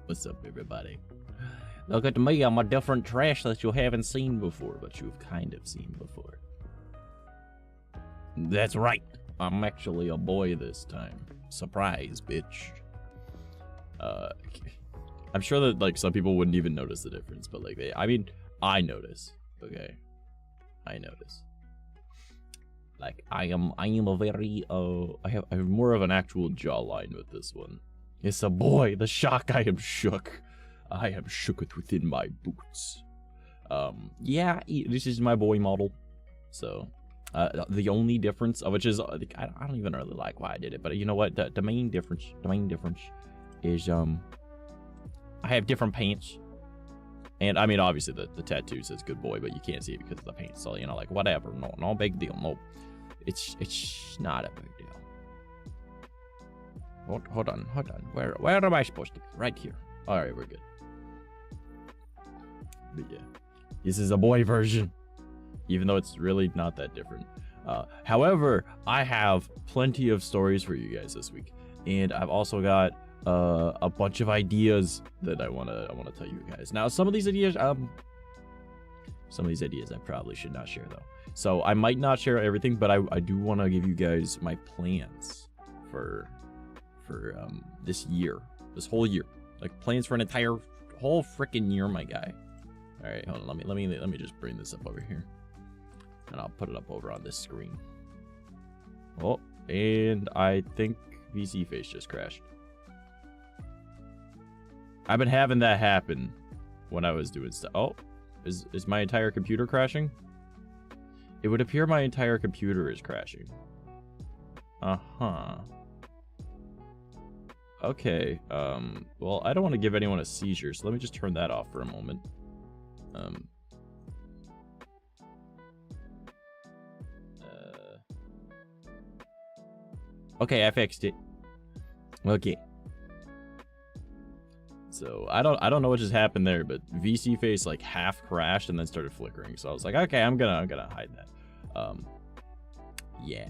What's up, everybody? Look at me, I'm a different trash that you haven't seen before, but you've kind of seen before. That's right, I'm actually a boy this time. Surprise, bitch. I'm sure that, like, some people wouldn't even notice the difference, but, like, I notice, okay? I notice. Like, I am a very, I have more of an actual jawline with this one. It's a boy, the shock, I am shook. I am shooketh within my boots. Yeah, this is my boy model. So, the only difference, which is, I don't even really like why I did it, but you know what, the main difference is, I have different pants. And, I mean, obviously, the tattoo says good boy, but you can't see it because of the paint, so, you know, like, whatever, no big deal, no. It's not a big deal. Hold on. Where am I supposed to be? Right here. Alright, we're good. But yeah, this is a boy version, even though it's really not that different. However, I have plenty of stories for you guys this week, and I've also got a bunch of ideas that I wanna tell you guys. Now, some of these ideas I probably should not share though. So I might not share everything, but I do want to give you guys my plans for this year, this whole year, like plans for an entire whole freaking year, my guy. All right, hold on, let me just bring this up over here, and I'll put it up over on this screen. Oh, and I think VC face just crashed. I've been having that happen when I was doing stuff. Oh, is my entire computer crashing? It would appear my entire computer is crashing. Uh-huh. Okay, well, I don't want to give anyone a seizure, so let me just turn that off for a moment. Okay, I fixed it. Okay. So I don't know what just happened there, but VC face like half crashed and then started flickering. So I was like, okay, I'm gonna hide that. Yeah,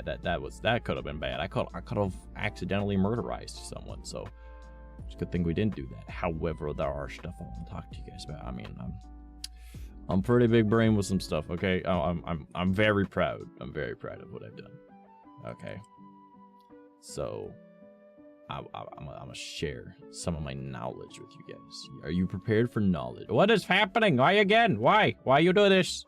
that could have been bad. I could have accidentally murderized someone. So it's a good thing we didn't do that. However, there are stuff I want to talk to you guys about. I mean, I'm pretty big brain with some stuff. Okay, I'm very proud. I'm very proud of what I've done. Okay, so. I'm gonna share some of my knowledge with you guys. Are you prepared for knowledge? What is happening? Why again? Why you do this?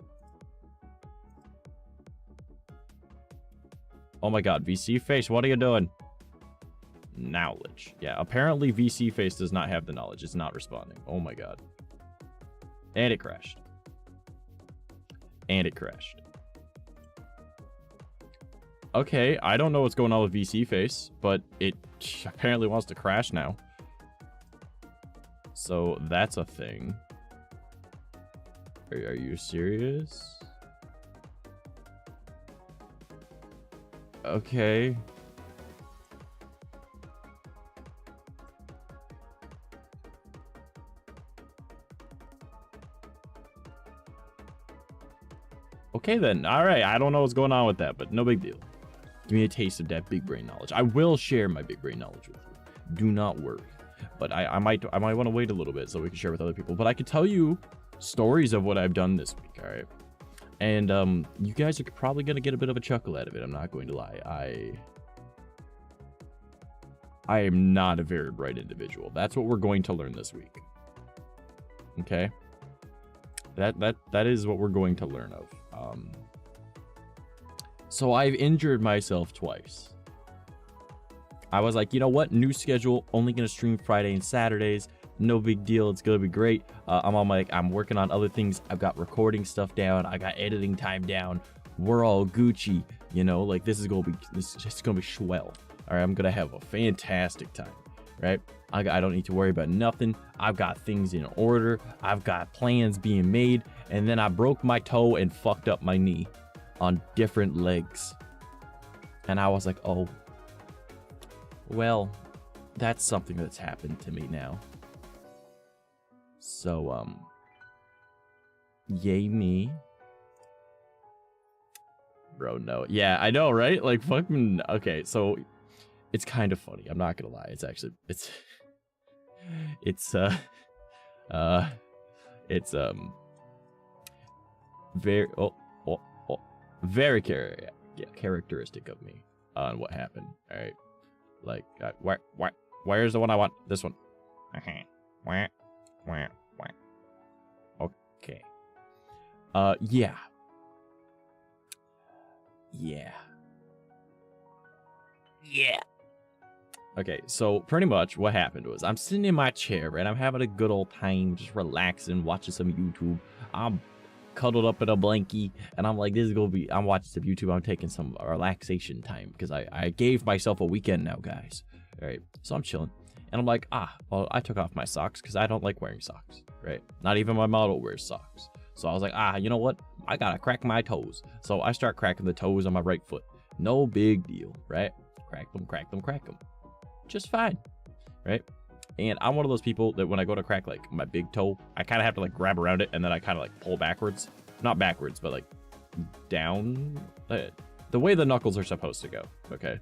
Oh my god, VC face, what are you doing? Knowledge. Yeah, apparently VC face does not have the knowledge. It's not responding. Oh my god. And it crashed. And it crashed. Okay, I don't know what's going on with VC face, but it apparently wants to crash now. So that's a thing. Are you serious? Okay. Okay then, alright, I don't know what's going on with that, but no big deal. Give me a taste of that big brain knowledge. I will share my big brain knowledge with you. Do not worry. But I might want to wait a little bit so we can share with other people. But I could tell you stories of what I've done this week, alright? And you guys are probably gonna get a bit of a chuckle out of it, I'm not going to lie. I am not a very bright individual. That's what we're going to learn this week. Okay? That is what we're going to learn of. So I've injured myself twice. I was like, you know what? New schedule, only gonna stream Friday and Saturdays. No big deal, it's gonna be great. I'm working on other things. I've got recording stuff down. I got editing time down. We're all Gucci, you know, like this is gonna be swell. All right, I'm gonna have a fantastic time, right? I don't need to worry about nothing. I've got things in order. I've got plans being made. And then I broke my toe and fucked up my knee on different legs. And I was like, oh, well, that's something that's happened to me now. So, yay me. Bro, no. Yeah, I know, right? Like, fucking, okay, so it's kind of funny. I'm not gonna lie. It's actually it's very very characteristic of me on what happened. All right, like where's the one I want? This one. Okay. Yeah. Okay, so pretty much what happened was I'm sitting in my chair and I'm having a good old time, just relaxing, watching some YouTube. I'm cuddled up in a blankie and I'm like, this is gonna be, I'm watching some YouTube. I'm taking some relaxation time because I gave myself a weekend now, guys. All right, so I'm chilling and I'm like, well, I took off my socks because I don't like wearing socks, right? Not even my model wears socks. So I was like, you know what? I gotta crack my toes. So I start cracking the toes on my right foot. No big deal, right? Crack them. Just fine, right? And I'm one of those people that when I go to crack like my big toe, I kind of have to like grab around it and then I kind of like pull backwards. Not backwards, but like down. The way the knuckles are supposed to go, okay?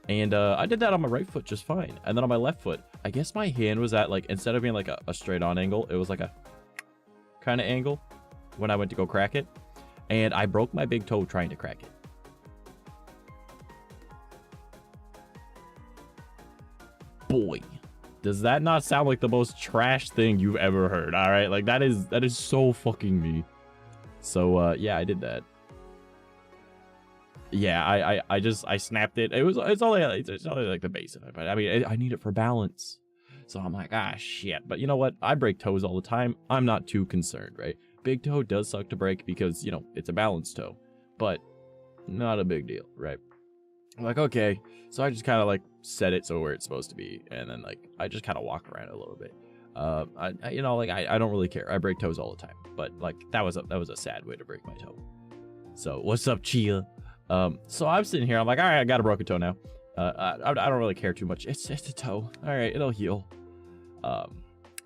And I did that on my right foot just fine. And then on my left foot, I guess my hand was at like, instead of being like a straight on angle, it was like a kind of angle when I went to go crack it. And I broke my big toe trying to crack it. Boy, does that not sound like the most trash thing you've ever heard? All right, like that is so fucking me. So yeah, I did that. Yeah, I snapped it. It's only like the base of it, but I mean I need it for balance. So I'm like, shit. But you know what? I break toes all the time. I'm not too concerned, right? Big toe does suck to break because, you know, it's a balanced toe, but not a big deal, right? I'm like, okay. So I just kind of like set it so where it's supposed to be. And then like, I just kind of walk around a little bit. You know, like I don't really care. I break toes all the time, but like that was a sad way to break my toe. So what's up, Chia? So I'm sitting here. I'm like, all right, I got a broken toe now. I don't really care too much. It's a toe. All right, it'll heal.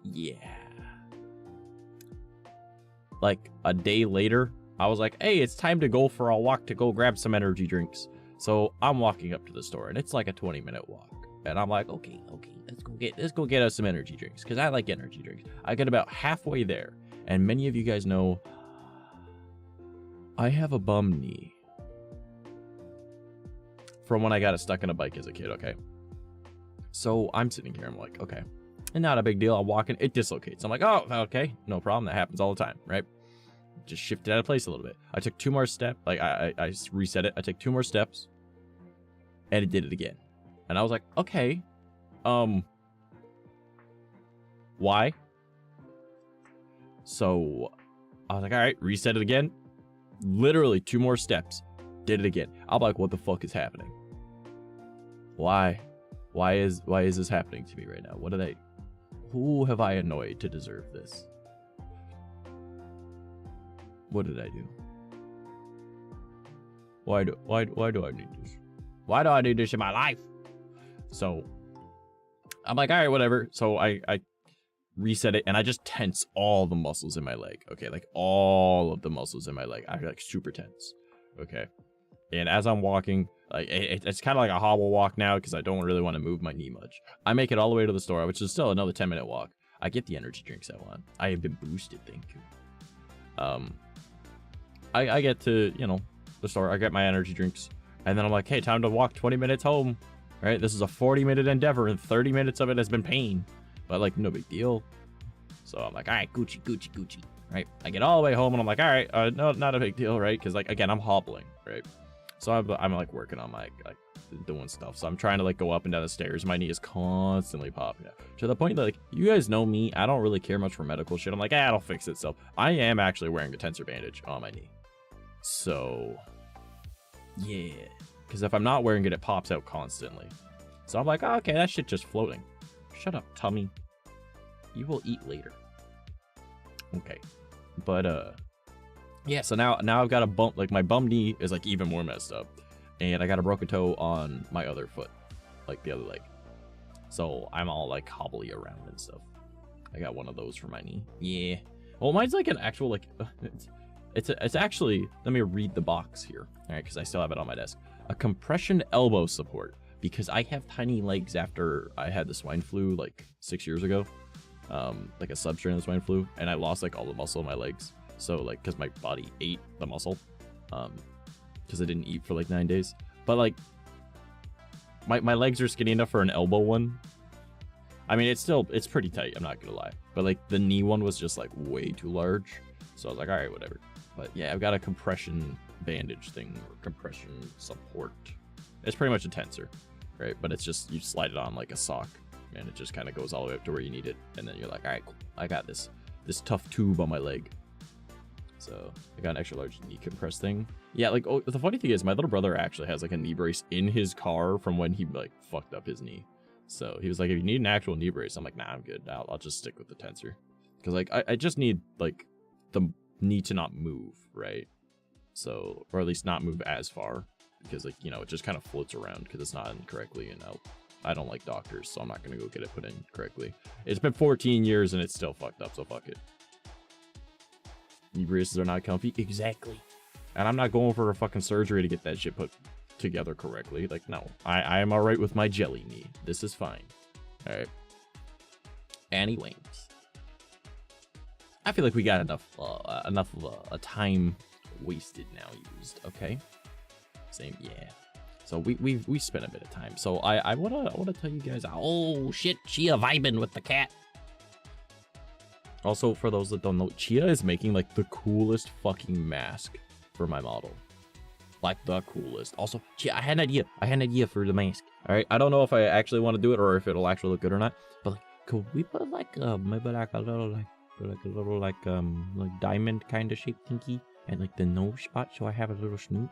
Yeah. Like a day later, I was like, hey, it's time to go for a walk to go grab some energy drinks. So I'm walking up to the store and it's like a 20-minute walk. And I'm like, okay, let's go get us some energy drinks because I like energy drinks. I get about halfway there, and many of you guys know I have a bum knee from when I got stuck in a bike as a kid, okay? So I'm sitting here, I'm like, okay, and not a big deal. I'm walking, it dislocates. I'm like, oh, okay, no problem. That happens all the time, right? Just shifted out of place a little bit. I took 2 more steps, like I reset it. I took 2 more steps, and it did it again. And I was like, okay, why? So I was like, all right, reset it again. Literally 2 more steps, did it again. I'm like, what the fuck is happening? Why is this happening to me right now? Who have I annoyed to deserve this? What did I do? Why do I need this? Why do I need this in my life? So I'm like, all right, whatever. So I reset it and I just tense all the muscles in my leg. Okay, like all of the muscles in my leg. I like super tense. Okay. And as I'm walking, like it's kind of like a hobble walk now because I don't really want to move my knee much. I make it all the way to the store, which is still another 10-minute walk. I get the energy drinks I want. I have been boosted, thank you. I get to, you know, the store. I get my energy drinks. And then I'm like, hey, time to walk 20 minutes home. All right, this is a 40-minute endeavor, and 30 minutes of it has been pain. But, like, no big deal. So I'm like, all right, Gucci. Right? I get all the way home, and I'm like, all right, no, not a big deal, right? Because, like, again, I'm hobbling, right? So I'm like, working on my, like, doing stuff. So I'm trying to, like, go up and down the stairs. My knee is constantly popping out. To the point that, like, you guys know me. I don't really care much for medical shit. I'm like, it'll fix itself. I am actually wearing a tensor bandage on my knee. So, yeah. Because if I'm not wearing it, it pops out constantly. So I'm like, oh, okay, that shit just floating. Shut up, tummy. You will eat later. Okay. But, yeah, so now I've got a bump. Like, my bum knee is, like, even more messed up. And I got a broken toe on my other foot. Like, the other leg. So I'm all, like, hobbly around and stuff. I got one of those for my knee. Yeah. Well, mine's, like, an actual, like... It's actually... Let me read the box here. All right, because I still have it on my desk. A compression elbow support. because I have tiny legs after I had the swine flu like 6 years ago, like a substrain of the swine flu, and I lost like all the muscle in my legs. So like, because my body ate the muscle, because I didn't eat for like 9 days. But like, my legs are skinny enough for an elbow one. I mean, it's pretty tight, I'm not gonna lie. But like the knee one was just like way too large. So I was like, all right, whatever. But yeah, I've got a compression bandage thing, or compression support. It's pretty much a tensor, right? But it's just, you slide it on like a sock, and it just kind of goes all the way up to where you need it. And then you're like, all right, cool, I got this tough tube on my leg. So I got an extra large knee compress thing. Yeah, like, oh, the funny thing is my little brother actually has like a knee brace in his car from when he like fucked up his knee. So he was like, if you need an actual knee brace, I'm like, nah, I'm good. I'll just stick with the tensor. Because like, I just need like the knee to not move, right? So, or at least not move as far, because like, you know, it just kind of floats around because it's not in correctly. And I don't like doctors, so I'm not going to go get it put in correctly. It's been 14 years and it's still fucked up, so fuck it. Knee braces are not comfy. Exactly. And I'm not going for a fucking surgery to get that shit put together correctly. Like, no, I am all right with my jelly knee. This is fine. All right. Anyways, I feel like we got enough time wasted now used. Okay. Same. Yeah. So we spent a bit of time. So I wanna tell you guys. Oh shit, Chia vibing with the cat. Also, for those that don't know, Chia is making like the coolest fucking mask for my model. Like the coolest. Also, Chia, I had an idea for the mask. All right, I don't know if I actually want to do it or if it'll actually look good or not. But like, could we put like maybe like a little like diamond kind of shaped thingy and like the nose spot, so I have a little snoot?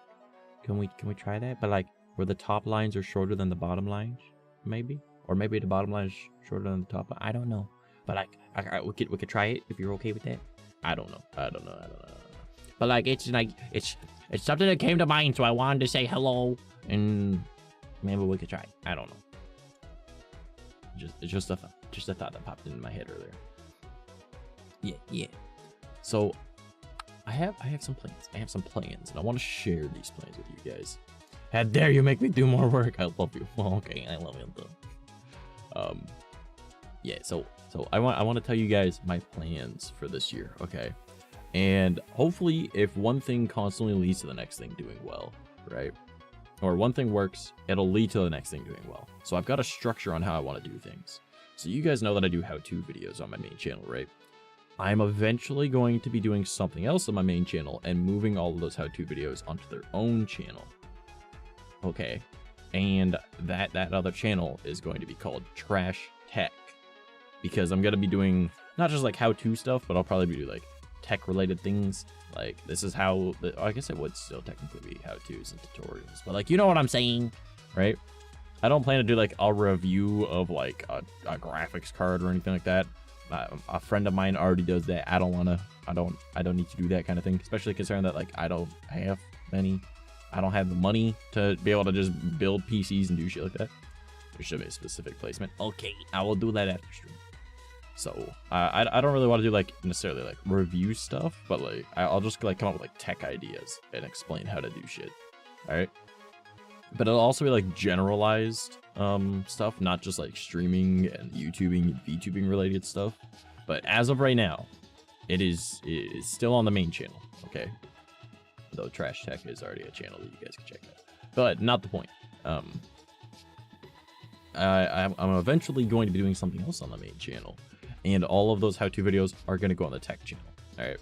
Can we try that? But like where the top lines are shorter than the bottom lines, maybe, or maybe the bottom line is shorter than the top. I don't know. But like, we could try it if you're okay with that. I don't know. But like, it's something that came to mind, so I wanted to say hello, and maybe we could try it. I don't know. Just a thought that popped into my head earlier. Yeah. So I have some plans. And I want to share these plans with you guys. How dare you make me do more work? I love you. Well, okay, I love you too. Yeah. So I want to tell you guys my plans for this year, okay? And hopefully, if one thing constantly leads to the next thing doing well, right? Or one thing works, it'll lead to the next thing doing well. So I've got a structure on how I want to do things. So you guys know that I do how-to videos on my main channel, right? I'm eventually going to be doing something else on my main channel and moving all of those how-to videos onto their own channel. Okay. And that other channel is going to be called Trash Tech. Because I'm going to be doing not just like how-to stuff, but I'll probably be doing like tech-related things. Like, this is how, I guess it would still technically be how-tos and tutorials. But like, you know what I'm saying, right? I don't plan to do like a review of like a graphics card or anything like that. A friend of mine already does that. I don't need to do that kind of thing, especially considering that like I don't have the money to be able to just build PCs and do shit like that. There should be a specific placement. Okay, I will do that after stream. So I don't really want to do like necessarily like review stuff, but like I'll just like come up with like tech ideas and explain how to do shit. All right. But it'll also be like generalized stuff, not just like streaming and YouTubing and VTubing related stuff. But as of right now, it is still on the main channel, okay? Though Trash Tech is already a channel that you guys can check out. But not the point. I'm eventually going to be doing something else on the main channel. And all of those how-to videos are going to go on the tech channel, all right?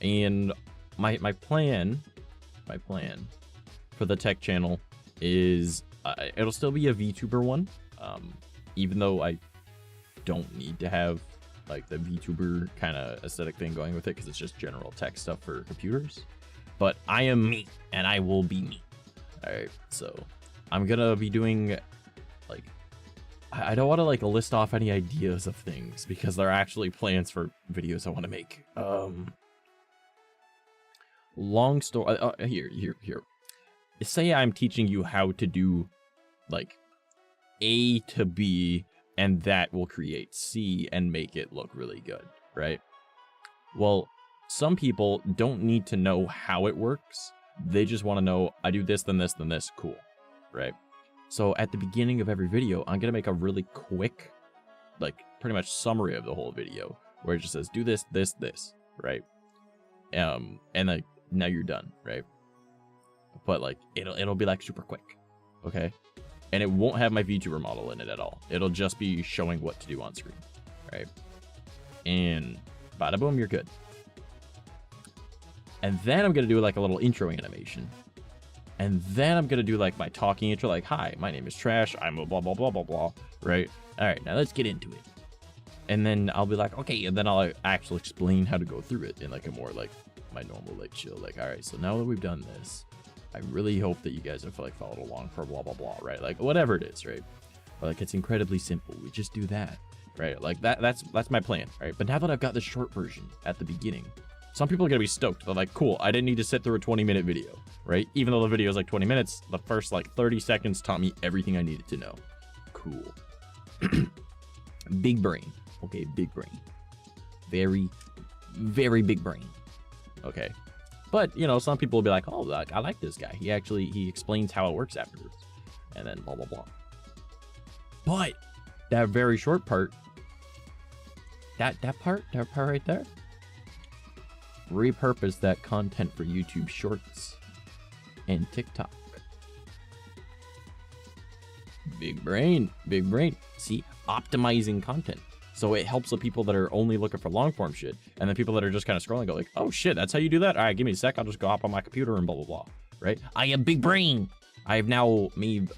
And my plan for the tech channel is it'll still be a VTuber one, even though I don't need to have like the VTuber kind of aesthetic thing going with it because it's just general tech stuff for computers. But I am me, and I will be me. All right, so I'm gonna be doing like I don't want to like list off any ideas of things because they're actually plans for videos I want to make. Long story. Here. Say I'm teaching you how to do like A to B, and that will create C and make it look really good, right? Well, some people don't need to know how it works. They just want to know, I do this, then this, then this, cool, right? So at the beginning of every video, I'm going to make a really quick, like pretty much summary of the whole video where it just says, do this, this, this, right? And like, now you're done, right? But like, it'll be like super quick, okay? And it won't have my VTuber model in it at all. It'll just be showing what to do on screen, right? And bada boom, you're good. And then I'm going to do like a little intro animation. And then I'm going to do like my talking intro, like, hi, my name is Trash. I'm a blah, blah, blah, blah, blah, right? All right, now let's get into it. And then I'll be like, okay, and then I'll actually explain how to go through it in like a more like my normal, like chill, like, all right, so now that we've done this, I really hope that you guys have like followed along for blah, blah, blah, right? Like whatever it is, right? But like, it's incredibly simple. We just do that, right? Like that's my plan, right? But now that I've got the short version at the beginning, some people are going to be stoked. They're like, cool, I didn't need to sit through a 20-minute video, right? Even though the video is like 20 minutes, the first like 30 seconds taught me everything I needed to know. Cool. Big brain. Okay, big brain. Very, very big brain. Okay. But, you know, some people will be like, oh, like, I like this guy. He explains how it works afterwards. And then blah, blah, blah. But that very short part, that part right there, repurpose that content for YouTube Shorts and TikTok. Big brain, big brain. See, optimizing content. So it helps the people that are only looking for long form shit. And the people that are just kind of scrolling go like, oh shit, that's how you do that? All right, give me a sec. I'll just go hop on my computer and blah, blah, blah. Right? I have big brain. I've now made,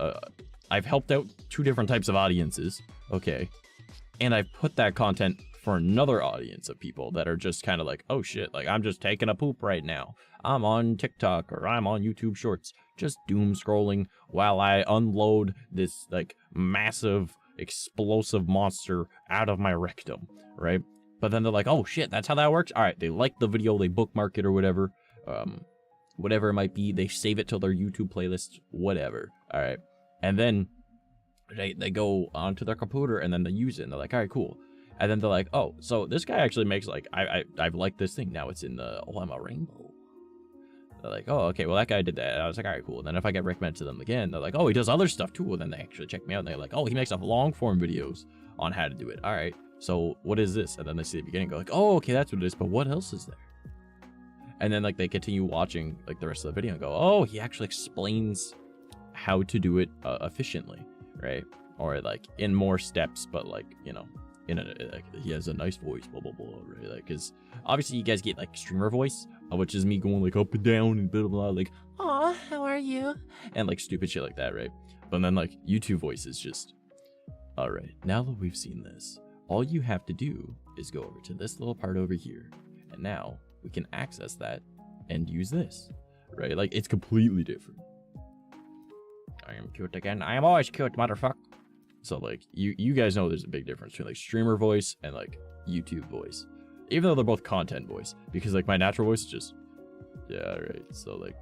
I've helped out 2 different types of audiences. Okay. And I've put that content for another audience of people that are just kind of like, oh shit, like I'm just taking a poop right now. I'm on TikTok or I'm on YouTube Shorts, just doom scrolling while I unload this like massive explosive monster out of my rectum, right? But then they're like, oh shit, that's how that works. All right, they like the video, they bookmark it or whatever, whatever it might be. They save it to their YouTube playlist, whatever. All right, and then they go onto their computer and then they use it and they're like, all right, cool. And then they're like, oh, so this guy actually makes like, I've liked this thing. Now it's in the, oh, I'm a rainbow. They're like, oh, okay, well, that guy did that. And I was like, all right, cool. And then if I get recommended to them again, they're like, oh, he does other stuff too. And then they actually check me out and they're like, oh, he makes up long form videos on how to do it. All right, so what is this? And then they see the beginning and go like, oh, okay, that's what it is. But what else is there? And then like they continue watching like the rest of the video and go, oh, he actually explains how to do it efficiently, right? Or like in more steps, but like, you know, in a, like, he has a nice voice, blah, blah, blah, right? Like, because obviously you guys get like streamer voice, which is me going like up and down and blah, blah, blah, like, aw, how are you? And like stupid shit like that, right? But then like YouTube voice is just, all right, now that we've seen this, all you have to do is go over to this little part over here. And now we can access that and use this, right? Like it's completely different. I am cute again. I am always cute, motherfucker. So like you guys know there's a big difference between like streamer voice and like YouTube voice, even though they're both content voice, because like my natural voice is just, yeah, right. So like,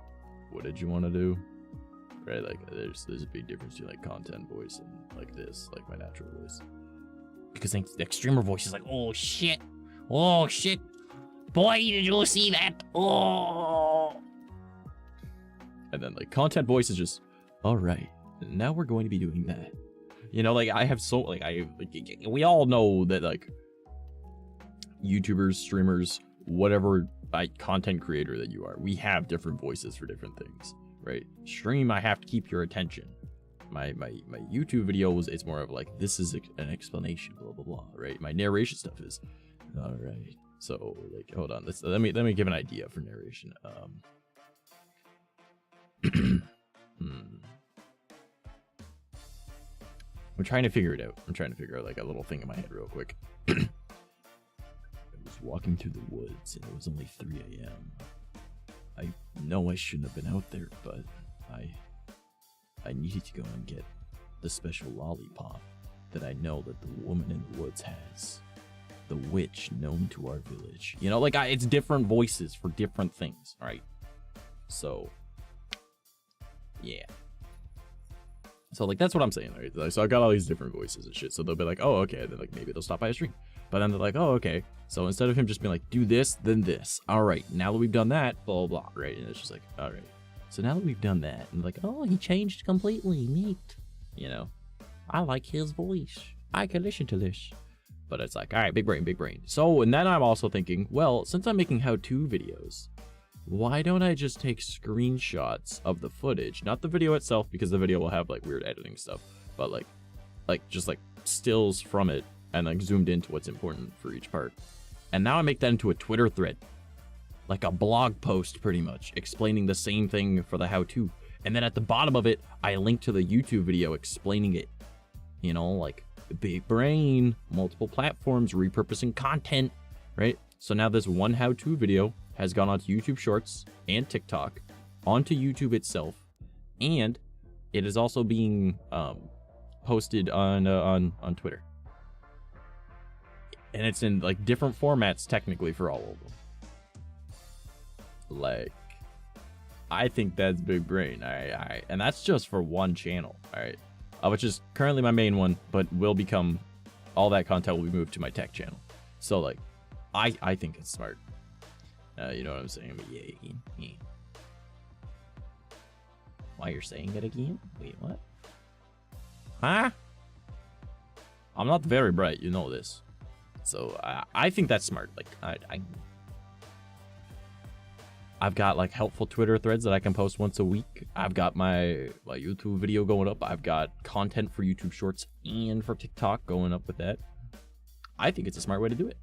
what did you want to do? Right? Like there's a big difference between like content voice and like this, like my natural voice. Because like, the streamer voice is like, oh shit, boy, did you see that? Oh. And then like content voice is just, all right, now we're going to be doing that. You know, like I have so like we all know that like YouTubers, streamers, whatever content creator that you are, we have different voices for different things, right? Stream, I have to keep your attention. My YouTube videos, it's more of like, this is an explanation, blah blah blah, right? My narration stuff is, all right. So like, hold on, let me give an idea for narration. I'm trying to figure it out. I'm trying to figure out like a little thing in my head real quick. I was walking through the woods and it was only 3 a.m. I know I shouldn't have been out there, but I needed to go and get the special lollipop that I know that the woman in the woods has. The witch known to our village. You know, like it's different voices for different things, right? So, yeah. So like that's what I'm saying, right? So I got all these different voices and shit. So they'll be like, oh, okay. Then like maybe they'll stop by a stream. But then they're like, oh, okay. So instead of him just being like, do this, then this. All right. Now that we've done that, blah, blah, blah, right? And it's just like, all right. So now that we've done that, and like, oh, he changed completely. Neat. you know, I like his voice. I can listen to this. But it's like, all right, big brain, big brain. So, and then I'm also thinking, well, since I'm making how-to videos, why don't I just take screenshots of the footage, not the video itself, because the video will have like weird editing stuff, but like just like stills from it and like zoomed into what's important for each part. And now I make that into a Twitter thread, like a blog post pretty much, explaining the same thing for the how-to. And then at the bottom of it, I link to the YouTube video explaining it, you know, like big brain, multiple platforms, repurposing content, right? So now this one how-to video has gone onto YouTube Shorts and TikTok, onto YouTube itself, and it is also being posted on Twitter. And it's in like different formats technically for all of them. Like, I think that's big brain. All right. And that's just for one channel, all right? Which is currently my main one, but will become, all that content will be moved to my tech channel. So like, I think it's smart. You know what I'm saying? But yeah. Why you're saying it again? Wait, what? Huh? I'm not very bright, you know this. So I think that's smart. Like I've got like helpful Twitter threads that I can post once a week. I've got my YouTube video going up. I've got content for YouTube Shorts and for TikTok going up with that. I think it's a smart way to do it.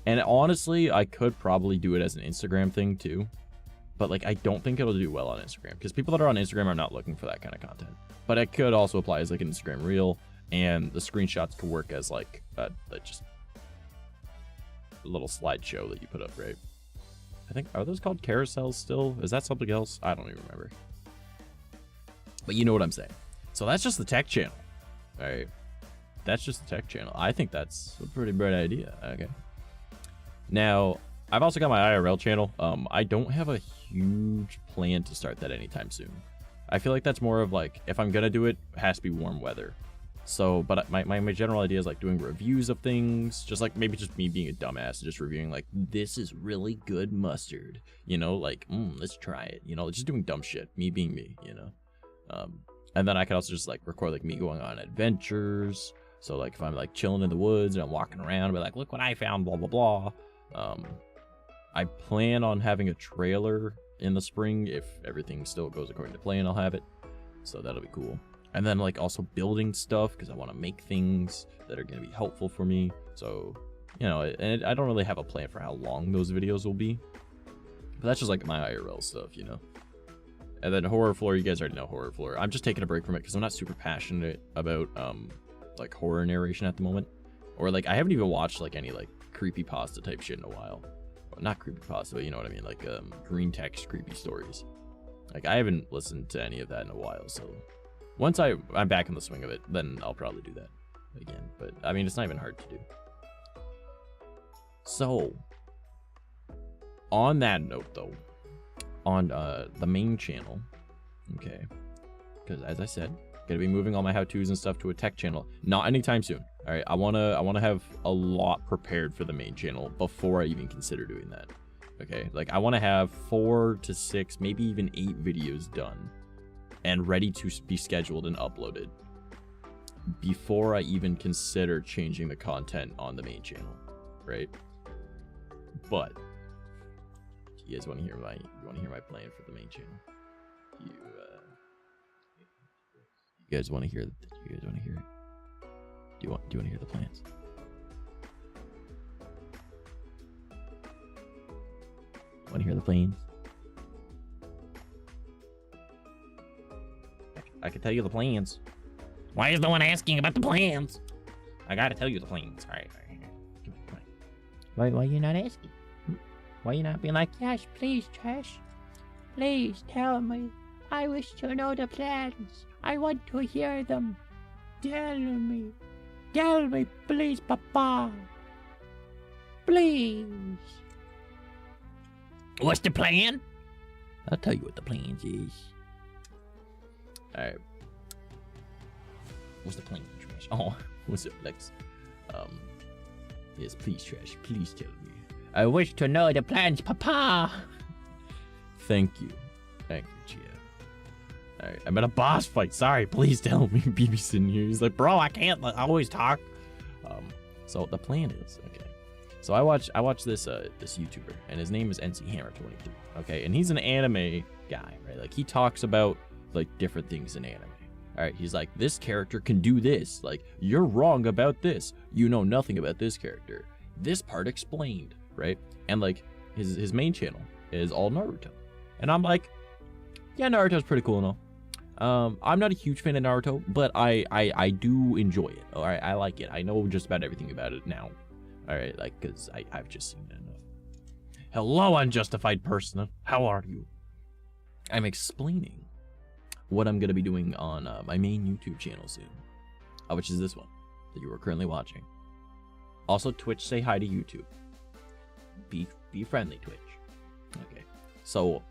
And honestly, I could probably do it as an Instagram thing too. But like, I don't think it'll do well on Instagram because people that are on Instagram are not looking for that kind of content. But it could also apply as like an Instagram reel, and the screenshots could work as like just a little slideshow that you put up, right? I think, are those called carousels still? Is that something else? I don't even remember. But you know what I'm saying. So that's just the tech channel. All right. That's just the tech channel. I think that's a pretty bright idea. Okay. Now, I've also got my IRL channel. I don't have a huge plan to start that anytime soon. I feel like that's more of like, if I'm going to do it, it has to be warm weather. So, but my general idea is like doing reviews of things, just like maybe just me being a dumbass and just reviewing like, this is really good mustard, you know, like, let's try it, you know, just doing dumb shit, me being me, you know. And then I could also just like record like me going on adventures. So like if I'm like chilling in the woods and I'm walking around and be like, look what I found, blah, blah, blah. I plan on having a trailer in the spring if everything still goes according to plan. I'll have it, so that'll be cool. And then like also building stuff because I want to make things that are going to be helpful for me. So, you know, and I don't really have a plan for how long those videos will be, but that's just like my IRL stuff, you know. And then horror floor, you guys already know horror floor. I'm just taking a break from it because I'm not super passionate about like horror narration at the moment, or like I haven't even watched like any like creepypasta type shit in a while. Well, not creepypasta, but you know what I mean, like green text creepy stories. Like I haven't listened to any of that in a while, so once I'm back in the swing of it, then I'll probably do that again. But I mean, it's not even hard to do. So on that note though, on the main channel, okay, because as I said, gonna be moving all my how-tos and stuff to a tech channel, not anytime soon. All right, I wanna have a lot prepared for the main channel before I even consider doing that. Okay, like I want to have 4 to 6, maybe even 8 videos done and ready to be scheduled and uploaded before I even consider changing the content on the main channel, right? But do you guys want to hear my plan for the main channel? You guys want to hear? You guys want to hear it? Do you want to hear the plans? Want to hear the plans? I can tell you the plans. Why is no one asking about the plans? I gotta tell you the plans. All right. Why are you not asking? Why are you not being like, yes, please, Trash? Please tell me. I wish to know the plans. I want to hear them. Tell me. Tell me, please, Papa. Please. What's the plan? I'll tell you what the plan is. Alright. What's the plan, Trash? Oh, what's up, Lex? Yes, please, Trash. Please tell me. I wish to know the plans, Papa. Thank you. Thank you, Chia. All right, I'm at a boss fight. Sorry, please tell me. BB's sitting here. He's like, bro, I can't always talk. So the plan is, okay. So I watch this this YouTuber, and his name is 𝐂𝐴𝐚𝐭22. Okay, and he's an anime guy, right? Like he talks about like different things in anime. All right, he's like, this character can do this. Like, you're wrong about this. You know nothing about this character. This part explained, right? And like his main channel is all Naruto, and I'm like, yeah, Naruto's pretty cool and all. I'm not a huge fan of Naruto, but I do enjoy it. All right, I like it. I know just about everything about it now. All right, like, because I've just seen it enough. Hello, unjustified person. How are you? I'm explaining what I'm going to be doing on my main YouTube channel soon, which is this one that you are currently watching. Also, Twitch, say hi to YouTube. Be friendly, Twitch. Okay, so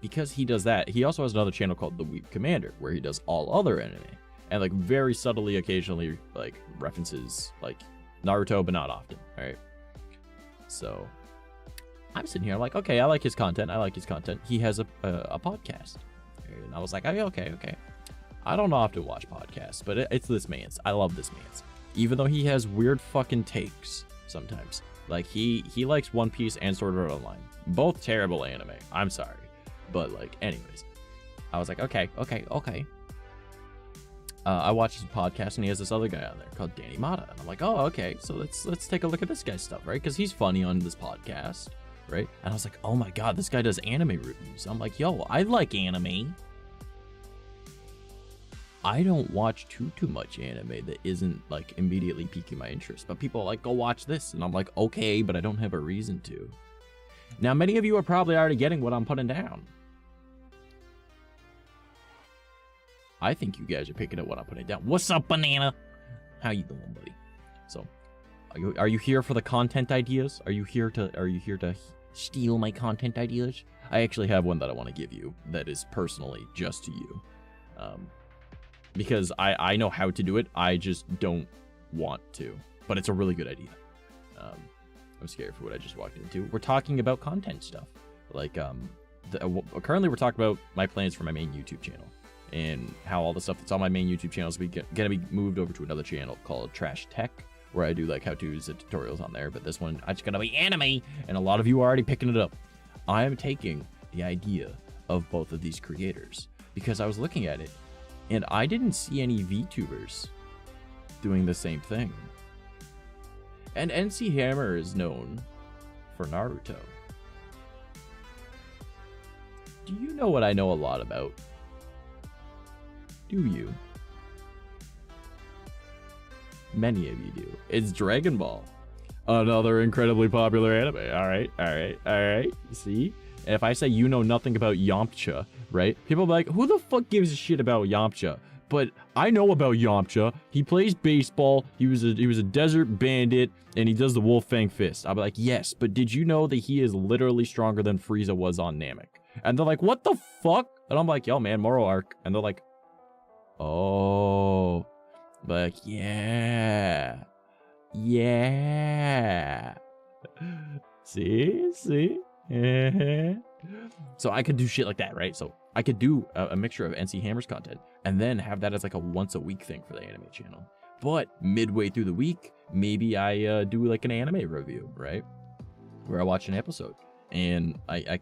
because he does that, he also has another channel called The Weeb Commander, where he does all other anime, and like very subtly, occasionally, like references like Naruto, but not often. All right, so I'm sitting here, I'm like, okay, I like his content. He has a podcast, and I was like, okay. I don't often watch podcasts, but it's this man's. I love this man's, even though he has weird fucking takes sometimes. Like he likes One Piece and Sword Art Online, both terrible anime. I'm sorry, but like, anyways, I was like, okay. I watched his podcast, and he has this other guy on there called Danny Mata, and I'm like, oh, okay, so let's take a look at this guy's stuff, right? Because he's funny on this podcast, right? And I was like, oh my god, this guy does anime reviews. I'm like, yo, I like anime. I don't watch too much anime that isn't like immediately piquing my interest, but people are like, go watch this, and I'm like, okay, but I don't have a reason to. Now, many of you are probably already getting what I'm putting down. I think you guys are picking up what I'm putting down. What's up, Banana? How you doing, buddy? So, are you here for the content ideas? Are you here to steal my content ideas? I actually have one that I want to give you that is personally just to you. Because I know how to do it, I just don't want to. But it's a really good idea. I'm scared for what I just walked into. We're talking about content stuff. Like, currently we're talking about my plans for my main YouTube channel. And how all the stuff that's on my main YouTube channel is gonna be moved over to another channel called Trash Tech, where I do like how-tos and tutorials on there. But this one, it's gonna be anime, and a lot of you are already picking it up. I am taking the idea of both of these creators because I was looking at it, and I didn't see any VTubers doing the same thing. And 𝐂𝐴𝐚 is known for Naruto. Do you know what I know a lot about? Do you? Many of you do. It's Dragon Ball. Another incredibly popular anime. Alright. See? And if I say you know nothing about Yamcha, right? People will be like, who the fuck gives a shit about Yamcha? But I know about Yamcha. He plays baseball. He was a desert bandit, and he does the Wolf Fang Fist. I'll be like, yes, but did you know that he is literally stronger than Frieza was on Namek? And they're like, what the fuck? And I'm like, yo, man, Moro arc. And they're like, oh, like, yeah. See? So I could do shit like that, right? So I could do a mixture of 𝐂𝐴𝐚's content and then have that as like a once a week thing for the anime channel. But midway through the week, maybe I do like an anime review, right? Where I watch an episode and I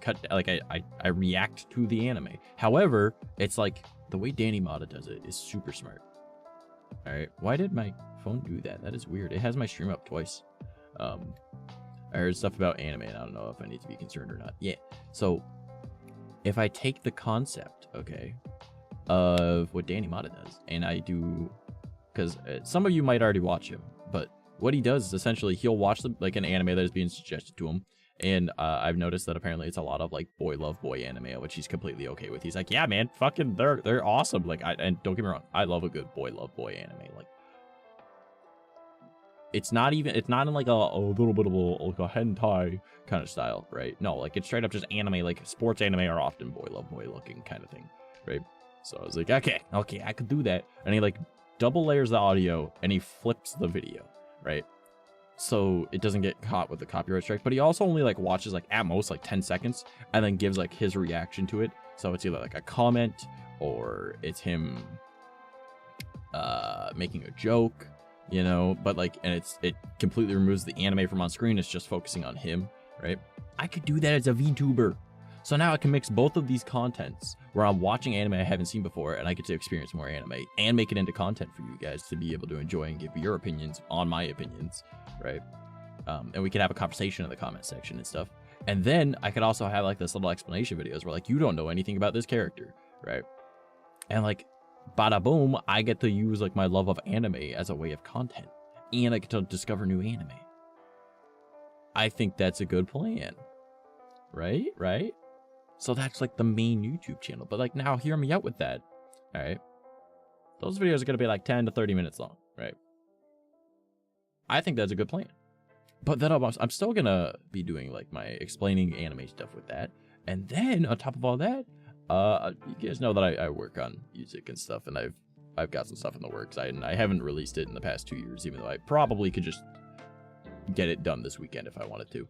react to the anime. However, it's like the way Danny Mata does it is super smart. All right, why did my phone do that? That is weird. It has my stream up twice. I heard stuff about anime, and I don't know if I need to be concerned or not. Yeah, so if I take the concept, okay, of what Danny Mata does, and I do, because some of you might already watch him, but what he does is essentially he'll watch like an anime that is being suggested to him, and I've noticed that apparently it's a lot of like boy love boy anime, which he's completely okay with. He's like, yeah, man, fucking they're awesome. Like, and don't get me wrong, I love a good boy love boy anime. Like, it's not in like a little bit of a hentai kind of style, right? No, like it's straight up just anime. Like sports anime are often boy love boy looking kind of thing, right? So I was like, okay, I could do that. And he like double layers the audio and he flips the video, right? So it doesn't get caught with the copyright strike. But he also only like watches like at most like 10 seconds and then gives like his reaction to it. So it's either like a comment or it's him making a joke, you know, but like, and it completely removes the anime from on screen. It's just focusing on him, right? I could do that as a VTuber. So now I can mix both of these contents where I'm watching anime I haven't seen before, and I get to experience more anime and make it into content for you guys to be able to enjoy and give your opinions on my opinions, right? And we could have a conversation in the comment section and stuff. And then I could also have like this little explanation videos where like, you don't know anything about this character, right? And like, bada boom, I get to use like my love of anime as a way of content, and I get to discover new anime. I think that's a good plan, right? So that's like the main YouTube channel. But like, now hear me out with that. All right. Those videos are going to be like 10 to 30 minutes long, right? I think that's a good plan. But then I'm still going to be doing like my explaining anime stuff with that. And then on top of all that, you guys know that I work on music and stuff, and I've got some stuff in the works. I haven't released it in the past 2 years, even though I probably could just get it done this weekend if I wanted to.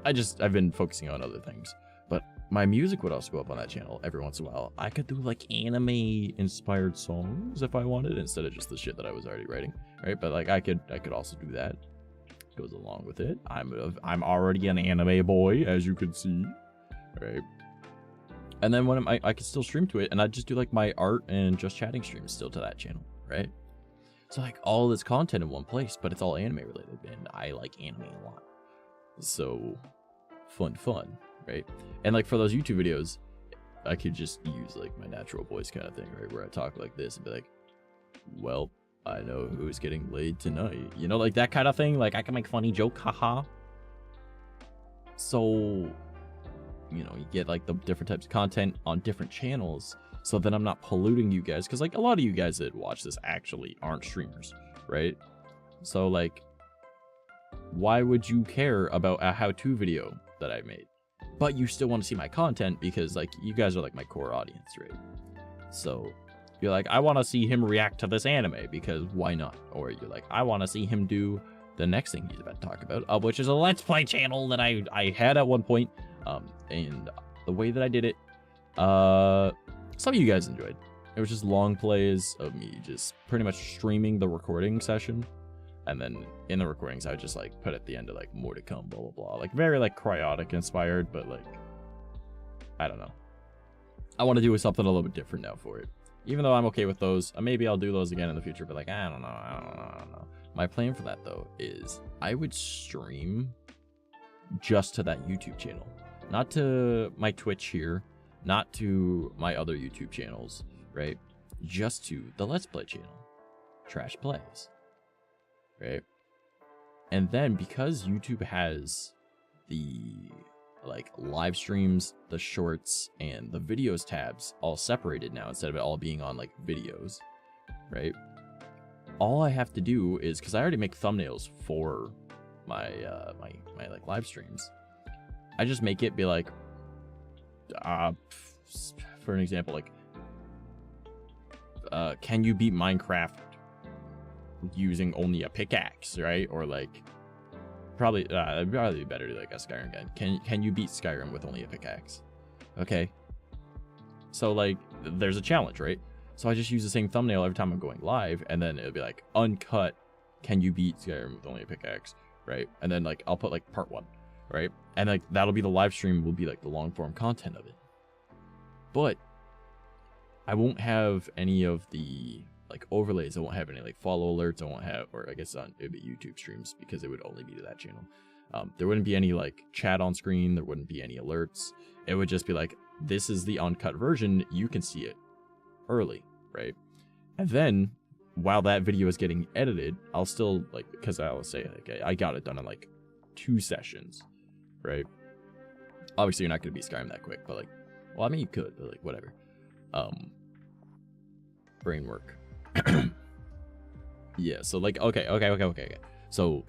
I've been focusing on other things, but my music would also go up on that channel every once in a while. I could do like anime inspired songs if I wanted, instead of just the shit that I was already writing, right? But like I could also do that. Goes along with it. I'm already an anime boy, as you can see, right? And then when I could still stream to it, and I'd just do like my art and just chatting streams still to that channel, right? So like all this content in one place, but it's all anime related, and I like anime a lot. So fun, right? And like for those YouTube videos, I could just use like my natural voice kind of thing, right? Where I talk like this and be like, well, I know who's getting laid tonight. You know, like that kind of thing. Like I can make funny joke, haha. So, you know, you get like the different types of content on different channels, so that I'm not polluting you guys. Because like a lot of you guys that watch this actually aren't streamers, right? So like, why would you care about a how-to video that I made? But you still want to see my content because like you guys are like my core audience, right? So you're like, I want to see him react to this anime because why not? Or you're like, I want to see him do the next thing he's about to talk about, which is a Let's Play channel that I had at one point. And the way that I did it, some of you guys enjoyed. It was just long plays of me just pretty much streaming the recording session. And then in the recordings, I would just like put at the end of like more to come, blah, blah, blah. Like very like cryotic inspired, but like, I don't know. I want to do something a little bit different now for it. Even though I'm okay with those, maybe I'll do those again in the future, but like, I don't know. My plan for that though is I would stream just to that YouTube channel. Not to my Twitch here, not to my other YouTube channels, right? Just to the Let's Play channel, Trash Plays. Right? And then because YouTube has the like live streams, the shorts, and the videos tabs all separated now instead of it all being on like videos, right? All I have to do is, because I already make thumbnails for my my like live streams, I just make it be like for an example, like can you beat Minecraft using only a pickaxe, right? Or like probably it'd probably be better to like a Skyrim guide. Can you beat Skyrim with only a pickaxe? Okay, so like there's a challenge, right? So I just use the same thumbnail every time I'm going live, and then it'll be like uncut, can you beat Skyrim with only a pickaxe, right? And then like I'll put like part 1, right? And like that'll be the live stream, will be like the long form content of it. But I won't have any of the like overlays. I won't have any like follow alerts. I won't have, or I guess it'd be YouTube streams because it would only be to that channel. There wouldn't be any like chat on screen. There wouldn't be any alerts. It would just be like, this is the uncut version. You can see it early, right? And then while that video is getting edited, I'll still like, because I'll say like I got it done in like 2 sessions, right? Obviously you're not gonna beat Skyrim that quick, but like, well, I mean you could, but like whatever. Brain work. Yeah, so like okay. So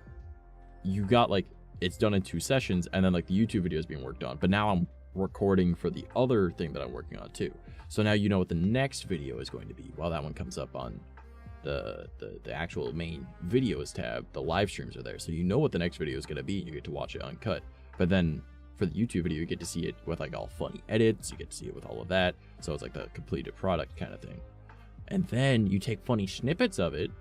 you got like it's done in 2 sessions, and then like the YouTube video is being worked on, but now I'm recording for the other thing that I'm working on too. So now you know what the next video is going to be. While that one comes up on the actual main videos tab, the live streams are there, so you know what the next video is going to be, and you get to watch it uncut. But then for the YouTube video, you get to see it with like all funny edits. You get to see it with all of that. So it's like the completed product kind of thing. And then you take funny snippets of it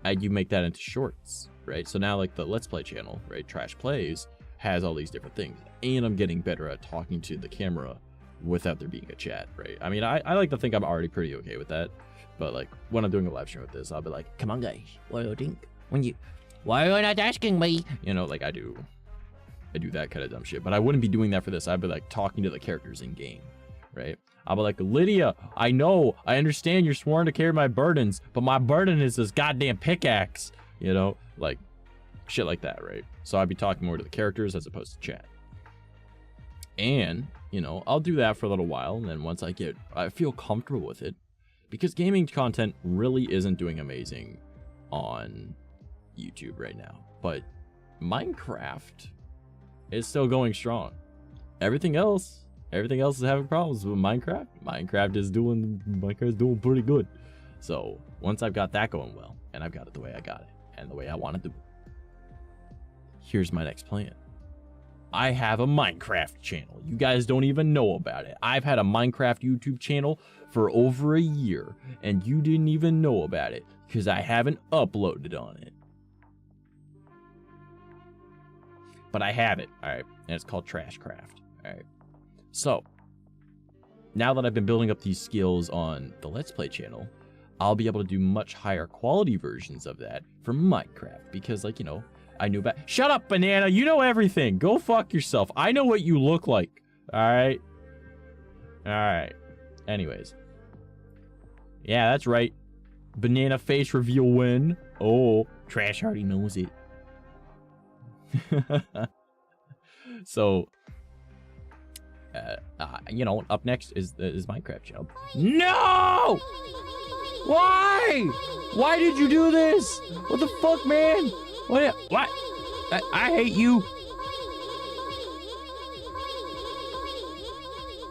and you make that into shorts, right? So now like the Let's Play channel, right? Trash Plays has all these different things. And I'm getting better at talking to the camera without there being a chat, right? I mean, I like to think I'm already pretty okay with that. But like when I'm doing a live stream with this, I'll be like, come on guys, what do you think? Why are you not asking me? You know, like I do that kind of dumb shit. But I wouldn't be doing that for this. I'd be like talking to the characters in game, right? I'll be like, Lydia, I know, I understand you're sworn to carry my burdens, but my burden is this goddamn pickaxe, you know, like shit like that, right? So I'd be talking more to the characters as opposed to chat. And, you know, I'll do that for a little while. And then once I feel comfortable with it, because gaming content really isn't doing amazing on YouTube right now. But Minecraft is still going strong. Everything else is having problems with Minecraft. Minecraft is doing pretty good. So once I've got that going well, and I've got it the way I got it, and the way I want it to be, here's my next plan. I have a Minecraft channel. You guys don't even know about it. I've had a Minecraft YouTube channel for over a year, and you didn't even know about it because I haven't uploaded on it. But I have it, all right? And it's called Trashcraft, all right? So, now that I've been building up these skills on the Let's Play channel, I'll be able to do much higher quality versions of that for Minecraft because, like, you know, I knew about— Shut up, Banana! You know everything! Go fuck yourself! I know what you look like, alright? Alright. Anyways. Yeah, that's right. Banana face reveal win. Oh, Trash already knows it. So, you know, up next is Minecraft channel. No! Why? Why did you do this? What the fuck, man? What? I hate you.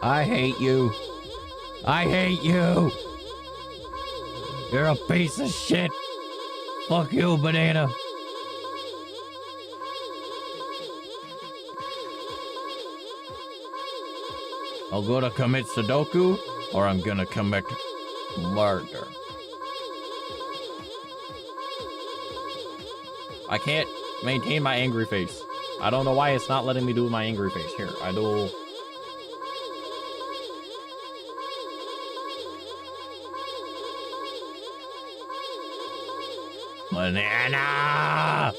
I hate you. I hate you. You're a piece of shit. Fuck you, Banana. I'm gonna commit Sudoku, or I'm gonna commit murder. I can't maintain my angry face. I don't know why it's not letting me do my angry face. Here, I do. Banana!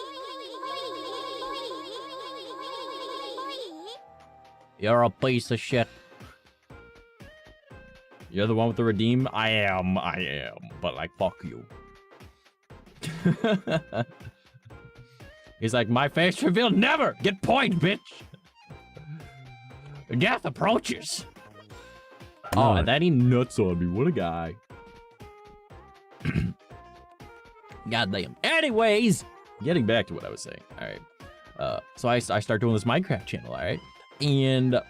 You're a piece of shit. You're the one with the redeem? I am. But, like, fuck you. He's like, my face reveal never! Get point, bitch! Death approaches! Oh, that he nuts on me. What a guy. Goddamn. Anyways, getting back to what I was saying. Alright. So I start doing this Minecraft channel, alright? And,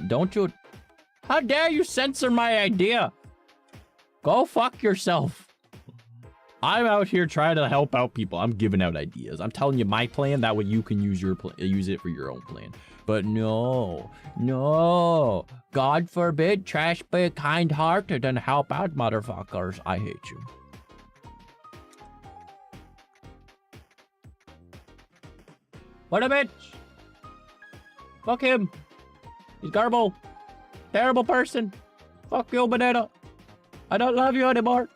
don't you— How dare you censor my idea? Go fuck yourself. I'm out here trying to help out people. I'm giving out ideas. I'm telling you my plan. That way you can use use it for your own plan. But no. God forbid Trash be kind-hearted and help out motherfuckers. I hate you. What a bitch. Fuck him. He's garble. Terrible person. Fuck you, Banana. I don't love you anymore.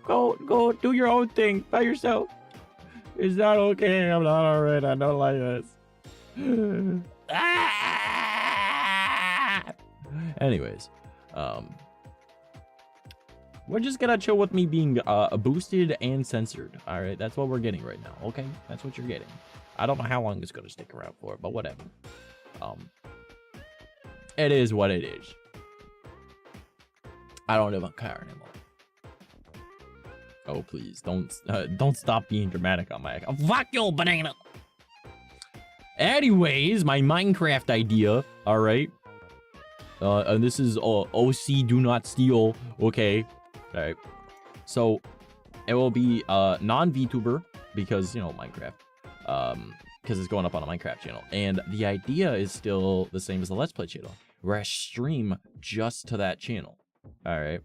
Go do your own thing by yourself. It's not okay. I'm not alright. I don't like this. Anyways, we're just gonna chill with me being boosted and censored. All right, that's what we're getting right now. Okay, that's what you're getting. I don't know how long it's gonna stick around for, but whatever. It is what it is. I don't even care anymore. Oh, please, don't stop being dramatic on my account. Fuck you, Banana! Anyways, my Minecraft idea, alright? And this is OC Do Not Steal, okay? Alright. So, it will be non-VTuber, because, you know, Minecraft. because it's going up on a Minecraft channel. And the idea is still the same as the Let's Play channel, where I stream just to that channel, all right,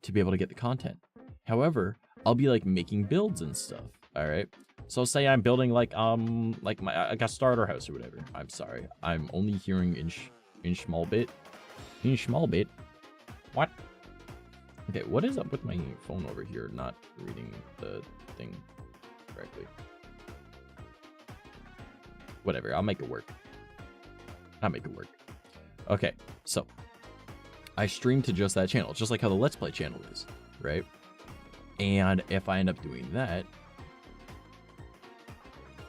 to be able to get the content. However, I'll be like making builds and stuff, all right. So say I'm building like a starter house or whatever. I'm sorry, I'm only hearing in small bit. What? Okay, what is up with my phone over here not reading the thing correctly? Whatever, I'll make it work. Okay, so I stream to just that channel, just like how the Let's Play channel is, right? And if I end up doing that,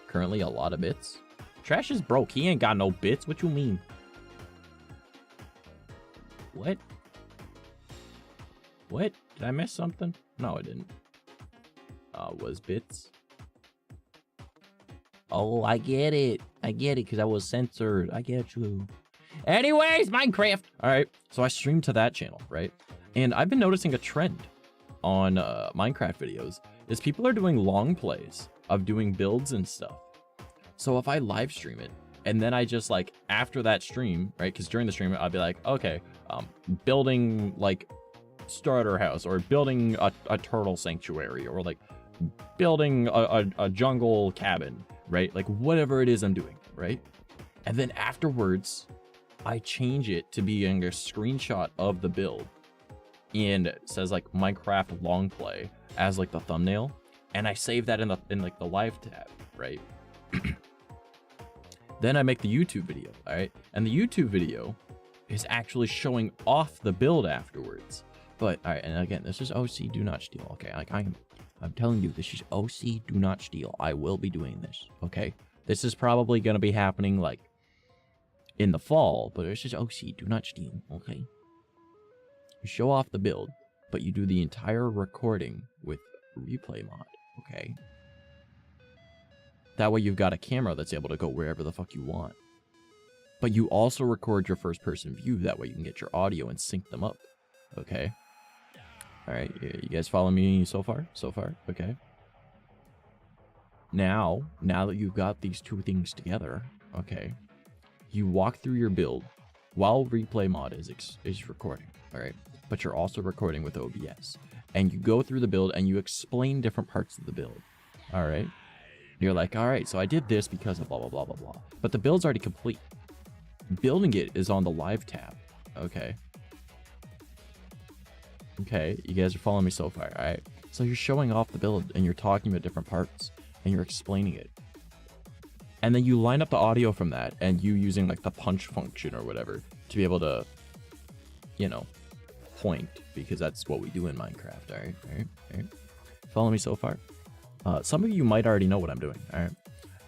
currently a lot of bits. Trash is broke. He ain't got no bits. What you mean? What? What? Did I miss something? No, I didn't. Was bits? Oh, I get it. Because I was censored. I get you. Anyways, Minecraft. All right. So I stream to that channel, right? And I've been noticing a trend on Minecraft videos is people are doing long plays of doing builds and stuff. So if I live stream it and then I just like after that stream, right? Because during the stream, I'll be like, okay, building like starter house or building a turtle sanctuary or like building a jungle cabin, right? Like whatever it is I'm doing, right? And then afterwards, I change it to being a screenshot of the build and it says like Minecraft long play as like the thumbnail, and I save that in like the live tab, right? Then I make the YouTube video, all right? And the YouTube video is actually showing off the build afterwards. But all right, and again, this is OC Do Not Steal, okay? Like I'm telling you, this is OC Do Not Steal. I will be doing this, okay? This is probably gonna be happening like in the fall, but it's just OC Do Not Steal, okay? You show off the build, but you do the entire recording with replay mod, okay? That way you've got a camera that's able to go wherever the fuck you want. But you also record your first person view, that way you can get your audio and sync them up, okay? All right, you guys follow me so far? So far, okay. Now that you've got these two things together, okay, you walk through your build while replay mod is recording, all right? But you're also recording with OBS. And you go through the build and you explain different parts of the build, all right? You're like, all right, so I did this because of blah, blah, blah, blah, blah. But the build's already complete. Building it is on the live tab, okay? Okay, you guys are following me so far, all right? So you're showing off the build and you're talking about different parts and you're explaining it. And then you line up the audio from that and you using like the punch function or whatever to be able to, you know, point, because that's what we do in Minecraft, all right? Follow me so far? Some of you might already know what I'm doing, all right?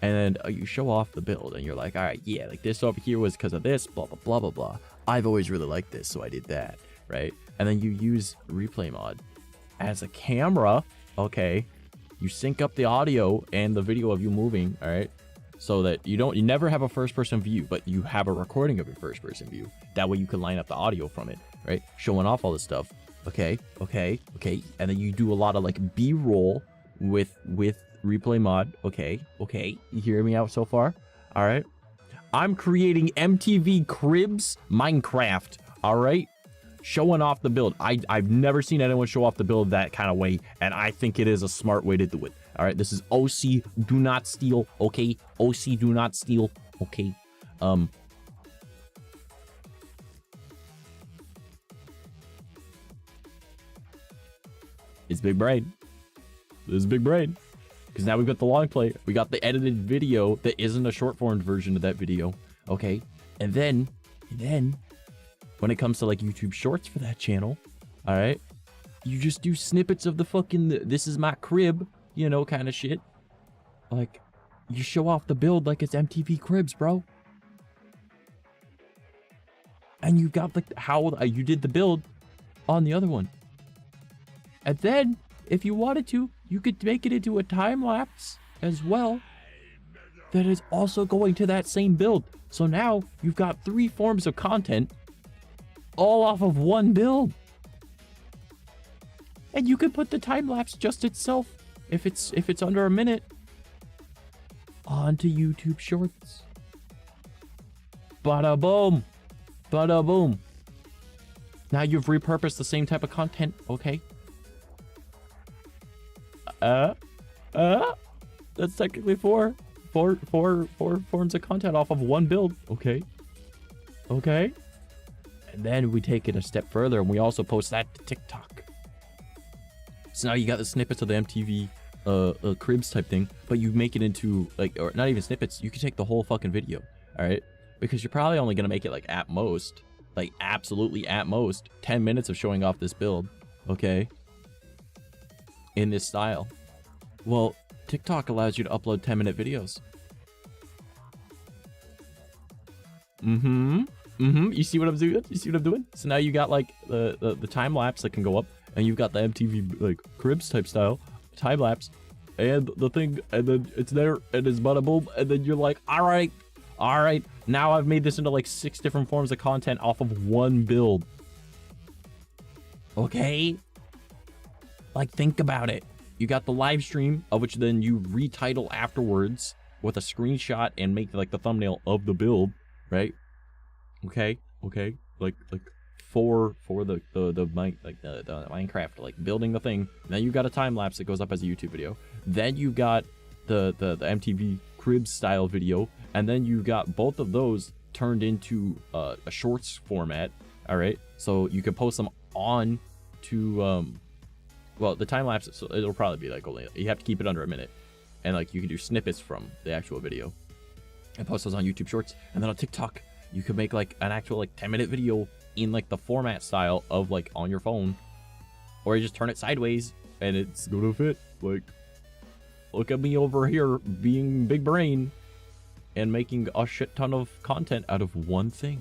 And you show off the build and you're like, all right, yeah, like this over here was because of this, blah, blah, blah, blah, blah. I've always really liked this, so I did that, right? And then you use replay mod as a camera, okay? You sync up the audio and the video of you moving, all right? So that you never have a first person view, but you have a recording of your first person view. That way you can line up the audio from it, right? Showing off all this stuff, okay? And then you do a lot of like B-roll with replay mod, okay? You hear me out so far? All right. I'm creating MTV Cribs Minecraft, all right? Showing off the build. I've never seen anyone show off the build that kind of way, and I think it is a smart way to do it. All right, this is OC Do Not Steal, okay? OC Do Not Steal, okay? It's big brain. This is big brain. Because now we've got the long play. We got the edited video that isn't a short form version of that video, okay? And then, when it comes to like YouTube Shorts for that channel, all right? You just do snippets of the fucking, this is my crib, you know, kind of shit. Like, you show off the build like it's MTV Cribs, bro. And you got like how you did the build on the other one. And then, if you wanted to, you could make it into a time lapse as well that is also going to that same build. So now you've got 3 forms of content all off of one build. And you could put the time lapse just itself if it's under a minute. onto YouTube Shorts. Bada boom. Bada boom. Now you've repurposed the same type of content, okay? That's technically four forms of content off of one build, okay? Okay. And then we take it a step further and we also post that to TikTok. So now you got the snippets of the MTV cribs type thing, but you make it into like, or not even snippets, you can take the whole fucking video, all right? Because you're probably only gonna make it like at most, like absolutely at most 10 minutes of showing off this build, okay? In this style. Well, TikTok allows you to upload 10-minute videos. You see what I'm doing? You see what I'm doing? So now you got like the time lapse that can go up, and you've got the MTV like cribs type style time lapse, and the thing, and then it's there, and it's bada boom, and then you're like, all right, now I've made this into like 6 different forms of content off of one build. Okay, like think about it. You got the live stream, of which then you retitle afterwards with a screenshot and make like the thumbnail of the build, right? Okay, like for the Minecraft, like building the thing. Then you got a time lapse that goes up as a YouTube video. Then you got the MTV cribs style video, and then you got both of those turned into a shorts format. All right, so you can post them on to well, the time lapse, so it'll probably be like only, you have to keep it under a minute, and like you can do snippets from the actual video and post those on YouTube Shorts. And then on TikTok you could make like an actual like 10-minute video in like the format style of like on your phone, or you just turn it sideways and it's gonna fit. Like, look at me over here being big brain and making a shit ton of content out of one thing.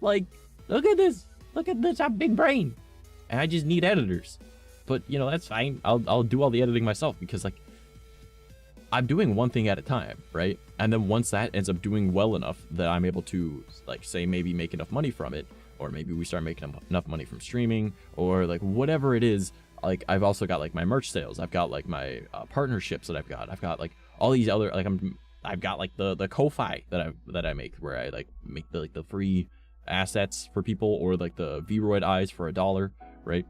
Like, look at this, I'm big brain, and I just need editors. But you know, that's fine, I'll do all the editing myself, because like I'm doing one thing at a time, right? And then once that ends up doing well enough that I'm able to like say maybe make enough money from it, or maybe we start making enough money from streaming, or like whatever it is. Like I've also got like my merch sales, I've got like my partnerships that I've got like all these other, like I've got like the Ko-Fi that I make, where I like make the free assets for people, or like the 𝐕𝐢𝐤𝐷 for $1, right?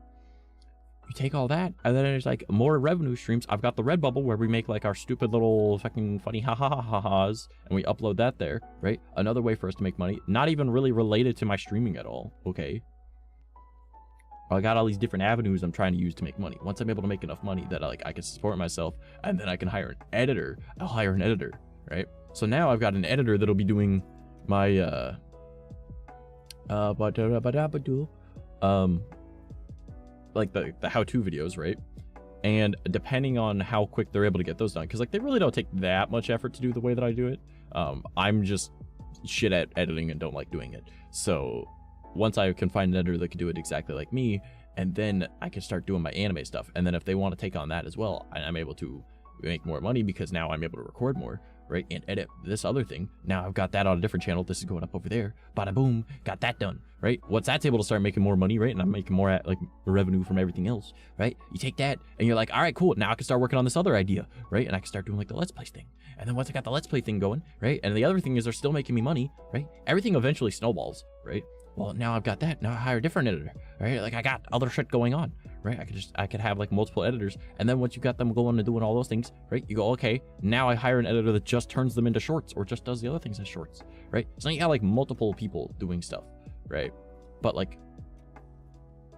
You take all that, and then there's like more revenue streams. I've got the Redbubble, where we make like our stupid little fucking funny ha-ha-ha-ha-has, and we upload that there, right? Another way for us to make money, not even really related to my streaming at all, okay? I got all these different avenues I'm trying to use to make money. Once I'm able to make enough money that I can support myself, and then I can hire an editor, I'll hire an editor, right? So now I've got an editor that'll be doing my like the how-to videos, right? And depending on how quick they're able to get those done, because like they really don't take that much effort to do the way that I do it. I'm just shit at editing and don't like doing it. So once I can find an editor that can do it exactly like me, and then I can start doing my anime stuff. And then if they want to take on that as well, I'm able to make more money, because now I'm able to record more, right? And edit this other thing. Now I've got that on a different channel. This is going up over there. Bada boom, got that done, right? Once that's able to start making more money, right? And I'm making more like revenue from everything else, right? You take that and you're like, all right, cool. Now I can start working on this other idea, right? And I can start doing like the Let's Play thing. And then once I got the Let's Play thing going, right? And the other thing is they're still making me money, right? Everything eventually snowballs, right? Well, now I've got that. Now I hire a different editor, right? Like I got other shit going on, right? I could have like multiple editors. And then once you got them going and doing all those things, right? You go, okay, now I hire an editor that just turns them into shorts, or just does the other things as shorts, right? So now you got like multiple people doing stuff, right? But like,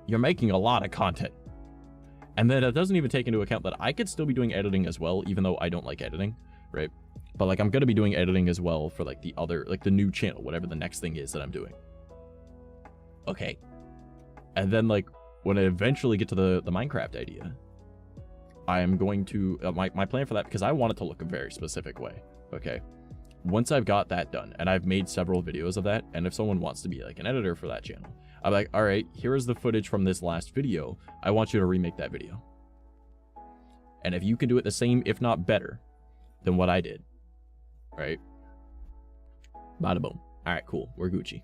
you're making a lot of content. And then it doesn't even take into account that I could still be doing editing as well, even though I don't like editing, right? But like, I'm going to be doing editing as well for like the other, like the new channel, whatever the next thing is that I'm doing. Okay. And then like, when I eventually get to the Minecraft idea, I am going to, my plan for that, because I want it to look a very specific way, okay? Once I've got that done, and I've made several videos of that, and if someone wants to be like an editor for that channel, I'm like, all right, here is the footage from this last video. I want you to remake that video. And if you can do it the same, if not better, than what I did, right? Bada boom. All right, cool. We're Gucci.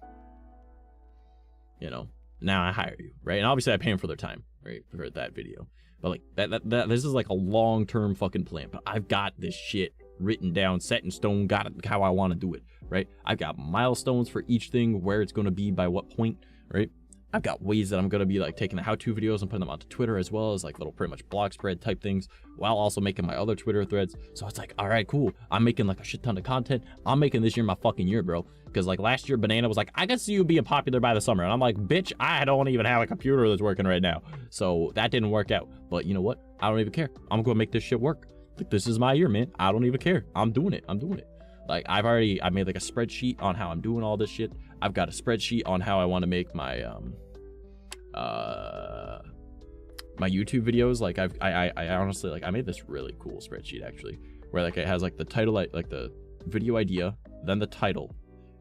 You know, now I hire you, right? And obviously I pay them for their time. right, for that video. But like that this is like a long-term fucking plan. But I've got this shit written down, set in stone, got it how I want to do it, right? I've got milestones for each thing, where it's going to be by what point, right? I've got ways that I'm going to be like taking the how-to videos and putting them onto Twitter, as well as like little pretty much blog spread type things, while also making my other Twitter threads. So it's like, all right, cool. I'm making like a shit ton of content. I'm making this year my fucking year, bro. Because like last year, Banana was like, I can see you being popular by the summer. And I'm like, bitch, I don't even have a computer that's working right now. So that didn't work out. But you know what? I don't even care. I'm going to make this shit work. Like, this is my year, man. I don't even care. I'm doing it. I'm doing it. Like, I made like a spreadsheet on how I'm doing all this shit. I've got a spreadsheet on how I want to make my my YouTube videos. Like I honestly, like, I made this really cool spreadsheet actually, where like it has like the title, like the video idea, then the title,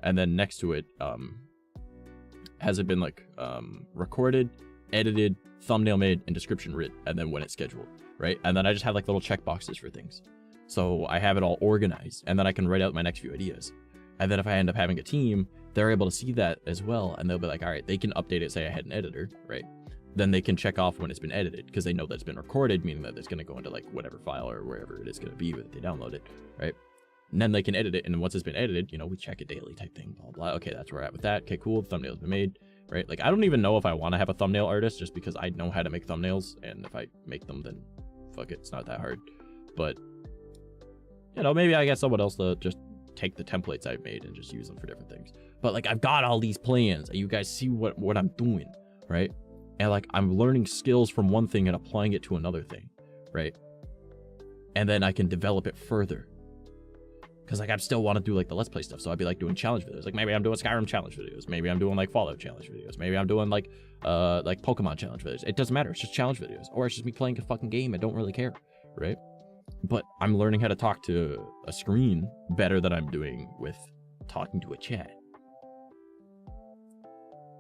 and then next to it has it been like recorded, edited, thumbnail made, and description written, and then when it's scheduled, right? And then I just have like little check boxes for things, so I have it all organized, and then I can write out my next few ideas. And then if I end up having a team, they're able to see that as well, and they'll be like, all right, they can update it, say I had an editor, right? Then they can check off when it's been edited, because they know that it's been recorded, meaning that it's going to go into like whatever file or wherever it is going to be that they download it, right? And then they can edit it, and once it's been edited, you know, we check it daily type thing, blah, blah. Okay, that's where we're at with that. Okay, cool, the thumbnail's been made, right? Like, I don't even know if I want to have a thumbnail artist, just because I know how to make thumbnails, and if I make them, then fuck it, it's not that hard. But, you know, maybe I get someone else to just take the templates I've made and just use them for different things. But like, I've got all these plans, and you guys see what I'm doing, right? And like, I'm learning skills from one thing and applying it to another thing, right? And then I can develop it further, because like, I still want to do like the Let's Play stuff. So I'd be like doing challenge videos. Like, maybe I'm doing Skyrim challenge videos, maybe I'm doing like Fallout challenge videos, maybe I'm doing like Pokemon challenge videos. It doesn't matter, it's just challenge videos, or it's just me playing a fucking game. I don't really care, right? But I'm learning how to talk to a screen better than I'm doing with talking to a chat.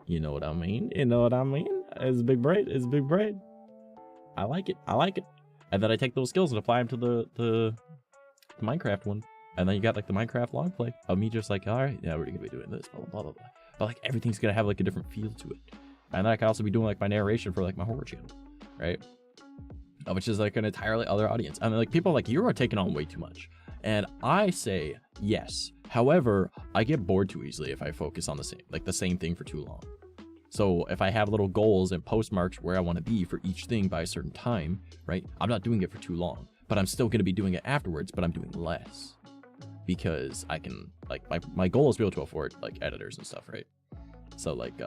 You know what I mean? You know what I mean? It's big brain. It's big brain. I like it. I like it. And then I take those skills and apply them to the Minecraft one. And then you got like the Minecraft long play of me just like, all right, yeah, we're gonna be doing this, blah, blah, blah, blah. But like, everything's gonna have like a different feel to it. And then I can also be doing like my narration for like my horror channel, right? Which is like an entirely other audience. I mean, like, people like, you are taking on way too much. And I say yes. However, I get bored too easily if I focus on the same thing for too long. So if I have little goals and postmarks where I want to be for each thing by a certain time, right? I'm not doing it for too long, but I'm still going to be doing it afterwards, but I'm doing less, because I can, like, my goal is to be able to afford like editors and stuff, right? So like,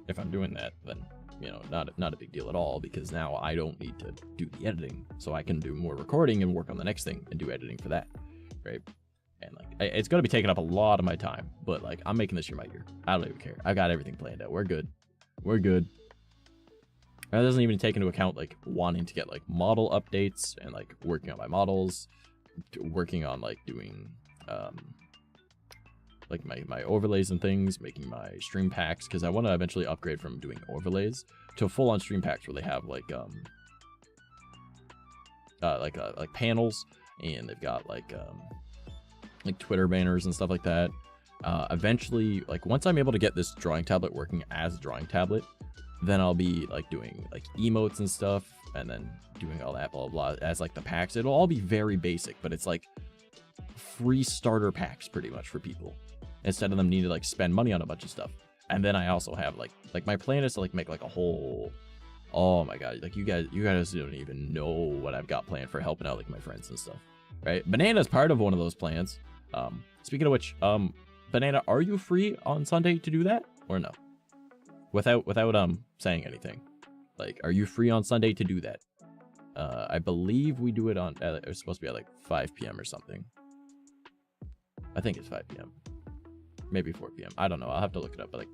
if I'm doing that, then, you know, not a big deal at all, because now I don't need to do the editing, so I can do more recording and work on the next thing and do editing for that, right? And like, it's gonna be taking up a lot of my time, but like, I'm making this year my year. I don't even care. I got everything planned out. We're good. We're good. And that doesn't even take into account like wanting to get like model updates and like working on my models, working on like doing like my overlays and things, making my stream packs, because I want to eventually upgrade from doing overlays to full-on stream packs where they have like panels, and they've got like Twitter banners and stuff like that. Eventually, like, once I'm able to get this drawing tablet working as a drawing tablet, then I'll be like doing like emotes and stuff, and then doing all that blah blah blah as like the packs. It'll all be very basic, but it's like free starter packs pretty much for people, instead of them needing to like spend money on a bunch of stuff. And then I also have like my plan is to like make like a whole, oh my god, like you guys don't even know what I've got planned for helping out like my friends and stuff, right? Banana's part of one of those plans. Speaking of which, Banana, are you free on Sunday to do that or no? Without saying anything, like, are you free on Sunday to do that? I believe we do it on it's supposed to be at like 5 p.m. or something. I think it's 5 p.m. maybe 4 p.m. I don't know, I'll have to look it up, but like,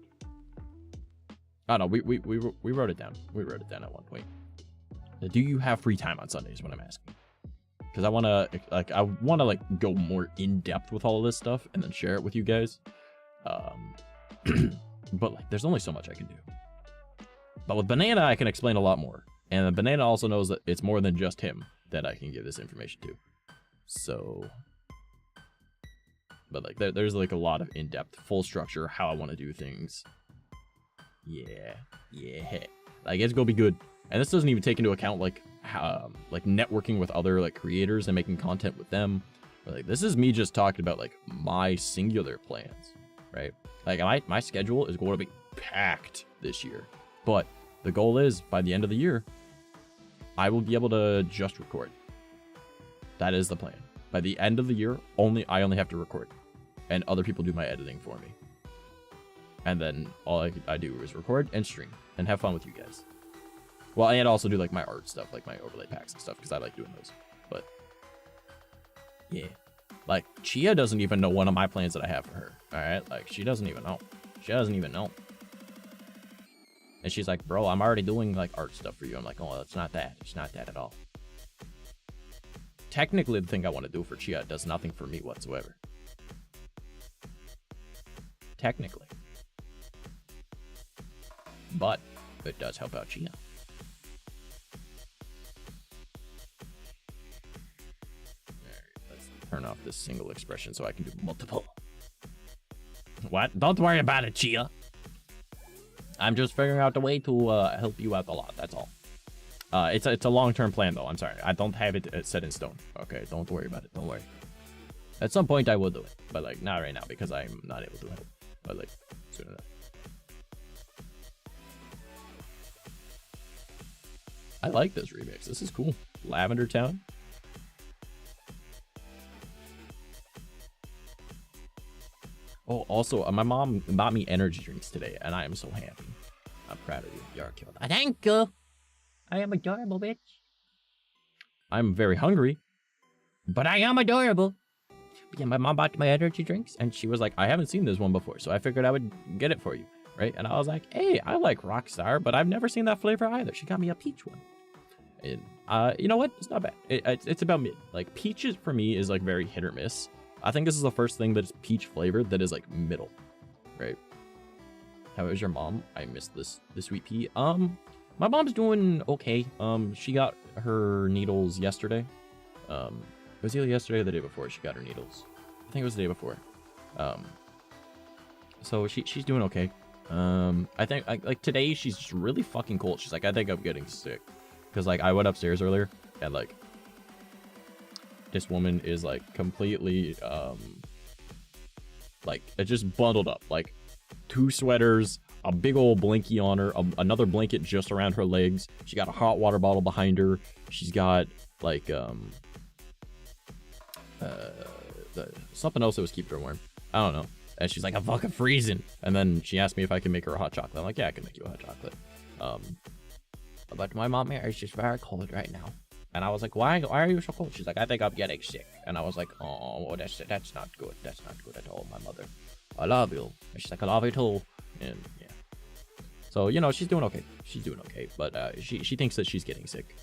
I don't know, we wrote it down. We wrote it down at one point. Do you have free time on Sundays is what I'm asking? Because I want to like go more in depth with all of this stuff and then share it with you guys. But like, there's only so much I can do. But with Banana, I can explain a lot more. And Banana also knows that it's more than just him that I can give this information to. So, but like, there's like a lot of in-depth, full structure, how I want to do things. Yeah. Like, it's gonna be good. And this doesn't even take into account like networking with other like creators and making content with them. But, like, this is me just talking about like my singular plans, right? Like my schedule is going to be packed this year, but the goal is by the end of the year, I will be able to just record. That is the plan. By the end of the year, I only have to record, and other people do my editing for me. And then all I do is record and stream and have fun with you guys. Well, and also do like my art stuff, like my overlay packs and stuff, because I like doing those. But yeah, like Chia doesn't even know one of my plans that I have for her. All right, like she doesn't even know. She doesn't even know. And she's like, bro, I'm already doing like art stuff for you. I'm like, oh, it's not that. It's not that at all. Technically, the thing I want to do for Chia does nothing for me whatsoever. Technically. But it does help out Chia. Alright, let's turn off this single expression so I can do multiple. What? Don't worry about it, Chia. I'm just figuring out a way to help you out a lot. That's all. It's a long-term plan, though. I'm sorry. I don't have it set in stone. Okay, don't worry about it. Don't worry. At some point, I will do it. But, like, not right now because I'm not able to help. But, like, soon enough. I like this remix. This is cool. Lavender Town. Oh, also, my mom bought me energy drinks today, and I am so happy. I'm proud of you. You're killed. Thank you. I am adorable, bitch. I'm very hungry, but I am adorable. Yeah, my mom bought my energy drinks, and she was like, I haven't seen this one before, so I figured I would get it for you, right? And I was like, hey, I like Rockstar, but I've never seen that flavor either. She got me a peach one. And, you know what? It's not bad. It's about mid. Like, peaches for me is, like, very hit or miss. I think this is the first thing that's peach flavored that is, like, middle, right? How is your mom? I missed the sweet pea. My mom's doing okay. She got her needles yesterday. It was either yesterday or the day before she got her needles. I think it was the day before. So she's doing okay. I think like today she's just really fucking cold. She's like, I think I'm getting sick, because like I went upstairs earlier and like this woman is like completely like it just bundled up, like 2 sweaters, a big old blankie on her, another blanket just around her legs. She got a hot water bottle behind her. She's got like something else that was keeping her warm. I don't know. And she's like, I'm fucking freezing. And then she asked me if I can make her a hot chocolate. I'm like, yeah, I can make you a hot chocolate. But my mom here is just very cold right now. And I was like, why are you so cold? She's like, I think I'm getting sick. And I was like, oh, that's not good. That's not good at all, my mother. I love you. And she's like, I love you too. And yeah. So, you know, she's doing okay. She's doing okay. But she thinks that she's getting sick.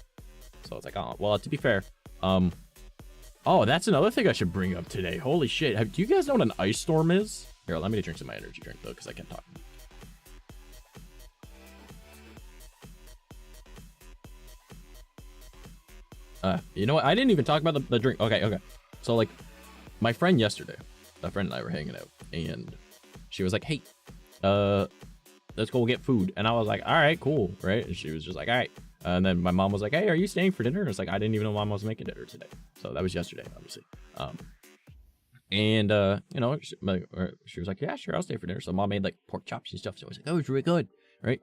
So it's like, oh, well, to be fair, oh, that's another thing I should bring up today. Holy shit. Do you guys know what an ice storm is? Here, let me drink some of my energy drink, though, because I kept talking. You know what? I didn't even talk about the drink. Okay. So, like, my friend yesterday, a friend and I were hanging out, and she was like, hey, let's go get food. And I was like, all right, cool, right? And she was just like, all right. And then my mom was like, hey, are you staying for dinner? And it's like, I didn't even know mom was making dinner today. So that was yesterday, obviously. And you know, she was like, yeah, sure, I'll stay for dinner. So mom made like pork chops and stuff. So I was like, oh, it's really good, right?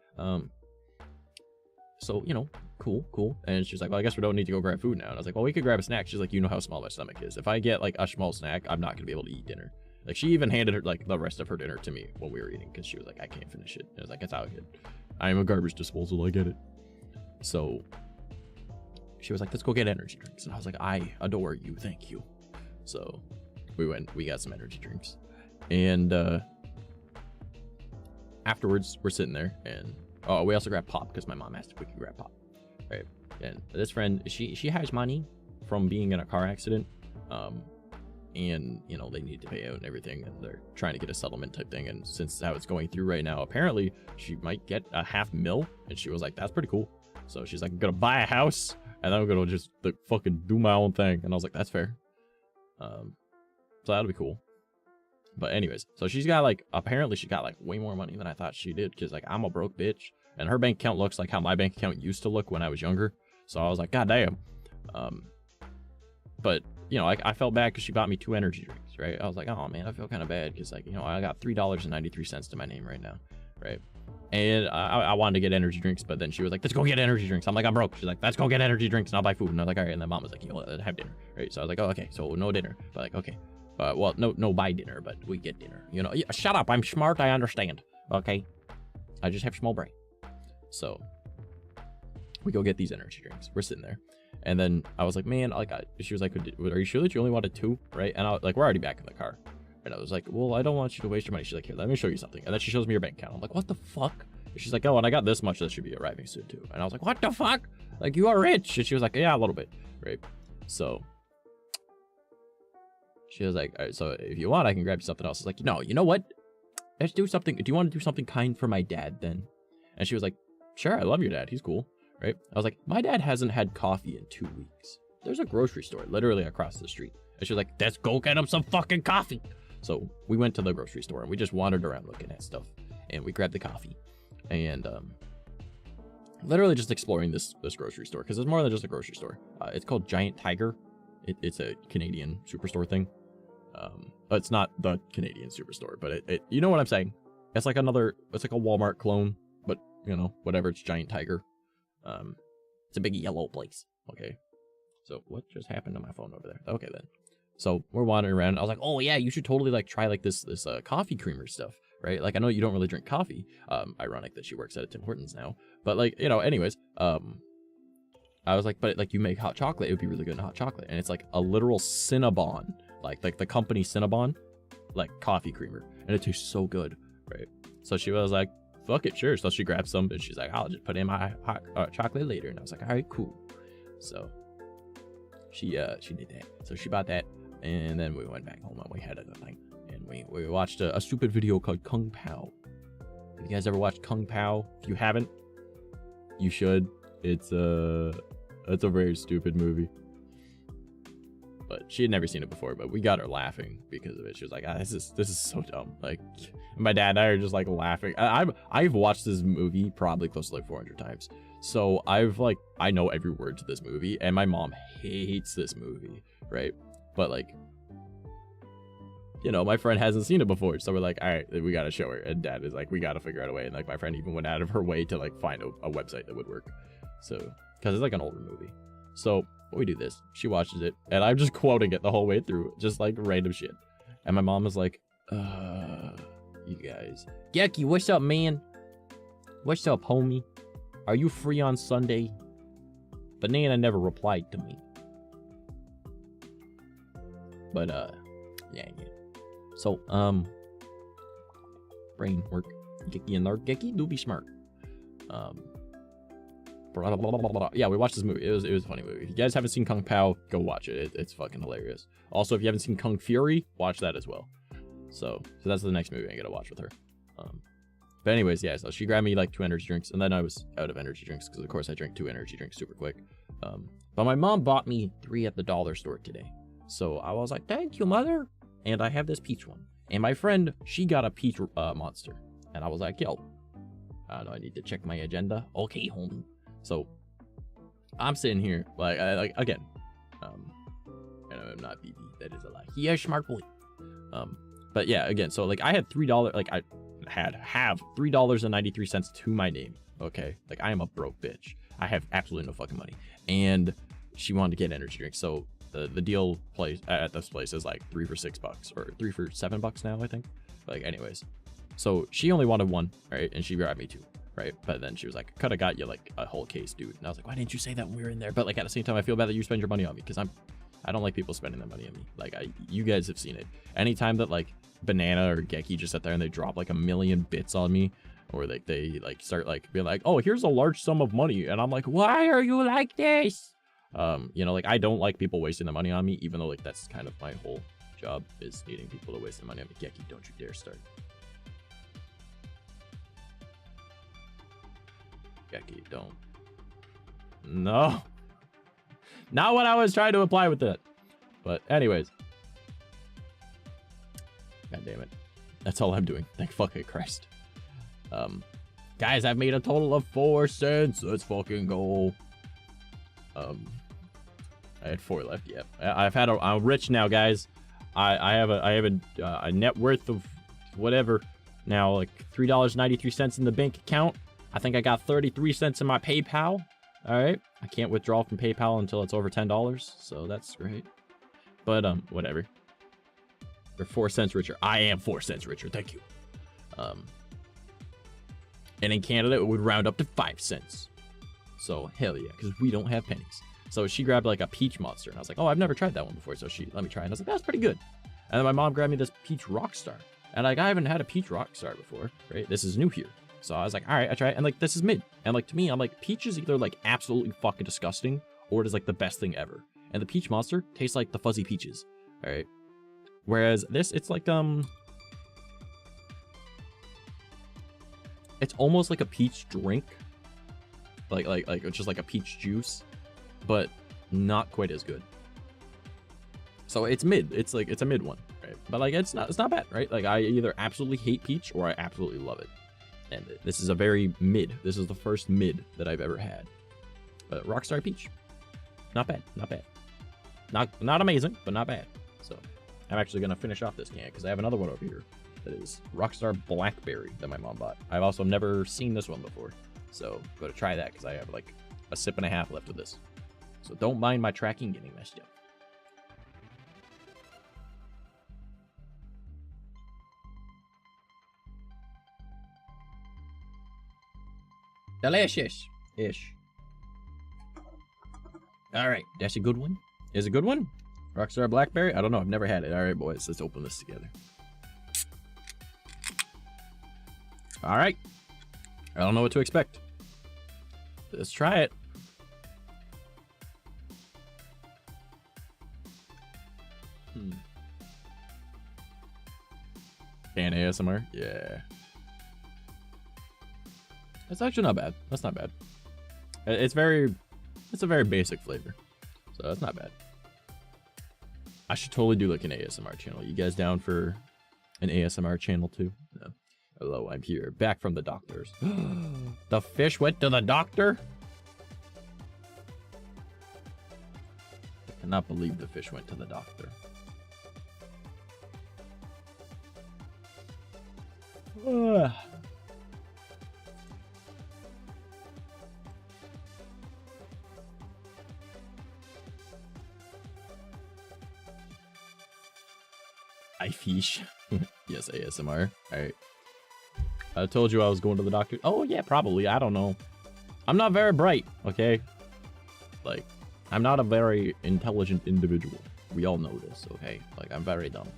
So, you know, cool. And she's like, well, I guess we don't need to go grab food now. And I was like, well, we could grab a snack. She's like, you know how small my stomach is. If I get like a small snack, I'm not gonna be able to eat dinner. Like, she even handed her like the rest of her dinner to me when we were eating, because she was like, I can't finish it. And I was like, it's out good. I am a garbage disposal, I get it. So she was like, let's go get energy drinks. And I was like, I adore you, thank you. So we got some energy drinks. And afterwards, we're sitting there, and oh, we also grabbed pop, because my mom asked if we could grab pop, right? And this friend, she has money from being in a car accident, and you know, they need to pay out and everything, and they're trying to get a settlement type thing. And since how it's going through right now, apparently she might get a $500,000, and she was like, that's pretty cool. So she's like, I'm gonna buy a house, and then I'm gonna just like, fucking do my own thing. And I was like, that's fair. So that'll be cool. But anyways, so she's got like, apparently she got like way more money than I thought she did, because like I'm a broke bitch, And her bank account looks like how my bank account used to look when I was younger. So I was like, God damn. But, you know, I felt bad because she bought me 2 energy drinks, right? I was like, oh, man, I feel kind of bad because, like, you know, I got $3.93 to my name right now, right? And I wanted to get energy drinks, but then she was like, let's go get energy drinks. I'm like, I'm broke. She's like, let's go get energy drinks and I'll buy food. And I was like, all right. And then mom was like, you know, have dinner, right? So I was like, oh, okay. So no dinner. But like, okay. Well, no buy dinner, but we get dinner. You know, yeah, shut up. I'm smart. I understand. Okay. I just have small brain. So we go get these energy drinks. We're sitting there. And then I was like, man, like, she was like, are you sure that you only wanted 2? Right. And I was like, we're already back in the car. And I was like, well, I don't want you to waste your money. She's like, here, let me show you something. And then she shows me her bank account. I'm like, what the fuck? And she's like, oh, and I got this much that should be arriving soon too. And I was like, what the fuck? Like, you are rich. And she was like, yeah, a little bit. Right. So she was like, all right, so if you want, I can grab you something else. I was like, no, you know what? Let's do something. Do you want to do something kind for my dad then? And she was like, sure, I love your dad. He's cool. Right. I was like, my dad hasn't had coffee in 2 weeks. There's a grocery store literally across the street. And she was like, let's go get him some fucking coffee. So we went to the grocery store and we just wandered around looking at stuff. And we grabbed the coffee. And literally just exploring this grocery store. Because it's more than just a grocery store. It's called Giant Tiger. It's a Canadian superstore thing. But it's not the Canadian superstore. But it you know what I'm saying? It's like it's like a Walmart clone. But, you know, whatever. It's Giant Tiger. It's a big yellow place. Okay. So what just happened to my phone over there? Okay then. So we're wandering around. I was like, oh yeah, you should totally like try like this coffee creamer stuff, right? Like I know you don't really drink coffee. Ironic that she works at a Tim Hortons now. But like, you know, anyways, I was like, but like you make hot chocolate, it would be really good in hot chocolate. And it's like a literal Cinnabon, like the company Cinnabon, like coffee creamer. And it tastes so good, right? So she was like, fuck it, sure. So she grabbed some and she's like, I'll just put in my hot chocolate later. And I was like, all right, cool. So she did that. So she bought that. And then we went back home and we had a thing. And we watched a stupid video called Kung Pao. Have you guys ever watched Kung Pao? If you haven't, you should. It's a very stupid movie. But she had never seen it before, but we got her laughing because of it. She was like, this is so dumb. Like, my dad and I are just like laughing. I've watched this movie probably close to like 400 times. So I know every word to this movie, and my mom hates this movie, right? But like, you know, my friend hasn't seen it before, so we're like, all right, we gotta show her. And dad is like, we gotta figure out a way. And like, my friend even went out of her way to like find a website that would work. So, because it's like an older movie. So we do this. She watches it, and I'm just quoting it the whole way through, just like random shit. And my mom is like, you guys. Gecky, what's up, man? What's up, homie? Are you free on Sunday? Banana never replied to me. But, yeah. So, brain work. Gecky and Lark. Gecky, do be smart. Yeah, we watched this movie. It was a funny movie. If you guys haven't seen Kung Pao, go watch it. It's fucking hilarious. Also, if you haven't seen Kung Fury, watch that as well. So that's the next movie I gotta watch with her. But anyways, yeah, so she grabbed me like 2 energy drinks, and then I was out of energy drinks because of course I drank 2 energy drinks super quick. But my mom bought me 3 at the dollar store today. So I was like, thank you, mother. And I have this peach one. And my friend, she got a peach monster. And I was like, yo, I don't know, I need to check my agenda. Okay, homie. So I'm sitting here, like again, and I'm not BB, that is a lie. He is smart boy. But yeah, again, so like I had $3, like I have $3.93 to my name. Okay, like I am a broke bitch. I have absolutely no fucking money. And she wanted to get energy drinks, so the deal place at this place is like 3 for $6 or 3 for $7 now, I think. Like, anyways, so she only wanted 1, right? And she grabbed me 2, right? But then she was like, could have got you like a whole case, dude. And I was like, why didn't you say that when we were in there? But like at the same time, I feel bad that you spend your money on me because I don't like people spending their money on me. Like you guys have seen it. Anytime that like Banana or Gecky just sit there and they drop like a million bits on me, or like they like start like being like, oh, here's a large sum of money, and I'm like, why are you like this? You know, like I don't like people wasting their money on me, even though like that's kind of my whole job is needing people to waste their money on me. Gecky, don't you dare start. Gecky, don't. No. Not what I was trying to imply with that. But anyways. God damn it. That's all I'm doing. Thank fucking Christ. Guys, I've made a total of 4 cents. Let's fucking go. I had 4 left. Yep. I'm rich now, guys. I have a net worth of whatever now, like $3.93 in the bank account. I think I got 33 cents in my PayPal. All right. I can't withdraw from PayPal until it's over $10, so that's great. But whatever. We're 4 cents richer. I am 4 cents richer. Thank you. And in Canada, it would round up to 5 cents. So hell yeah, because we don't have pennies. So she grabbed like a peach monster, and I was like, oh, I've never tried that one before. So she let me try it, and I was like, that's pretty good. And then my mom grabbed me this peach rockstar, and like I haven't had a peach rockstar before, right? This is new here. So I was like, all right, I try it, and like this is mid. And like to me, I'm like, peach is either like absolutely fucking disgusting, or it is like the best thing ever. And the peach monster tastes like the fuzzy peaches, all right? Whereas this, it's like it's almost like a peach drink, like it's just like a peach juice, but not quite as good. So it's mid. It's like it's a mid one, right? But like it's not bad, right? Like I either absolutely hate peach or I absolutely love it. And this is a very mid. This is the first mid that I've ever had. But Rockstar Peach, not bad, not bad. Not amazing, but not bad. So I'm actually gonna finish off this can because I have another one over here. That is Rockstar Blackberry that my mom bought. I've also never seen this one before. So go to try that because I have like a sip and a half left of this. So don't mind my tracking getting messed up. Delicious-ish. All right, that's a good one. Is a good one? Rockstar Blackberry? I don't know. I've never had it. All right, boys, let's open this together. All right. I don't know what to expect. Let's try it. Can ASMR? Yeah. It's actually not bad. That's not bad. It's a very basic flavor. So that's not bad. I should totally do like an ASMR channel. You guys down for an ASMR channel too? No. Hello, I'm here. Back from the doctors. The fish went to the doctor? I cannot believe the fish went to the doctor. I fish. Yes, ASMR. Alright. I told you I was going to the doctor. Oh, yeah, probably. I don't know. I'm not very bright, okay? Like, I'm not a very intelligent individual. We all know this, okay? Like, I'm very dumb.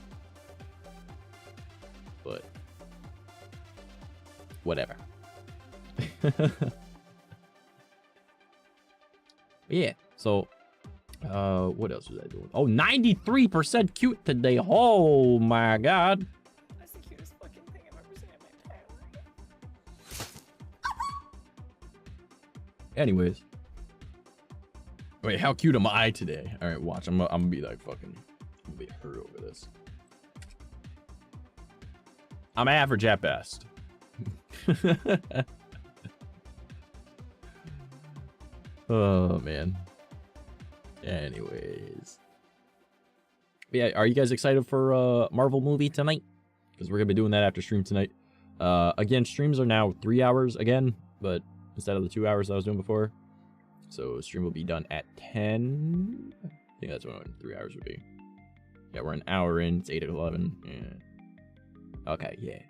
But whatever. Yeah, so what else was I doing? Oh, 93% cute today. Oh my god. That's the cutest fucking thing I've ever seen in my entire life. Anyways. Wait, how cute am I today? Alright, watch. I'm gonna be like fucking, I'm gonna be hurt over this. I'm average at best. Oh man. Anyways. Yeah, are you guys excited for Marvel movie tonight? Because we're gonna be doing that after stream tonight. Again, streams are now 3 hours again, but instead of the 2 hours I was doing before. So stream will be done at 10. I think that's what 3 hours would be. Yeah, we're an hour in. It's 8 to 11. Yeah. Okay, yeah.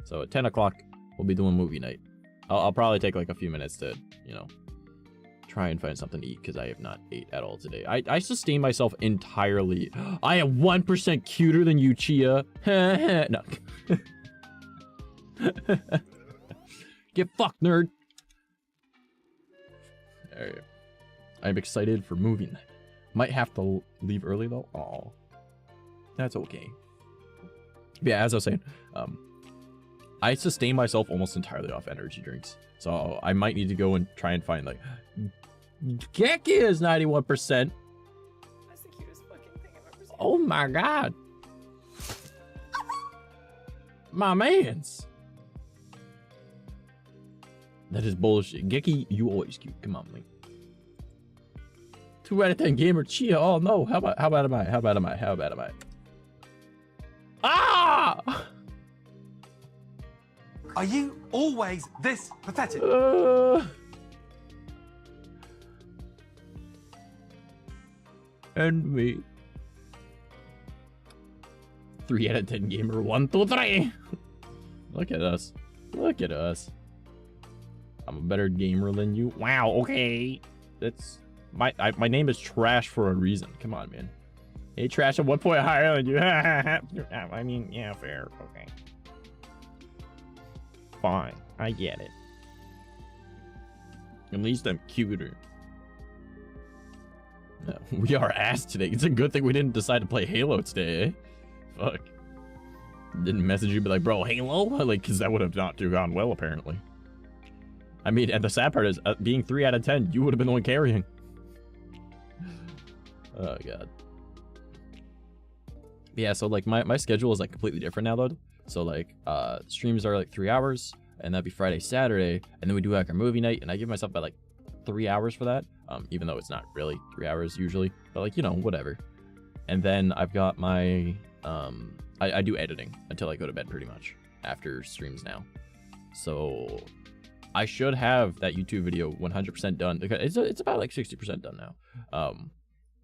So at 10 o'clock, we'll be doing movie night. I'll probably take like a few minutes to, you know, try and find something to eat because I have not ate at all today. I sustain myself entirely. I am 1% cuter than you, Chia. No. Get fucked, nerd. Alright. I'm excited for movie night. Might have to leave early though. Oh, that's okay. Yeah, as I was saying, I sustain myself almost entirely off energy drinks. So I might need to go and try and find like Geki is 91%. That's the cutest fucking thing I've ever seen. Oh my god. My mans. That is bullshit. Geki, you always cute. Come on, Link. 2 out of 10 gamer Chia. Oh no. How bad am I? How bad am I? Ah! Are you always this pathetic? And me. 3 out of 10 gamer. 1, 2, 3. Look at us. Look at us. I'm a better gamer than you. Wow. Okay. That's my name is Trash for a reason. Come on, man. Hey, Trash, I'm 1 point higher than you. I mean, yeah, fair. Okay. Fine. I get it. At least I'm cuter. No, we are ass today. It's a good thing we didn't decide to play Halo today, eh? Fuck. Didn't message you be like, bro, Halo? Like, because that would have not gone well, apparently. I mean, and the sad part is, being 3 out of 10, you would have been the one carrying. Oh, God. Yeah, so, like, my schedule is, like, completely different now, though. So, like, streams are, like, 3 hours, and that'd be Friday, Saturday, and then we do, like, our movie night, and I give myself about, like, 3 hours for that, even though it's not really 3 hours usually, but, like, you know, whatever. And then I've got my, I do editing until I go to bed, pretty much, after streams now. So I should have that YouTube video 100% done, because it's about, like, 60% done now.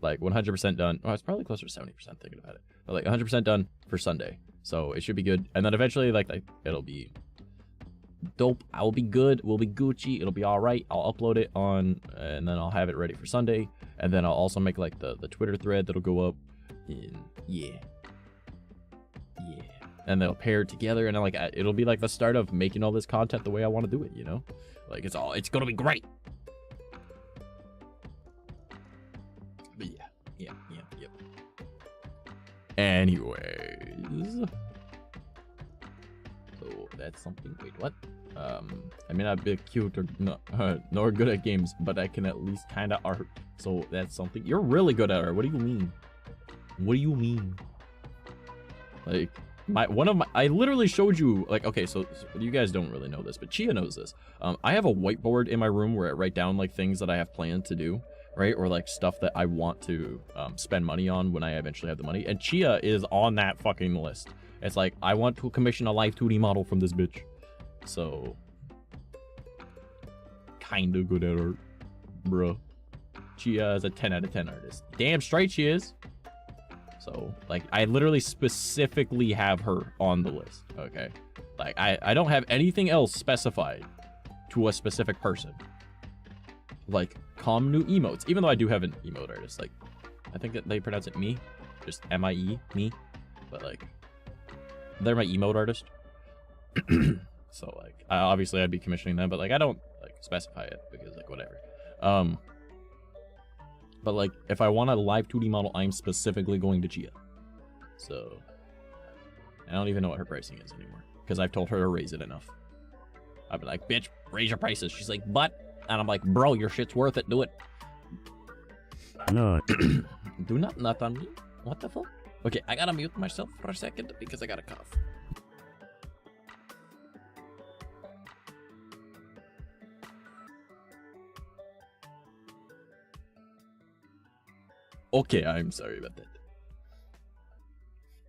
Like 100% done. Oh, it's probably closer to 70% thinking about it. But like 100% done for Sunday. So it should be good. And then eventually, like it'll be dope. I will be good. We'll be Gucci. It'll be all right. I'll upload it on, and then I'll have it ready for Sunday. And then I'll also make like the Twitter thread that'll go up. And yeah. And they'll pair it together, and then like it'll be like the start of making all this content the way I want to do it. You know, like it's gonna be great. But yeah. Anyways, so that's something. Wait, what? I may not be cute or nor good at games, but I can at least kind of art. So that's something. You're really good at art. What do you mean? What do you mean? Like I literally showed you, like, okay, so you guys don't really know this, but Chia knows this. I have a whiteboard in my room where I write down like things that I have planned to do. Right, or like stuff that I want to spend money on when I eventually have the money, and Chia is on that fucking list. It's like, I want to commission a live 2D model from this bitch. So kind of good at art, bruh. Chia is a 10 out of 10 artist. Damn straight she is. So like, I literally specifically have her on the list. Okay, like I don't have anything else specified to a specific person. Like 𝐂𝐚 𝐑𝐻 emotes, even though I do have an emote artist. Like, I think that they pronounce it me, just M-I-E, me. But like, they're my emote artist. So like, obviously I'd be commissioning them, but like I don't like specify it because like whatever. But like, if I want a live 2D model, I'm specifically going to Chia. So I don't even know what her pricing is anymore because I've told her to raise it enough. I've been like, bitch, raise your prices. She's like, but. And I'm like, bro, your shit's worth it. Do it. No. Do not nut on me. What the fuck? Okay, I gotta mute myself for a second because I got a cough. Okay, I'm sorry about that.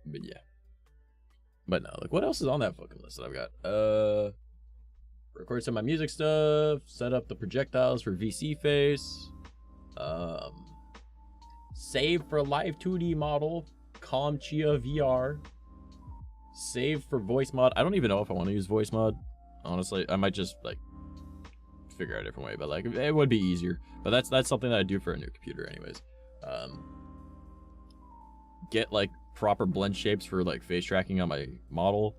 But yeah. But no, like, what else is on that fucking list that I've got? Record some of my music stuff, set up the projectiles for VC face, save for live 2D model, 𝐂𝐚 Chia VR, save for voice mod. I don't even know if I want to use voice mod, honestly. I might just like figure out a different way, but like it would be easier. But that's something that I do for a new computer anyways. Get like proper blend shapes for like face tracking on my model.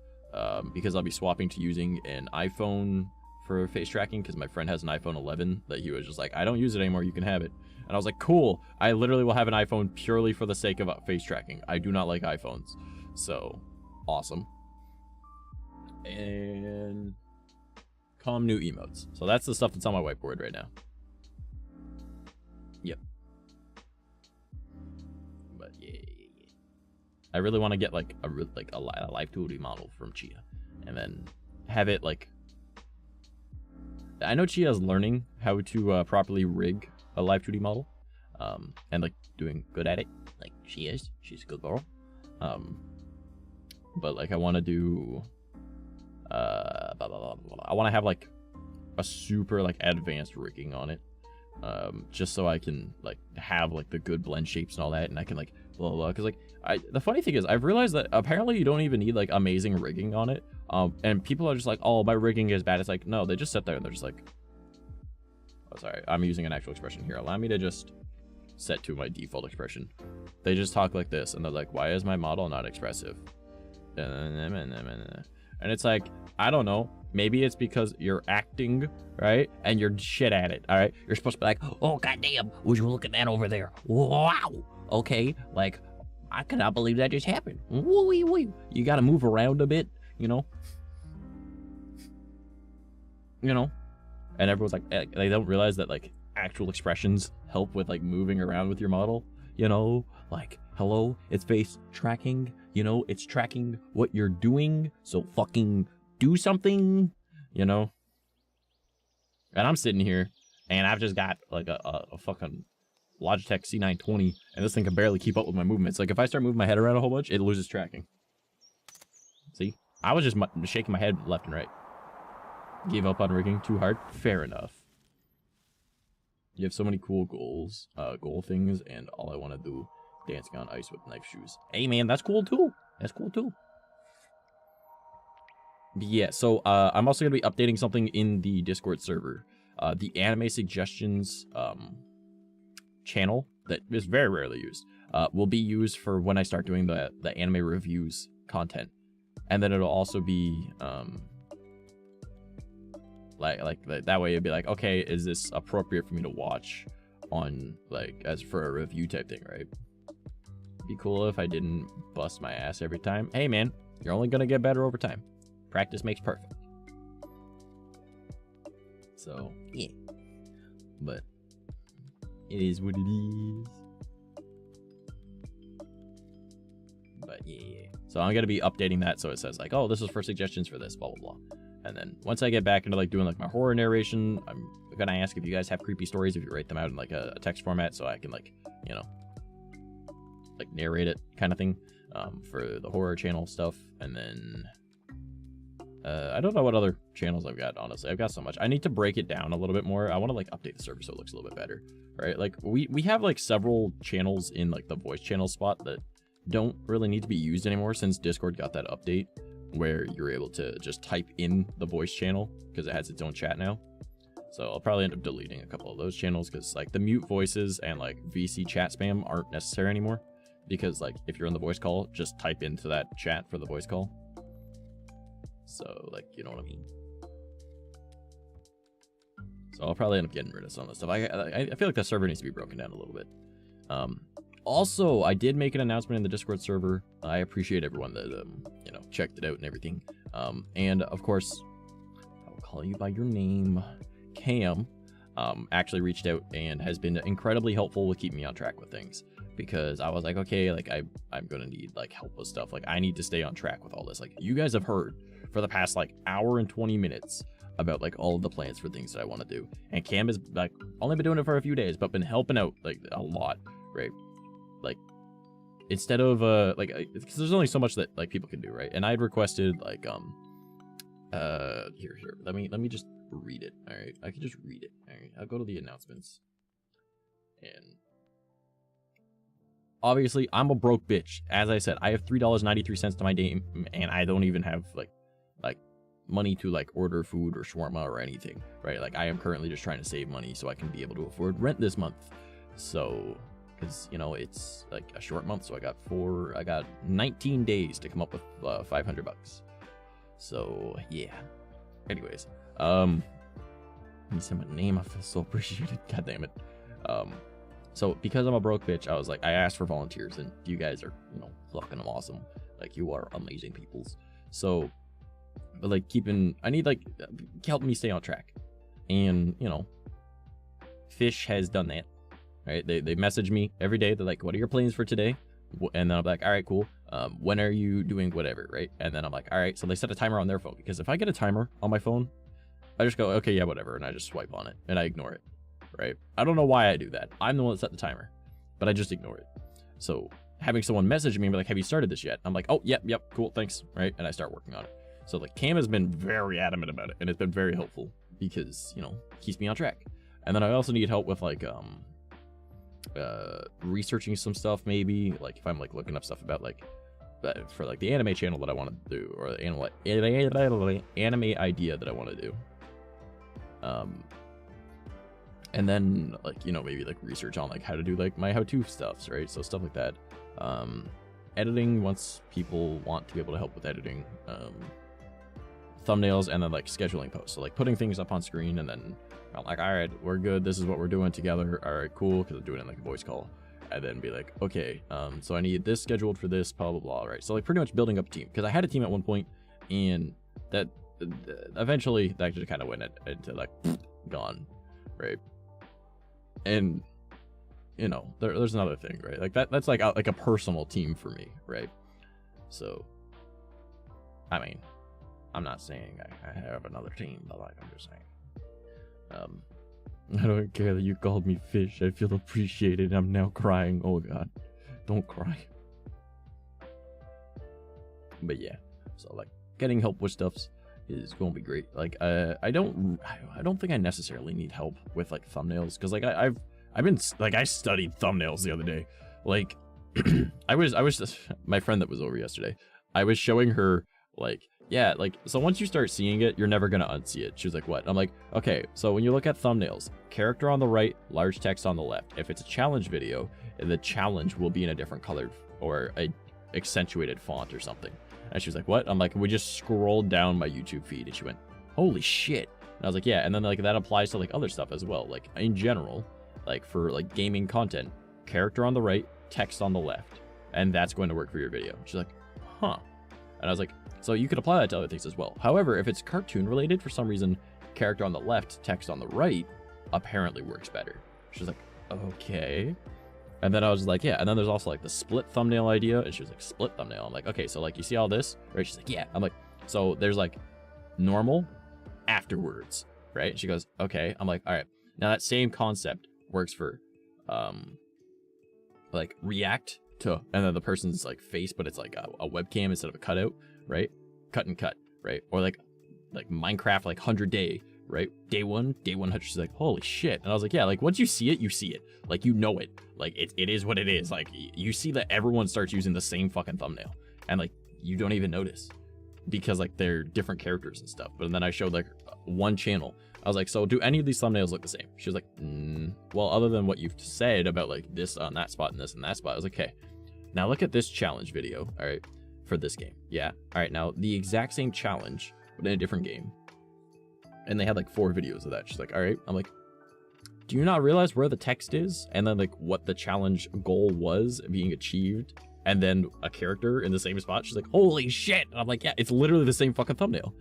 Because I'll be swapping to using an iPhone for face tracking because my friend has an iPhone 11 that he was just like, I don't use it anymore, you can have it. And I was like, cool, I literally will have an iPhone purely for the sake of face tracking. I do not like iPhones. So, awesome. And 𝐂𝐚 emotes. So that's the stuff that's on my whiteboard right now. Yep. But yeah. I really want to get like a live 2D model from Chia, and then have it like I know Chia's learning how to properly rig a live 2D model, and like doing good at it. Like she's a good girl. But like I want to do, I want to have like a super like advanced rigging on it, just so I can like have like the good blend shapes and all that, and I can like blah blah blah. Because like the funny thing is I've realized that apparently you don't even need like amazing rigging on it. And people are just like, oh, my rigging is bad. It's like, no, they just sit there and they're just like, oh, sorry, I'm using an actual expression here. Allow me to just set to my default expression. They just talk like this and they're like, why is my model not expressive? And it's like, I don't know. Maybe it's because you're acting, right? And you're shit at it, all right? You're supposed to be like, oh, goddamn, would you look at that over there? Wow. Okay, like, I cannot believe that just happened. Woo-wee-wee. You got to move around a bit, you know? You know? And everyone's like, they don't realize that, like, actual expressions help with, like, moving around with your model, you know? Like, hello, it's face tracking, you know? It's tracking what you're doing, so fucking do something, you know? And I'm sitting here, and I've just got, like, a fucking Logitech C920, and this thing can barely keep up with my movements. Like, if I start moving my head around a whole bunch, it loses tracking. See? I was just shaking my head left and right. Gave up on rigging too hard? Fair enough. You have so many cool goals, goal things, and all I want to do, dancing on ice with knife shoes. Hey, man, that's cool, too. That's cool, too. But yeah, so I'm also going to be updating something in the Discord server. The anime suggestions channel that is very rarely used will be used for when I start doing the anime reviews content. And then it'll also be like that way it'd be like, okay, is this appropriate for me to watch on like as for a review type thing, right? Be cool if I didn't bust my ass every time. Hey man, you're only gonna get better over time. Practice makes perfect. So yeah, but it is what it is. But yeah. So I'm gonna be updating that so it says like, oh, this is for suggestions for this, blah blah blah. And then once I get back into like doing like my horror narration, I'm gonna ask if you guys have creepy stories, if you write them out in like a text format, so I can like, you know, like narrate it kind of thing for the horror channel stuff. And then I don't know what other channels I've got, honestly. I've got so much. I need to break it down a little bit more. I want to like update the server so it looks a little bit better, right? Like we have like several channels in like the voice channel spot that don't really need to be used anymore since Discord got that update where you're able to just type in the voice channel because it has its own chat now. So I'll probably end up deleting a couple of those channels because like the mute voices and like VC chat spam aren't necessary anymore, because like if you're on the voice call, just type into that chat for the voice call. So like, you know what I mean? So I'll probably end up getting rid of some of the stuff. I feel like the server needs to be broken down a little bit. Also, I did make an announcement in the Discord server. I appreciate everyone that you know, checked it out and everything. And of course, I'll call you by your name. Cam actually reached out and has been incredibly helpful with keeping me on track with things, because I was like, okay, like I'm gonna need like help with stuff. Like I need to stay on track with all this. Like you guys have heard for the past like hour and 20 minutes about like all of the plans for things that I want to do, and Cam has like only been doing it for a few days but been helping out like a lot, right? Like instead of like, because there's only so much that like people can do, right? And I'd requested like here let me just read it. All right, I can just read it. All right, I'll go to the announcements. And obviously I'm a broke bitch. As I said, I have $3.93 to my name, and I don't even have like money to like order food or shawarma or anything, right? Like I am currently just trying to save money so I can be able to afford rent this month. So because you know it's like a short month, so I got 19 days to come up with $500. So yeah. Anyways, let me say my name. I feel so appreciated. God damn it. So because I'm a broke bitch, I was like, I asked for volunteers, and you guys are, you know, fucking awesome. Like you are amazing peoples. So, but like I need like help me stay on track, and you know, Fish has done that. Right? They message me every day. They're like, what are your plans for today? And then I'm like, all right, cool. When are you doing whatever, right? And then I'm like, all right. So they set a timer on their phone, because if I get a timer on my phone, I just go, okay, yeah, whatever, and I just swipe on it, and I ignore it, right? I don't know why I do that. I'm the one that set the timer, but I just ignore it. So having someone message me and be like, have you started this yet? I'm like, oh, yep, cool, thanks, right? And I start working on it. So like Cam has been very adamant about it, and it's been very helpful because, you know, keeps me on track. And then I also need help with like researching some stuff, maybe like if I'm like looking up stuff about like for like the anime channel that I want to do, or the anime idea that I want to do. And then like, you know, maybe like research on like how to do like my how-to stuffs, right? So stuff like that. Editing, once people want to be able to help with editing, thumbnails, and then like scheduling posts. So like putting things up on screen, and then I'm like, all right, we're good. This is what we're doing together. All right, cool. Because I'm doing it in like a voice call. And then be like, okay, so I need this scheduled for this, blah, blah, blah. Right. So like pretty much building up a team, because I had a team at one point, and that eventually that just kind of went into like gone. Right. And you know, there's another thing, right? Like that's like a personal team for me. Right. So, I mean, I'm not saying I have another team, but like, I'm just saying, I don't care that you called me fish. I feel appreciated. I'm now crying. Oh god, don't cry. But yeah, so like getting help with stuffs is going to be great. Like I don't think I necessarily need help with like thumbnails, because like I've been like, I studied thumbnails the other day. Like I was just, my friend that was over yesterday, I was showing her like, yeah, like, so once you start seeing it, you're never gonna unsee it. She was like, what? I'm like, okay, so when you look at thumbnails, character on the right, large text on the left. If it's a challenge video, the challenge will be in a different color or a accentuated font or something. And she was like, what? I'm like, we just scrolled down my YouTube feed, and she went, holy shit. And I was like, yeah, and then like that applies to like other stuff as well. Like in general, like for like gaming content, character on the right, text on the left, and that's going to work for your video. She's like, huh. And I was like, so you could apply that to other things as well. However, if it's cartoon related, for some reason, character on the left, text on the right apparently works better. She's like, okay. And then I was like, yeah. And then there's also like the split thumbnail idea. And she was like, split thumbnail. I'm like, okay, so like you see all this, right? She's like, yeah. I'm like, so there's like normal afterwards, right? And she goes, okay. I'm like, all right. Now that same concept works for like react to, and then the person's like face, but it's like a webcam instead of a cutout, right? Cut and cut, right? Or like Minecraft, like 100 day, right? Day 100. She's like, holy shit. And I was like, yeah, like once you see it, you see it. Like, you know it. Like it is what it is. Like you see that everyone starts using the same fucking thumbnail, and like you don't even notice because like they're different characters and stuff. But then I showed like one channel. I was like, so do any of these thumbnails look the same? She was like, well, other than what you've said about like this on that spot and this and that spot. I was like, okay, now look at this challenge video. All right, for this game. Yeah. All right, now the exact same challenge, but in a different game. And they had like 4 videos of that. She's like, all right. I'm like, do you not realize where the text is? And then like what the challenge goal was being achieved, and then a character in the same spot? She's like, holy shit. And I'm like, yeah, it's literally the same fucking thumbnail.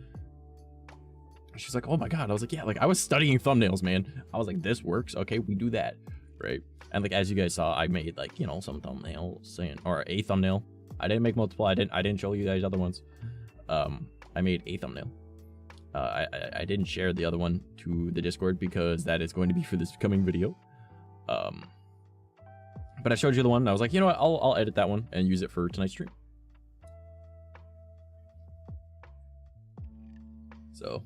She's like, oh my god. I was like, yeah, like I was studying thumbnails, man. I was like, this works. Okay, we do that, right? And like as you guys saw, I made like, you know, some thumbnails saying, or a thumbnail. I didn't make multiple. I didn't show you guys other ones. I made a thumbnail. I didn't share the other one to the Discord because that is going to be for this coming video. But I showed you the one, and I was like, you know what? I'll edit that one and use it for tonight's stream. So,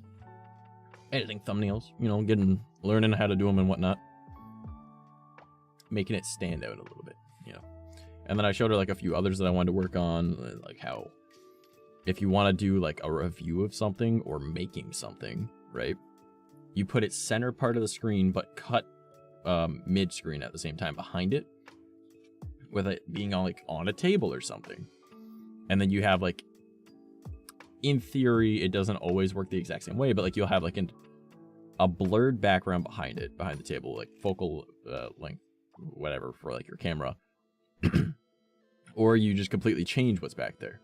editing thumbnails, you know, learning how to do them and whatnot, making it stand out a little bit, you know. And then I showed her like a few others that I wanted to work on, like how if you want to do like a review of something or making something, right? You put it center part of the screen, but cut mid screen at the same time behind it, with it being on a table or something. And then you have like, in theory, it doesn't always work the exact same way, but like you'll have like a blurred background behind it, behind the table, like focal length, whatever, for like your camera. Or you just completely change what's back there.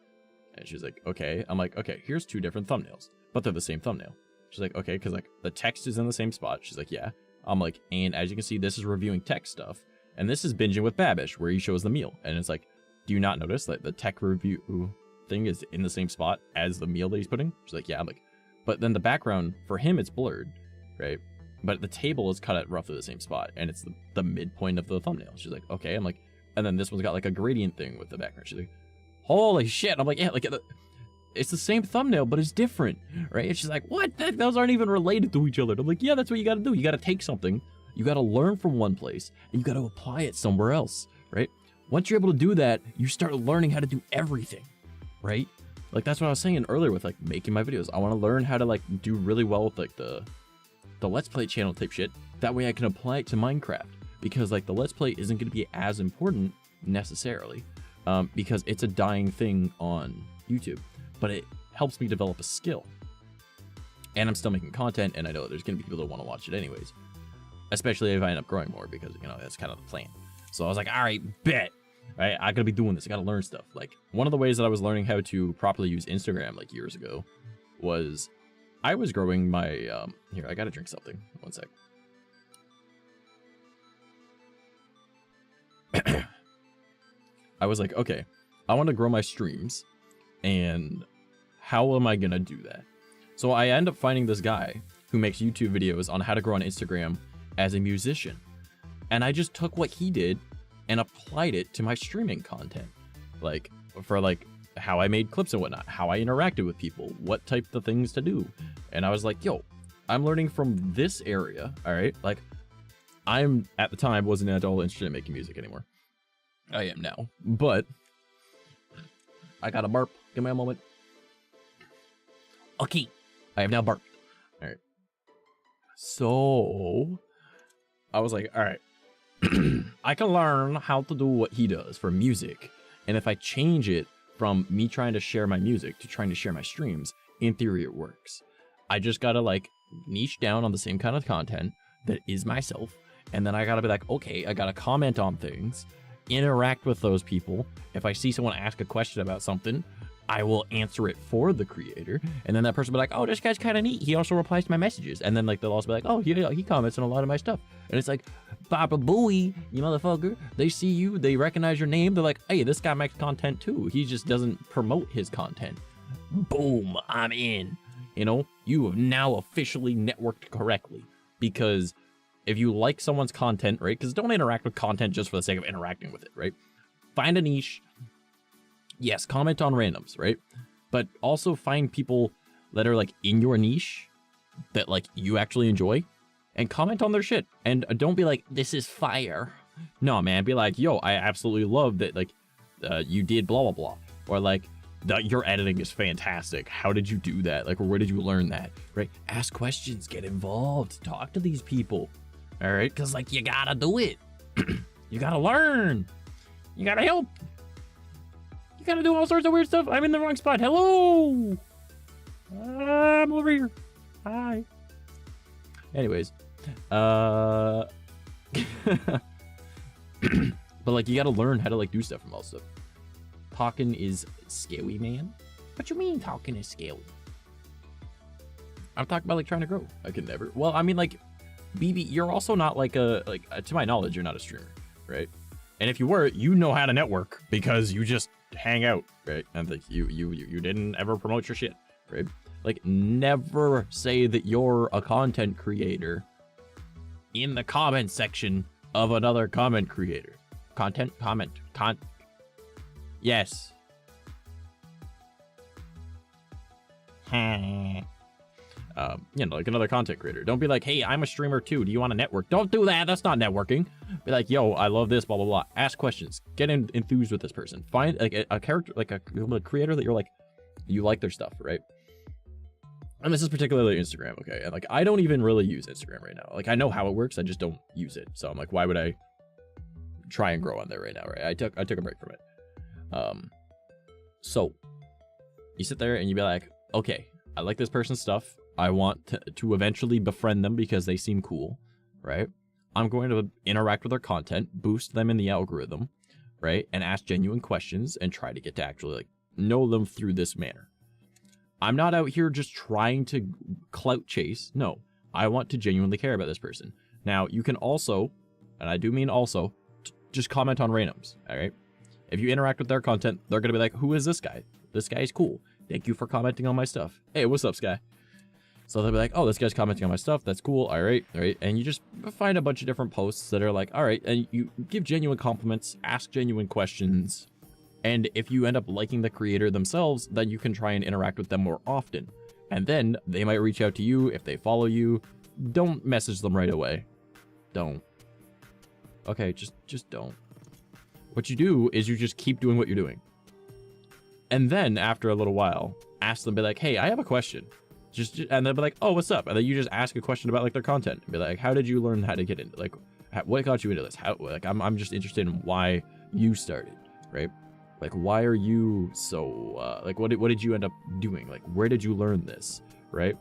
And she's like, okay. I'm like, okay, here's 2 different thumbnails, but they're the same thumbnail. She's like, okay, because like the text is in the same spot. She's like, yeah. I'm like, and as you can see, this is reviewing tech stuff, and this is binging with Babish, where he shows the meal. And it's like, do you not notice that the tech review thing is in the same spot as the meal that he's putting? She's like, yeah. I'm like, but then the background for him, it's blurred, right? But the table is cut at roughly the same spot, and it's the midpoint of the thumbnail. She's like, okay. I'm like, and then this one's got like a gradient thing with the background. She's like, holy shit. I'm like, yeah, like it's the same thumbnail, but it's different, right? And she's like, what? Those aren't even related to each other. I'm like, yeah, that's what you got to do. You got to take something, you got to learn from one place, and you got to apply it somewhere else, right? Once you're able to do that, you start learning how to do everything, right? Like that's what I was saying earlier with like making my videos. I want to learn how to like do really well with like the Let's Play channel type shit. That way I can apply it to Minecraft, because like the Let's Play isn't going to be as important necessarily, because it's a dying thing on YouTube, but it helps me develop a skill. And I'm still making content, and I know there's going to be people that want to watch it anyways, especially if I end up growing more, because you know that's kind of the plan. So I was like, all right, bet. Right, I gotta be doing this. I gotta learn stuff. Like one of the ways that I was learning how to properly use Instagram like years ago was I was growing my here, I gotta drink something. One sec. I was like, okay, I want to grow my streams, and how am I gonna do that? So I end up finding this guy who makes YouTube videos on how to grow on Instagram as a musician, and I just took what he did and applied it to my streaming content, like for like how I made clips and whatnot, how I interacted with people, what type of things to do. And I was like, yo, I'm learning from this area. All right, like I'm at the time wasn't at all interested in making music anymore. I am now, but I got a burp. Give me a moment. Okay, I have now burped. All right, so I was like, all right, I can learn how to do what he does for music, and if I change it from me trying to share my music to trying to share my streams, in theory it works. I just gotta like niche down on the same kind of content that is myself, and then I gotta be like, okay, I gotta comment on things, interact with those people. If I see someone ask a question about something, I will answer it for the creator, and then that person will be like, oh, this guy's kind of neat, he also replies to my messages. And then like they'll also be like, oh, he comments on a lot of my stuff. And it's like, Papa Booey, you motherfucker. They see you, they recognize your name, they're like, hey, this guy makes content too, he just doesn't promote his content. Boom, I'm in. You know, you have now officially networked correctly. Because if you like someone's content, right, because don't interact with content just for the sake of interacting with it, right? Find a niche. Yes, comment on randoms, right? But also find people that are like in your niche that like you actually enjoy, and comment on their shit. And don't be like, this is fire. No, man, be like, yo, I absolutely love that, like, you did blah, blah, blah. Or like, your editing is fantastic. How did you do that? Like, or where did you learn that, right? Ask questions, get involved, talk to these people, all right? Because like, you gotta do it. You gotta learn. You gotta help. You gotta do all sorts of weird stuff. I'm in the wrong spot. Hello. I'm over here. Hi. Anyways, but like you gotta learn how to like do stuff from all stuff. Talking is scary, man. What you mean talking is scary? I'm talking about like trying to grow. I can never. Well, I mean like, BB, you're also not like to my knowledge, you're not a streamer, right? And if you were, you know how to network because you just hang out, right? And like you didn't ever promote your shit, right? Like never say that you're a content creator in the comment section of another comment creator. Yes. You know, like another content creator. Don't be like, hey, I'm a streamer too. Do you want to network? Don't do that. That's not networking. Be like, yo, I love this, blah, blah, blah. Ask questions. Get enthused with this person. Find like a character, like a creator that you're like, you like their stuff, right? And this is particularly Instagram, okay? And like, I don't even really use Instagram right now. Like, I know how it works. I just don't use it. So I'm like, why would I try and grow on there right now, right? I took a break from it. So you sit there and you be like, okay, I like this person's stuff. I want to eventually befriend them because they seem cool, right? I'm going to interact with their content, boost them in the algorithm, right? And ask genuine questions and try to get to actually like know them through this manner. I'm not out here just trying to clout chase. No, I want to genuinely care about this person. Now, you can also, and I do mean also, just comment on randoms, all right? If you interact with their content, they're going to be like, who is this guy? This guy is cool. Thank you for commenting on my stuff. Hey, what's up, Sky? So they'll be like, oh, this guy's commenting on my stuff. That's cool. All right. And you just find a bunch of different posts that are like, all right. And you give genuine compliments, ask genuine questions. And if you end up liking the creator themselves, then you can try and interact with them more often. And then they might reach out to you if they follow you. Don't message them right away. Don't. Okay, just don't. What you do is you just keep doing what you're doing. And then after a little while, ask them, be like, hey, I have a question. And they'll be like, oh, what's up? And then you just ask a question about like their content. Be like, how did you learn how to get into, like, what got you into this? How, like, I'm just interested in why you started, right? Like, why are you so, like, what did you end up doing? Like, where did you learn this, right?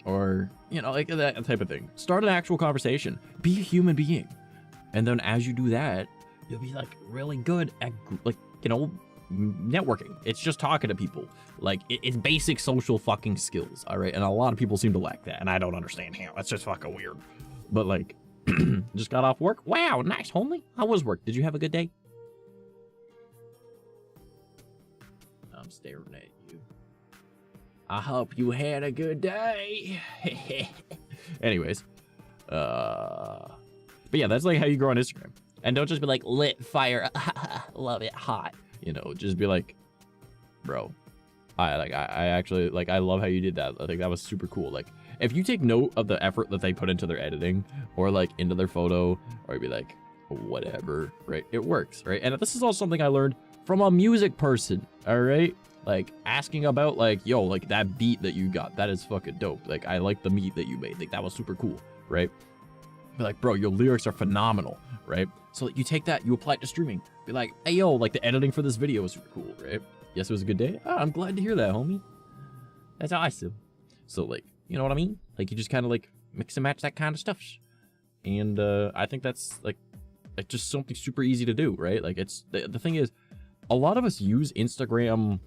Or, you know, like that type of thing. Start an actual conversation. Be a human being. And then as you do that, you'll be like really good at, like, you know, networking. It's just talking to people. Like, it's basic social fucking skills, all right? And a lot of people seem to lack that, and I don't understand how. That's just fucking weird. But, like, just got off work. Wow, nice, homie. How was work? Did you have a good day? I'm staring at you. I hope you had a good day. Anyways. But yeah, that's like how you grow on Instagram. And don't just be like, lit, fire, love it, hot. You know, just be like, bro, I actually, like, I love how you did that. I think that was super cool. Like, if you take note of the effort that they put into their editing or like into their photo, or be like, whatever, right? It works, right? And this is all something I learned from a music person, all right? Like, asking about, like, yo, like, that beat that you got, that is fucking dope. Like, I like the beat that you made. Like, that was super cool, right? Be like, bro, your lyrics are phenomenal, right? So you take that, you apply it to streaming. Be like, hey, yo, like, the editing for this video was super cool, right? Yes, it was a good day. Oh, I'm glad to hear that, homie. That's awesome. So, like, you know what I mean? Like, you just kind of, like, mix and match that kind of stuff. And I think that's, like just something super easy to do, right? Like, it's, the thing is, a lot of us use Instagram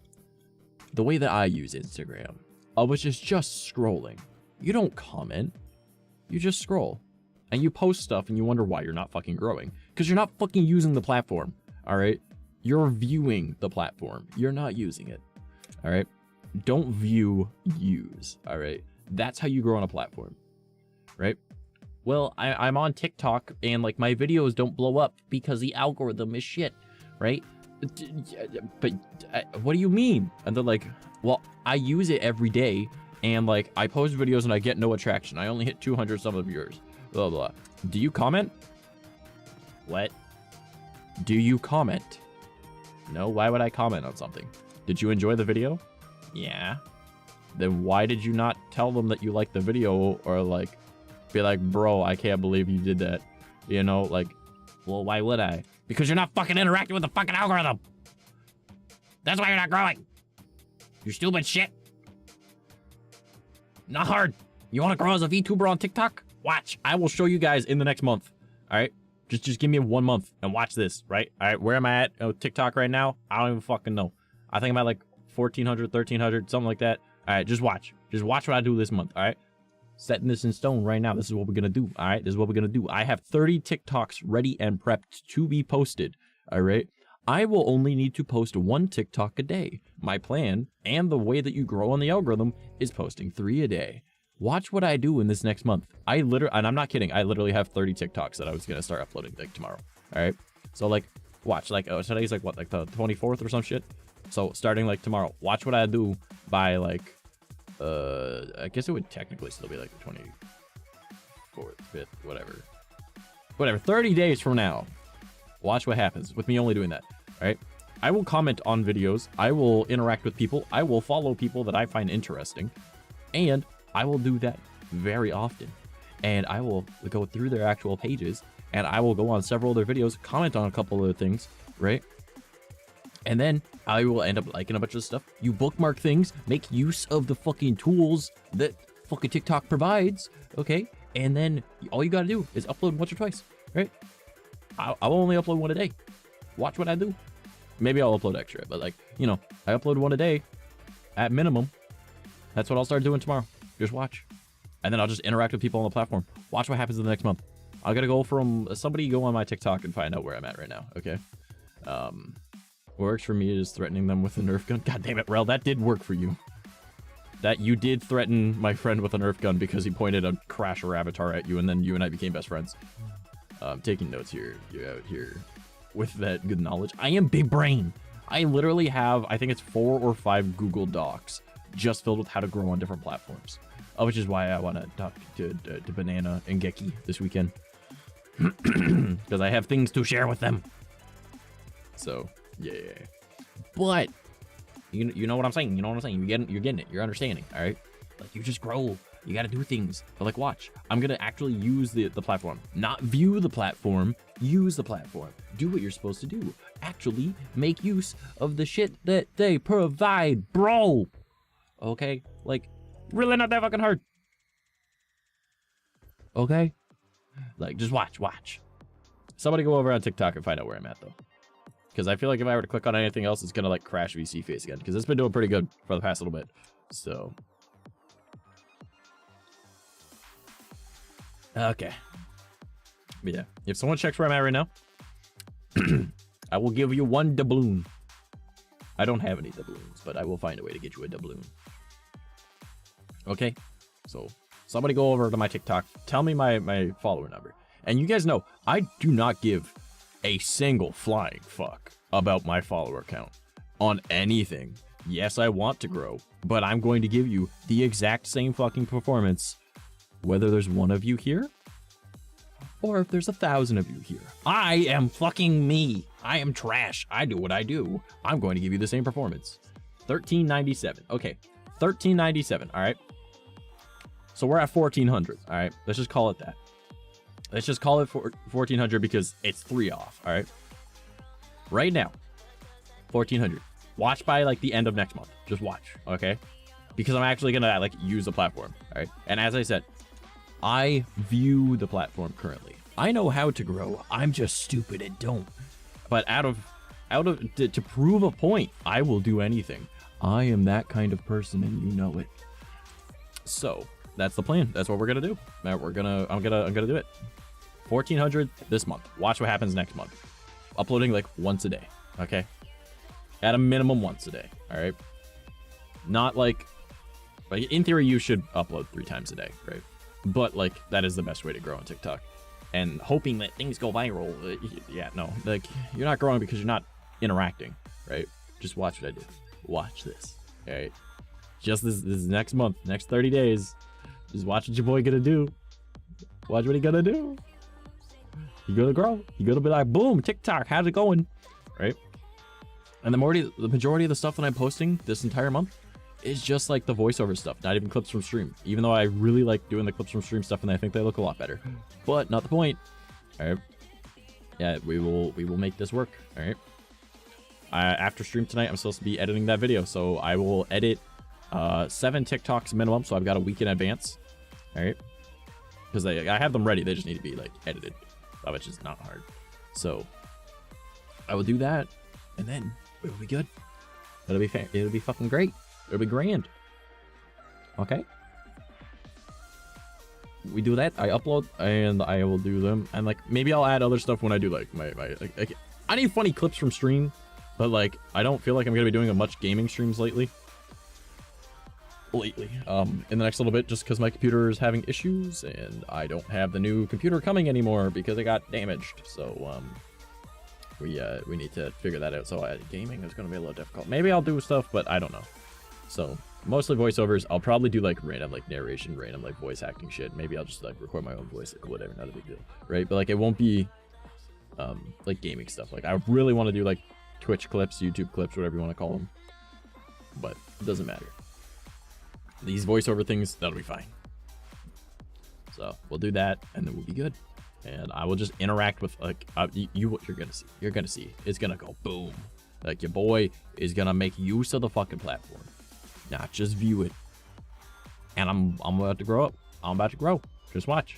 the way that I use Instagram, which is just scrolling. You don't comment. You just scroll. And you post stuff and you wonder why you're not fucking growing. Because you're not fucking using the platform, all right? You're viewing the platform. You're not using it, all right? Don't view, use, all right? That's how you grow on a platform, right? Well, I'm on TikTok and, like, my videos don't blow up because the algorithm is shit, right? But what do you mean? And they're like, well, I use it every day and, like, I post videos and I get no attraction. I only hit 200 some of yours. Blah, blah. Do you comment? What? Do you comment? No, why would I comment on something? Did you enjoy the video? Yeah. Then why did you not tell them that you liked the video, or, like, be like, bro, I can't believe you did that? You know, like, well, why would I? Because you're not fucking interacting with the fucking algorithm. That's why you're not growing. You're stupid shit. Not hard. You want to grow as a VTuber on TikTok? Watch. I will show you guys in the next month. All right? Just give me 1 month and watch this, right? All right, where am I at? Oh, TikTok right now? I don't even fucking know. I think I'm at like 1,400, 1,300, something like that. All right, just watch. Just watch what I do this month, all right? Setting this in stone right now. This is what we're going to do, all right? This is what we're going to do. I have 30 TikToks ready and prepped to be posted, all right? I will only need to post 1 TikTok a day. My plan, and the way that you grow on the algorithm, is posting 3 a day. Watch what I do in this next month. And I'm not kidding, I literally have 30 TikToks that I was going to start uploading, like, tomorrow, all right? So, like, watch, like, oh, today's, like, what, like, the 24th or some shit? So, starting, like, tomorrow, watch what I do by, like, I guess it would technically still be, like, the 24th, 5th, whatever, 30 days from now. Watch what happens with me only doing that, all right? I will comment on videos, I will interact with people, I will follow people that I find interesting, and I will do that very often. And I will go through their actual pages, and I will go on several of their videos, comment on a couple of things, right? And then I will end up liking a bunch of stuff. You bookmark things, make use of the fucking tools that fucking TikTok provides, okay? And then all you gotta do is upload once or twice, right? I'll only upload 1 a day. Watch what I do. Maybe I'll upload extra, but, like, you know, I upload 1 a day at minimum. That's what I'll start doing tomorrow. Just watch. And then I'll just interact with people on the platform. Watch what happens in the next month. I'm gonna go from somebody go on my TikTok and find out where I'm at right now, okay? What works for me is threatening them with a Nerf gun. God damn it, Rel, that did work for you. that you did threaten my friend with a Nerf gun because he pointed a Crasher avatar at you, and then you and I became best friends. Taking notes here. You're out here with that good knowledge. I am big brain. I literally have, I think it's 4 or 5 Google Docs just filled with how to grow on different platforms. Which is why I want to talk to Banana and Geki this weekend. Because I have things to share with them. So, yeah. But, you know what I'm saying? You know what I'm saying? You're getting it. You're understanding, all right? Like, you just grow. You got to do things. But, like, watch. I'm going to actually use the platform. Not view the platform. Use the platform. Do what you're supposed to do. Actually make use of the shit that they provide, bro. Okay? Like, really not that fucking hard. Okay? Like, just watch. Somebody go over on TikTok and find out where I'm at, though. Because I feel like if I were to click on anything else, it's going to, like, crash VC face again. Because it's been doing pretty good for the past little bit. So. Okay. But yeah. If someone checks where I'm at right now, I will give you 1 doubloon. I don't have any doubloons, but I will find a way to get you a doubloon. Okay? So, somebody go over to my TikTok. Tell me my follower number. And you guys know, I do not give a single flying fuck about my follower count on anything. Yes, I want to grow, but I'm going to give you the exact same fucking performance whether there's 1 of you here or if there's 1,000 of you here. I am fucking me. I am trash. I do what I do. I'm going to give you the same performance. 1397. Okay, 1397. All right. So we're at 1400. All right. Let's just call it that. Let's just call it 1400 because it's 3 off. All right. Right now, 1400. Watch by like the end of next month. Just watch. Okay. Because I'm actually going to like use the platform. All right. And as I said, I view the platform currently. I know how to grow. I'm just stupid and don't. But to prove a point, I will do anything. I am that kind of person and you know it. So that's the plan. That's what we're gonna do. I'm gonna do it. 1400 this month. Watch what happens next month. Uploading like once a day. Okay. At a minimum once a day. All right. Not like in theory you should upload 3 times a day, right? But like that is the best way to grow on TikTok. And hoping that things go viral. Yeah, no. Like you're not growing because you're not interacting, right? Just watch what I do. Watch this. All right. Just this next month, next 30 days. Just watch what your boy gonna do. Watch what he gonna do. He gonna grow. He gonna be like, boom, TikTok, how's it going? Right? And the majority of the stuff that I'm posting this entire month is just like the voiceover stuff, not even clips from stream. Even though I really like doing the clips from stream stuff and I think they look a lot better. But not the point. Alright. Yeah, we will make this work. Alright. After stream tonight, I'm supposed to be editing that video. So I will edit 7 TikToks minimum, so I've got a week in advance. Alright. Because I have them ready, they just need to be like edited. Which is not hard. So I will do that, and then it'll be good. It'll be fucking great. It'll be grand. Okay. We do that. I upload and I will do them, and like maybe I'll add other stuff when I do like my like I need funny clips from stream, but like I don't feel like I'm gonna be doing much gaming streams lately. In the next little bit, just because my computer is having issues and I don't have the new computer coming anymore because it got damaged. So we need to figure that out. So gaming is going to be a little difficult. Maybe I'll do stuff, but I don't know. So mostly voiceovers. I'll probably do like random like narration, random like voice acting shit. Maybe I'll just like record my own voice, like whatever, not a big deal, right? But like it won't be like gaming stuff. Like I really want to do like Twitch clips, YouTube clips, whatever you want to call them, but it doesn't matter. These voiceover things, that'll be fine. So we'll do that, and then we'll be good. And I will just interact with like what you're gonna see. You're gonna see it's gonna go boom. Like your boy is gonna make use of the fucking platform, not just view it. And I'm about to grow up. I'm about to grow. Just watch.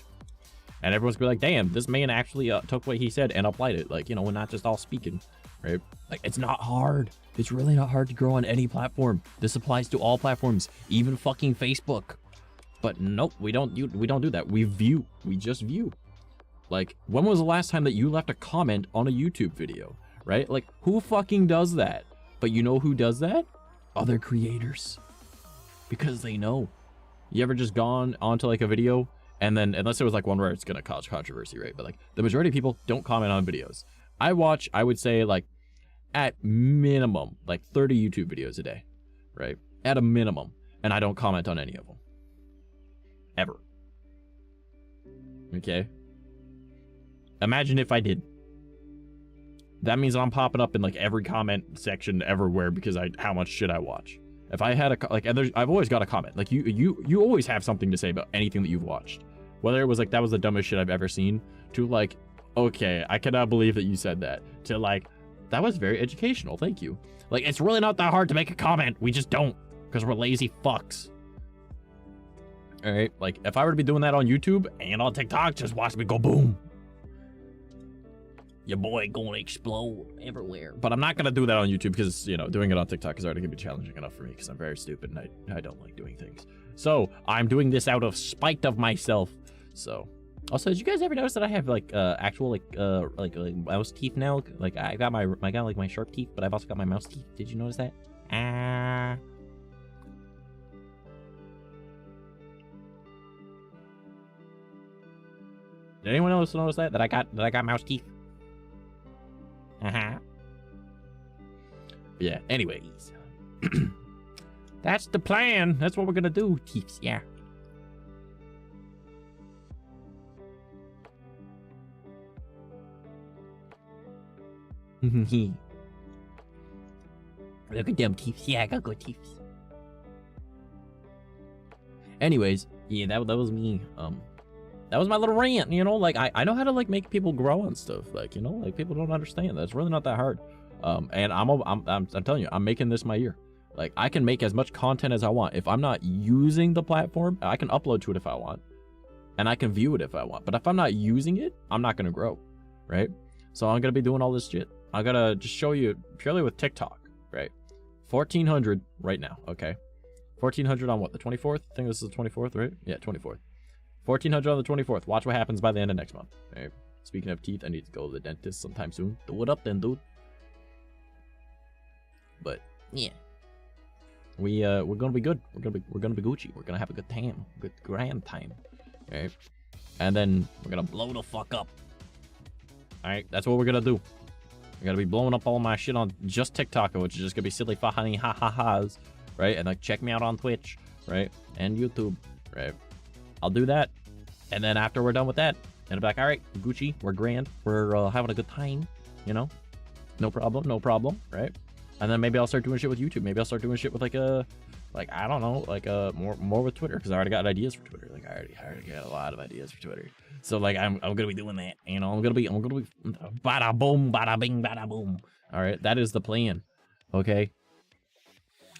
And everyone's gonna be like, damn, this man actually took what he said and applied it. Like, you know, we're not just all speaking, right? Like, it's not hard. It's really not hard to grow on any platform. This applies to all platforms, even fucking Facebook. But nope, we don't do that. We view. We just view. Like, when was the last time that you left a comment on a YouTube video, right? Like, who fucking does that? But you know who does that? Other creators. Because they know. You ever just gone onto like a video and then, unless it was like one where it's gonna cause controversy, right? But like the majority of people don't comment on videos. I watch, I would say like at minimum, like 30 YouTube videos a day, right? At a minimum. And I don't comment on any of them. Ever. Okay? Imagine if I did. That means I'm popping up in like every comment section everywhere because how much shit I watch. If I had I've always got a comment. Like you always have something to say about anything that you've watched. Whether it was like, that was the dumbest shit I've ever seen, to like, okay, I cannot believe that you said that, to like, that was very educational, thank you. Like, it's really not that hard to make a comment. We just don't, because we're lazy fucks. All right, like if I were to be doing that on YouTube and on TikTok, just watch me go boom. Your boy gonna explode everywhere. But I'm not gonna do that on YouTube because, you know, doing it on TikTok is already gonna be challenging enough for me because I'm very stupid and I don't like doing things. So I'm doing this out of spite of myself. So also, did you guys ever notice that I have like actual like mouse teeth now? Like I got my sharp teeth, but I've also got my mouse teeth. Did you notice that? Did anyone else notice that I got mouse teeth? Yeah, anyways. That's the plan. That's what we're gonna do, teeths, yeah. Look at them teeths. Yeah, I got good teeths. Anyways, yeah, that was me. That was my little rant, you know, like I know how to like make people grow and stuff, like, you know, like people don't understand that. It's really not that hard. And I'm telling you, I'm making this my year. Like I can make as much content as I want. If I'm not using the platform, I can upload to it if I want, and I can view it if I want. But if I'm not using it, I'm not gonna grow, right? So I'm gonna be doing all this shit. I'm gonna just show you purely with TikTok, right? 1400 right now, okay? 1400 on what, the 24th? I think this is the 24th, right? Yeah, 24th. 1400 on the 24th. Watch what happens by the end of next month. All right. Speaking of teeth, I need to go to the dentist sometime soon. Do it up then, dude. But yeah, we're gonna be good. We're gonna be Gucci. We're gonna have a good time, good grand time. All right. And then we're gonna blow the fuck up. All right. That's what we're gonna do. We're gonna be blowing up all my shit on just TikTok, which is just gonna be silly funny ha-ha-has, right? And like check me out on Twitch, right? And YouTube, right? I'll do that, and then after we're done with that, and I'm like, all right, Gucci, we're grand, we're having a good time, you know, no problem, right? And then maybe I'll start doing shit with YouTube. Maybe I'll start doing shit with like I don't know, like more with Twitter, because I already got ideas for Twitter. Like I already got a lot of ideas for Twitter. So like I'm gonna be doing that, you know. I'm gonna be bada boom, bada bing, bada boom. All right, that is the plan, okay.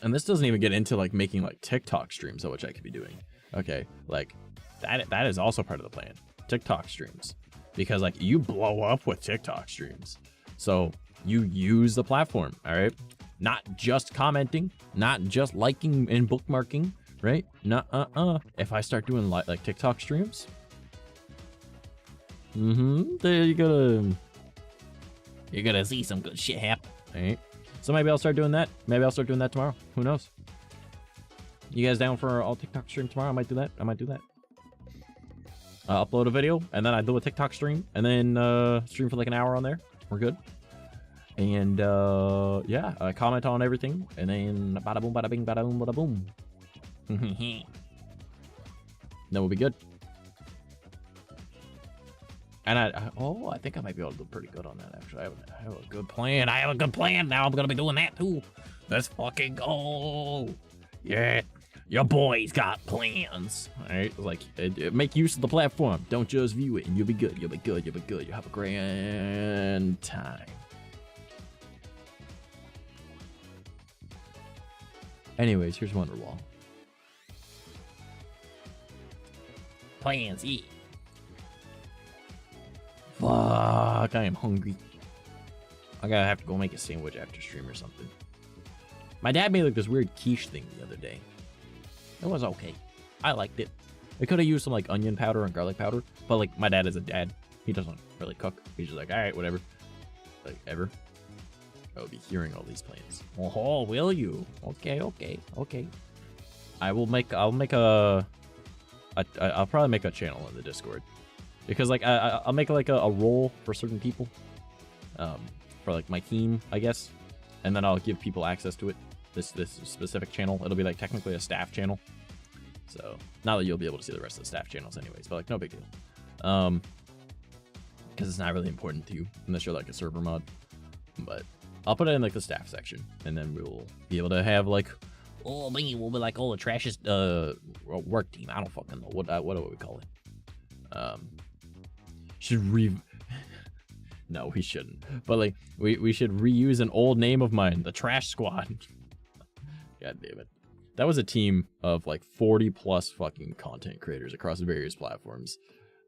And this doesn't even get into like making like TikTok streams, which I could be doing. Okay, like that is also part of the plan. TikTok streams, because like you blow up with TikTok streams, so you use the platform. All right, not just commenting, not just liking and bookmarking, right? If I start doing like TikTok streams, there you're gonna see some good shit happen. All right, so maybe I'll start doing that. Maybe I'll start doing that tomorrow. Who knows? You guys down for all TikTok stream tomorrow? I might do that. Upload a video, and then I do a TikTok stream, and then stream for like an hour on there. We're good. And yeah, comment on everything, and then bada boom, bada bing, bada boom, bada boom. Then we'll be good. And I think I might be able to do pretty good on that, actually. I have a good plan. Now I'm gonna be doing that too. Let's fucking go. Yeah. Your boy's got plans. All right, like make use of the platform. Don't just view it, and you'll be good. You'll have a grand time. Anyways, here's Wonderwall. Plans, yeah. Fuck, I am hungry. I gotta have to go make a sandwich after stream or something. My dad made like this weird quiche thing the other day. It was okay. I liked it. It could have used some like onion powder and garlic powder, but like my dad is a dad. He doesn't really cook. He's just like, all right, whatever. Like ever. I will be hearing all these plans. Oh, will you? Okay. I'll probably make a channel in the Discord, because like I'll make like a role for certain people, for like my team, I guess, and then I'll give people access to it. This specific channel, it'll be like technically a staff channel. So not that you'll be able to see the rest of the staff channels anyways, but like no big deal. Because it's not really important to you unless you're like a server mod. But I'll put it in like the staff section, and then we'll be able to have like, we'll be like, the trashest work team. I don't fucking know what do we call it. No, we shouldn't. But like we should reuse an old name of mine, the Trash Squad. God damn it. That was a team of like 40 plus fucking content creators across various platforms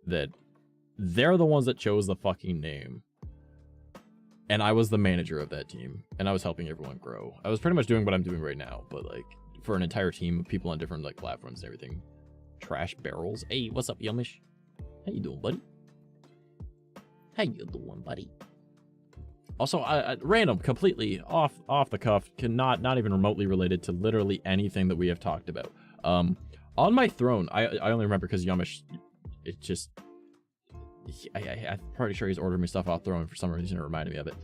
that they're the ones that chose the fucking name. And I was the manager of that team, and I was helping everyone grow. I was pretty much doing what I'm doing right now, but like for an entire team of people on different like platforms and everything. Trash barrels. Hey, what's up, Yumish? How you doing, buddy? How you doing, buddy? Also, random, completely off the cuff, not even remotely related to literally anything that we have talked about. On my throne, I only remember because Yumish, it just, I'm pretty sure he's ordering me stuff off throne for some reason. It reminded me of it.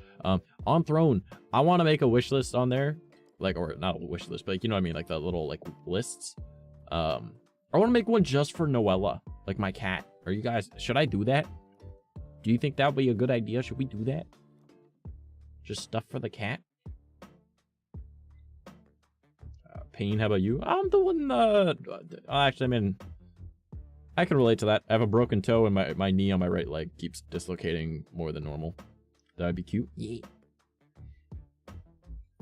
On throne, I want to make a wish list on there, like, or not a wish list, but like, you know what I mean, like the little like lists. I want to make one just for Noella, like my cat. Are you guys? Should I do that? Do you think that would be a good idea? Should we do that? Just stuff for the cat? Pain, how about you? I'm doing, actually, I mean, I can relate to that. I have a broken toe and my knee on my right leg keeps dislocating more than normal. That would be cute. Yeah.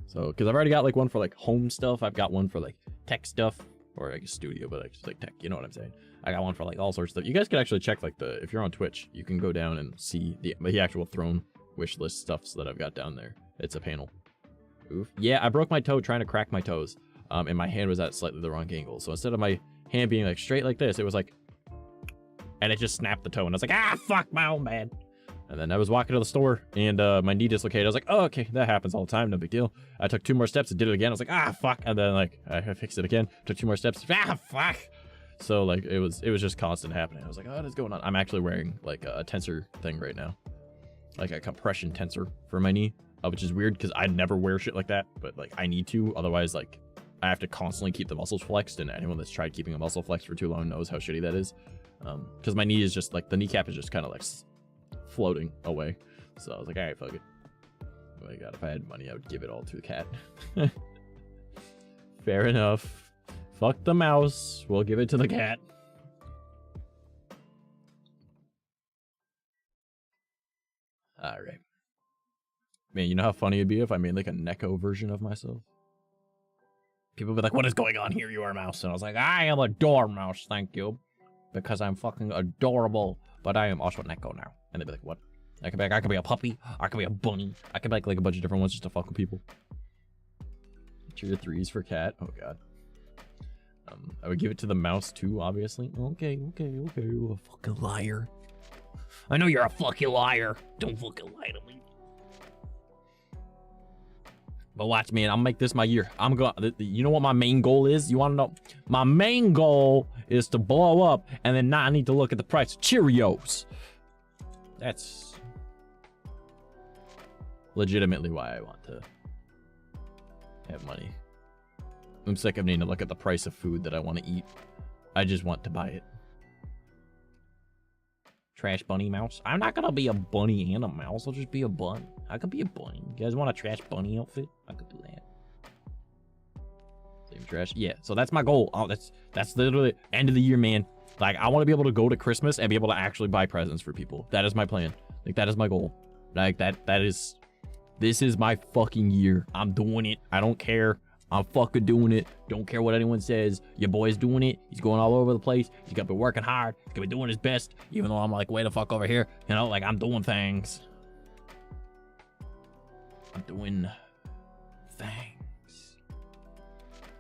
So, because I've already got like one for like home stuff. I've got one for like tech stuff, or like studio, but like just like tech, you know what I'm saying? I got one for like all sorts of stuff. You guys can actually check like if you're on Twitch, you can go down and see the actual throne wish list stuffs that I've got down there. It's a panel. Oof. Yeah, I broke my toe trying to crack my toes, and my hand was at slightly the wrong angle. So instead of my hand being like straight like this, it was like, and it just snapped the toe, and I was like, ah, fuck, my own bad. And then I was walking to the store, and my knee dislocated. I was like, oh, okay, that happens all the time, no big deal. I took 2 more steps and did it again. I was like, ah, fuck, and then like I fixed it again. Took 2 more steps, ah, fuck. So like it was just constant happening. I was like, oh, what is going on? I'm actually wearing like a tensor thing right now, like a compression tensor for my knee, which is weird because I never wear shit like that, but like I need to, otherwise like I have to constantly keep the muscles flexed, and anyone that's tried keeping a muscle flexed for too long knows how shitty that is. Because my knee is just like, the kneecap is just kind of like floating away. So I was like, all right, fuck it. Oh my god, if I had money, I would give it all to the cat. Fair enough. Fuck the mouse. We'll give it to the cat. Alright. Man, you know how funny it'd be if I made like a Neko version of myself? People would be like, what is going on here, you are a mouse? And I was like, I am a dormouse, thank you. Because I'm fucking adorable. But I am also Neko now. And they'd be like, what? I could be a puppy. I could be a bunny. I could make like a bunch of different ones just to fuck with people. Tier 3s for cat. Oh god. I would give it to the mouse too, obviously. Okay. You a fucking liar. I know you're a fucking liar. Don't fucking lie to me. But watch, man, I'll make this my year. I'm going. You know what my main goal is? You want to know? My main goal is to blow up and then not need to look at the price of Cheerios. That's legitimately why I want to have money. I'm sick of needing to look at the price of food that I want to eat. I just want to buy it. Trash bunny mouse. I'm not gonna be a bunny and a mouse. I'll just be a bunny. I could be a bunny. You guys want a trash bunny outfit? I could do that. Same trash. Yeah. So that's my goal. Oh, that's literally end of the year, man. Like I want to be able to go to Christmas and be able to actually buy presents for people. That is my plan. Like that is my goal. Like that is. This is my fucking year. I'm doing it. I don't care. I'm fucking doing it. Don't care what anyone says. Your boy's doing it. He's going all over the place. He's gonna be working hard. He's gonna be doing his best. Even though I'm like way the fuck over here. You know, like I'm doing things. I'm doing things.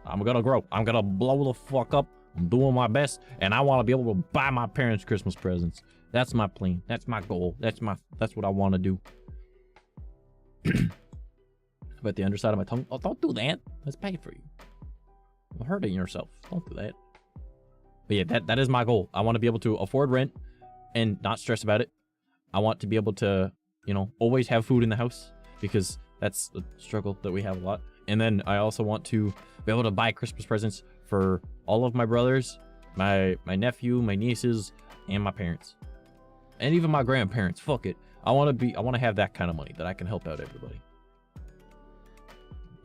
I'm gonna grow. I'm gonna blow the fuck up. I'm doing my best. And I want to be able to buy my parents Christmas presents. That's my plan. That's my goal. That's what I want to do. But the underside of my tongue. Oh, don't do that. Let's pay for you. hurting yourself. Don't do that. But yeah, that is my goal. I want to be able to afford rent and not stress about it. I want to be able to, you know, always have food in the house, because that's a struggle that we have a lot. And then I also want to be able to buy Christmas presents for all of my brothers, my nephew, my nieces, and my parents. And even my grandparents. Fuck it. I want to have that kind of money that I can help out everybody.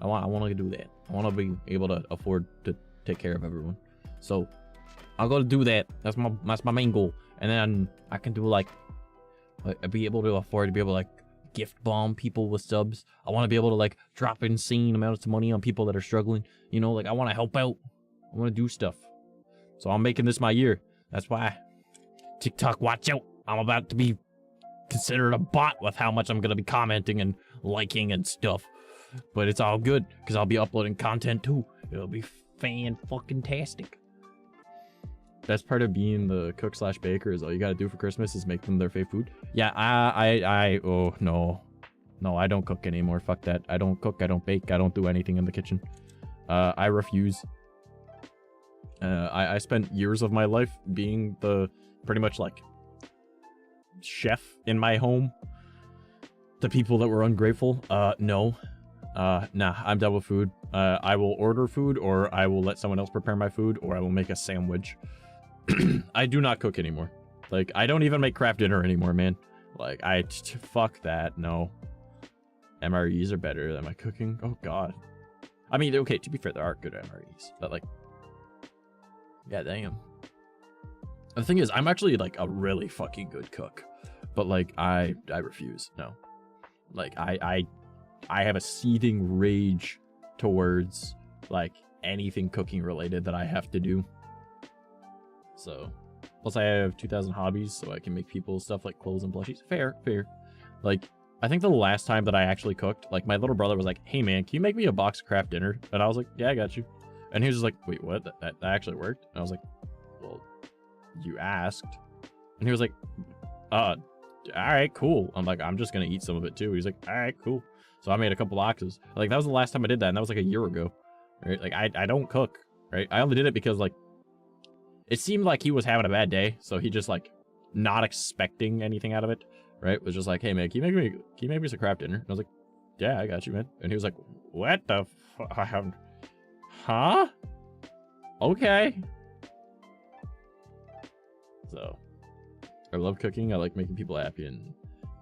I want to do that. I want to be able to afford to take care of everyone. So I'll go to do that. That's my main goal. And then I can do like be able to afford to be able to like gift bomb people with subs. I want to be able to like drop insane amounts of money on people that are struggling. You know, like I want to help out. I want to do stuff. So I'm making this my year. That's why TikTok, watch out. I'm about to be considered a bot with how much I'm going to be commenting and liking and stuff. But it's all good because I'll be uploading content too. It'll be fan-fucking-tastic. Best part of being the cook/baker is all you gotta do for Christmas is make them their favorite food. Yeah, oh no, I don't cook anymore. Fuck that. I don't cook. I don't bake. I don't do anything in the kitchen. I refuse. I spent years of my life being the pretty much like chef in my home. The people that were ungrateful. No. Nah, I'm done with food. I will order food, or I will let someone else prepare my food, or I will make a sandwich. I do not cook anymore. Like, I don't even make craft dinner anymore, man. Like, fuck that, no. MREs are better than my cooking. Oh, God. I mean, okay, to be fair, there are good MREs, but, like, god damn. The thing is, I'm actually, like, a really fucking good cook, but, like, I refuse, no. Like, I have a seething rage towards, like, anything cooking related that I have to do. So, plus I have 2,000 hobbies, so I can make people stuff like clothes and plushies. Fair. Like, I think the last time that I actually cooked, like, my little brother was like, hey man, can you make me a box of craft dinner? And I was like, yeah, I got you. And he was just like, wait, what? That actually worked? And I was like, well, you asked. And he was like, all right, cool. I'm like, I'm just gonna eat some of it too. He's like, all right, cool. So I made a couple boxes. Like, that was the last time I did that, and that was like a year ago. Right? Like, I don't cook, right? I only did it because, like, it seemed like he was having a bad day, so he just, like, not expecting anything out of it, right? Was just like, hey, man, can you make me some craft dinner? And I was like, yeah, I got you, man. And he was like, what the fuck? Huh? Okay. So, I love cooking. I like making people happy, and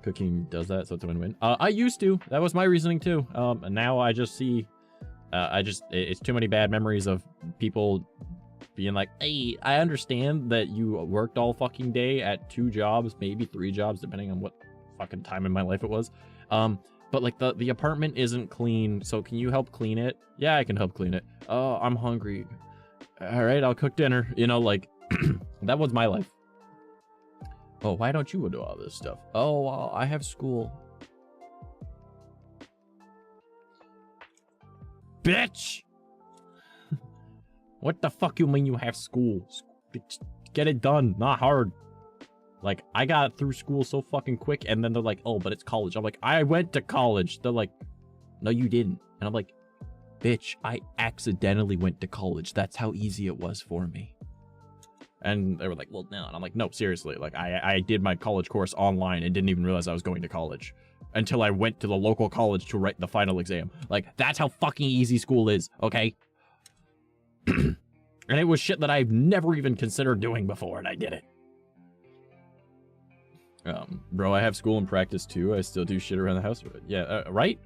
cooking does that, so it's a win-win. I used to. That was my reasoning, too. And now I just see... it's too many bad memories of people being like, hey, I understand that you worked all fucking day at 2 jobs, maybe 3 jobs, depending on what fucking time in my life it was. But like the apartment isn't clean, so can you help clean it? Yeah, I can help clean it. Oh, I'm hungry. All right, I'll cook dinner. You know, like, that was my life. Oh, why don't you do all this stuff? Oh, well, I have school. Bitch! What the fuck you mean you have school? Get it done, not hard. Like, I got through school so fucking quick, and then they're like, oh, but it's college. I'm like, I went to college. They're like, no, you didn't. And I'm like, bitch, I accidentally went to college. That's how easy it was for me. And they were like, well, no. And I'm like, no, seriously. Like, I did my college course online and didn't even realize I was going to college until I went to the local college to write the final exam. Like, that's how fucking easy school is, okay? And it was shit that I've never even considered doing before, and I did it. Bro, I have school and practice too. I still do shit around the house. Yeah, right?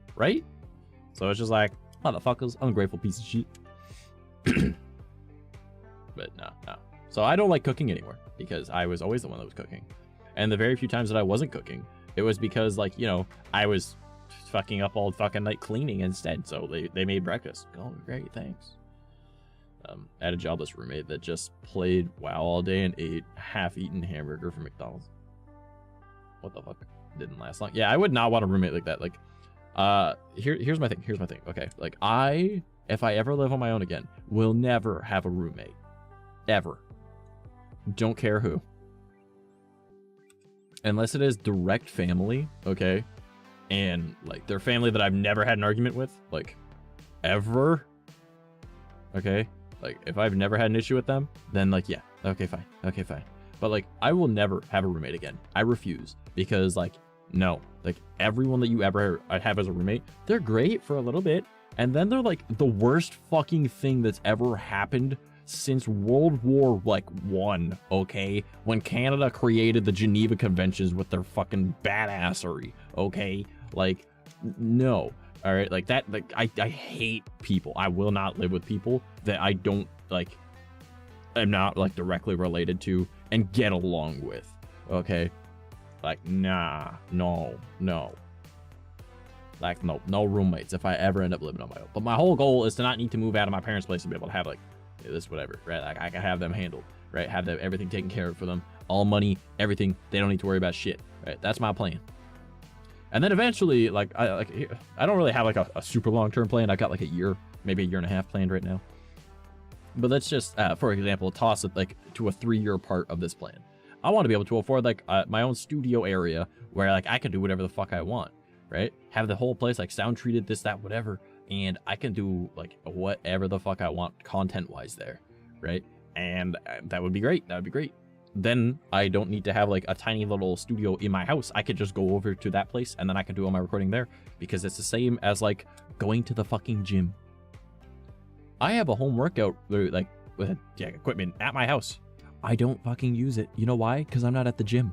So it's just like, motherfuckers, ungrateful piece of shit. But no. So I don't like cooking anymore because I was always the one that was cooking. And the very few times that I wasn't cooking, it was because, like, you know, I was fucking up all fucking night cleaning instead. So they made breakfast. Oh, great, thanks. I had a jobless roommate that just played WoW all day and ate half-eaten hamburger from McDonald's. What the fuck? Didn't last long. Yeah, I would not want a roommate like that. Like, here's my thing. Okay, like, if I ever live on my own again, will never have a roommate. Ever. Don't care who. Unless it is direct family, okay? And, like, their family that I've never had an argument with, like, ever. Okay? Like, if I've never had an issue with them, then like, yeah, okay, fine. Okay, fine. But like, I will never have a roommate again. I refuse, because like, no, like everyone that you ever have as a roommate, they're great for a little bit. And then they're like the worst fucking thing that's ever happened since World War I, okay? When Canada created the Geneva Conventions with their fucking badassery, okay? Like, no. All right, like that, like I hate people. I will not live with people that I don't like, am not like directly related to and get along with, okay? Like, nah, no. Like, no roommates if I ever end up living on my own. But my whole goal is to not need to move out of my parents' place and be able to have like this, whatever, right? Like, I can have them handled, right? Have them, everything taken care of for them, all money, everything. They don't need to worry about shit, right? That's my plan. And then eventually, like, I don't really have like a super long-term plan. I got like a year, maybe a year and a half planned right now. But let's just, for example, toss it like to a 3-year part of this plan. I want to be able to afford like my own studio area where like I can do whatever the fuck I want, right? Have the whole place like sound treated, this, that, whatever. And I can do like whatever the fuck I want content-wise there, right? And that would be great. That would be great. Then I don't need to have like a tiny little studio in my house. I could just go over to that place and then I can do all my recording there, because it's the same as like going to the fucking gym. I have a home workout like with equipment at my house. I don't fucking use it. You know why? Because I'm not at the gym.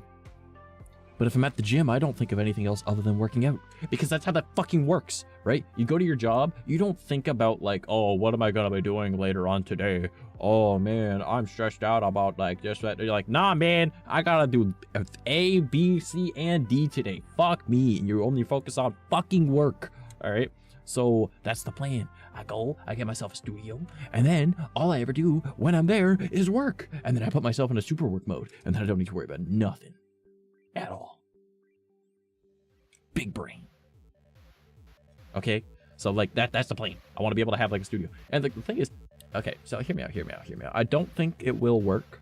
But if I'm at the gym, I don't think of anything else other than working out, because that's how that fucking works, right? You go to your job, you don't think about like, oh, what am I gonna be doing later on today? Oh man, I'm stressed out about like this, that. You're like, nah, man, I gotta do A, B, C, and D today. Fuck me. And you only focus on fucking work, all right? So that's the plan. I go, I get myself a studio, and then all I ever do when I'm there is work. And then I put myself in a super work mode, and then I don't need to worry about nothing at all. Big brain. Okay, so like that's the plan. I want to be able to have like a studio. And the thing is, okay, so hear me out. I don't think it will work,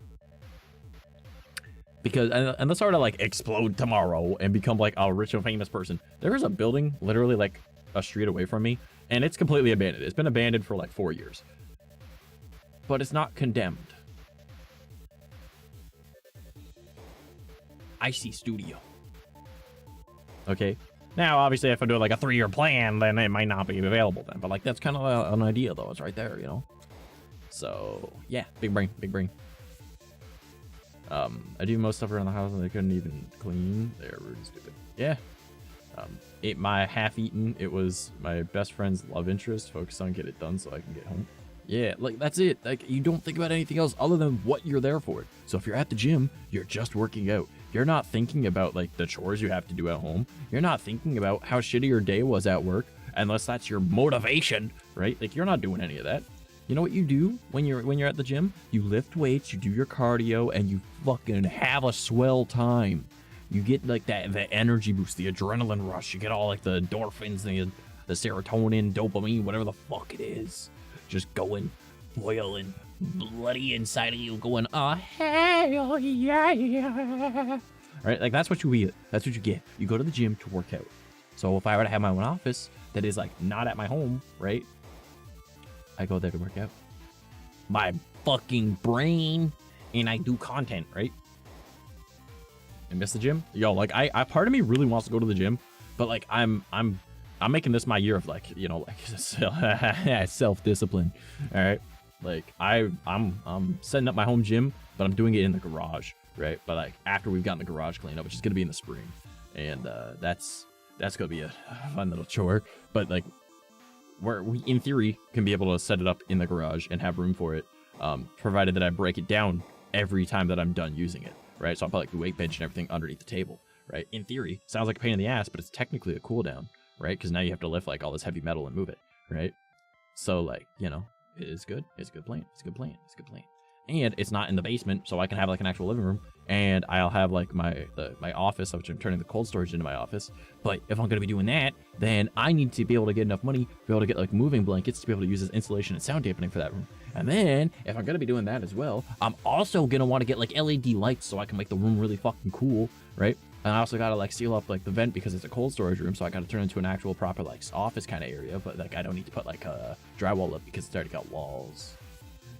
because unless I were to like explode tomorrow and become like a rich and famous person, there is a building literally like a street away from me, and it's completely abandoned. It's been abandoned for like 4 years, but it's not condemned. I see studio. Okay, now obviously if I do like a 3-year plan, then it might not be available then, but like that's kind of an idea though. It's right there, you know? So yeah, big brain. I do most stuff around the house and I couldn't even clean. They're rude and stupid. Yeah. Ate my half-eaten. It was my best friend's love interest. Focus on get it done so I can get home. Yeah, like that's it. Like you don't think about anything else other than what you're there for. So if you're at the gym, you're just working out. You're not thinking about like the chores you have to do at home. You're not thinking about how shitty your day was at work, unless that's your motivation, right? Like you're not doing any of that. You know what you do when you're at the gym? You lift weights, you do your cardio, and you fucking have a swell time. You get like the energy boost, the adrenaline rush. You get all like the endorphins, the serotonin, dopamine, whatever the fuck it is. Just going, boiling, bloody inside of you, going, oh, hell yeah. Right? Like, that's what you get. That's what you get. You go to the gym to work out. So if I were to have my own office that is, like, not at my home, right? I go there to work out. My fucking brain, and I do content, right? I miss the gym. Yo, like, I part of me really wants to go to the gym, but, like, I'm making this my year of like, you know, like self-discipline. All right. Like I'm setting up my home gym, but I'm doing it in the garage. Right. But like after we've gotten the garage cleaned up, which is going to be in the spring. And that's going to be a fun little chore. But like we in theory can be able to set it up in the garage and have room for it. Provided that I break it down every time that I'm done using it. Right. So I'll put like the weight bench and everything underneath the table. Right. In theory, sounds like a pain in the ass, but it's technically a cool down. Right? Because now you have to lift like all this heavy metal and move it, right? So like, you know, it is good. It's a good plan. It's a good plan. It's a good plan. And it's not in the basement, so I can have like an actual living room, and I'll have like my office, which I'm turning the cold storage into my office. But if I'm gonna be doing that, then I need to be able to get enough money to be able to get like moving blankets to be able to use as insulation and sound dampening for that room. And then if I'm gonna be doing that as well, I'm also gonna want to get like LED lights so I can make the room really fucking cool, right? And I also gotta like seal up like the vent because it's a cold storage room, so I gotta turn it into an actual proper like office kind of area. But like I don't need to put like a drywall up because it's already got walls.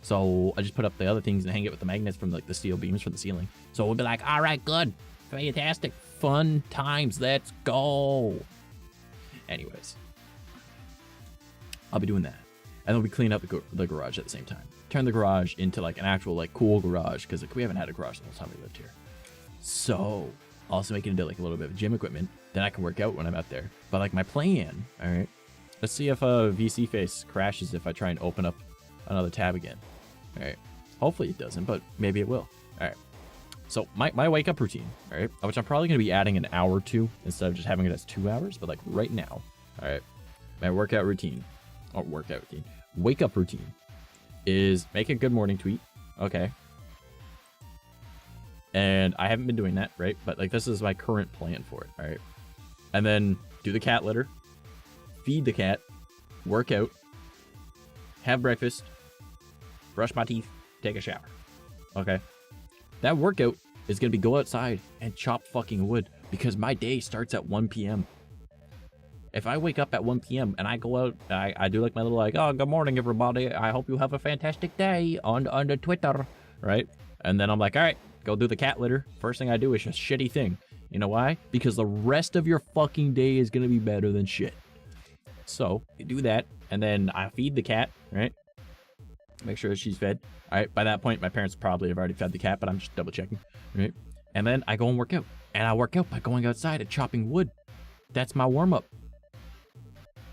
So I just put up the other things and hang it with the magnets from like the steel beams from the ceiling. So we'll be like, all right, good, fantastic, fun times, let's go. Anyways, I'll be doing that. And then we clean up the garage at the same time. Turn the garage into like an actual like cool garage, because like, we haven't had a garage the whole time we lived here. So also make it into like a little bit of gym equipment. Then I can work out when I'm out there. But like my plan, all right, let's see if a VC face crashes if I try and open up another tab again. All right, hopefully it doesn't, but maybe it will. All right, so my wake up routine, all right, which I'm probably going to be adding an hour to instead of just having it as 2 hours, but like right now, all right, my wake up routine is make a good morning tweet. Okay, and I haven't been doing that, right? But like this is my current plan for it, all right, and then do the cat litter, feed the cat, work out, have breakfast, brush my teeth, take a shower. Okay, that workout is gonna be go outside and chop fucking wood, because my day starts at 1 p.m. If I wake up at 1 p.m. and I go out, I do like my little like, oh, good morning everybody, I hope you have a fantastic day on the Twitter, right? And then I'm like, all right, go do the cat litter. First thing I do is a shitty thing. You know why? Because the rest of your fucking day is gonna be better than shit. So you do that, and then I feed the cat, right? Make sure she's fed. All right, by that point, my parents probably have already fed the cat, but I'm just double checking, right? And then I go and work out. And I work out by going outside and chopping wood. That's my warm-up.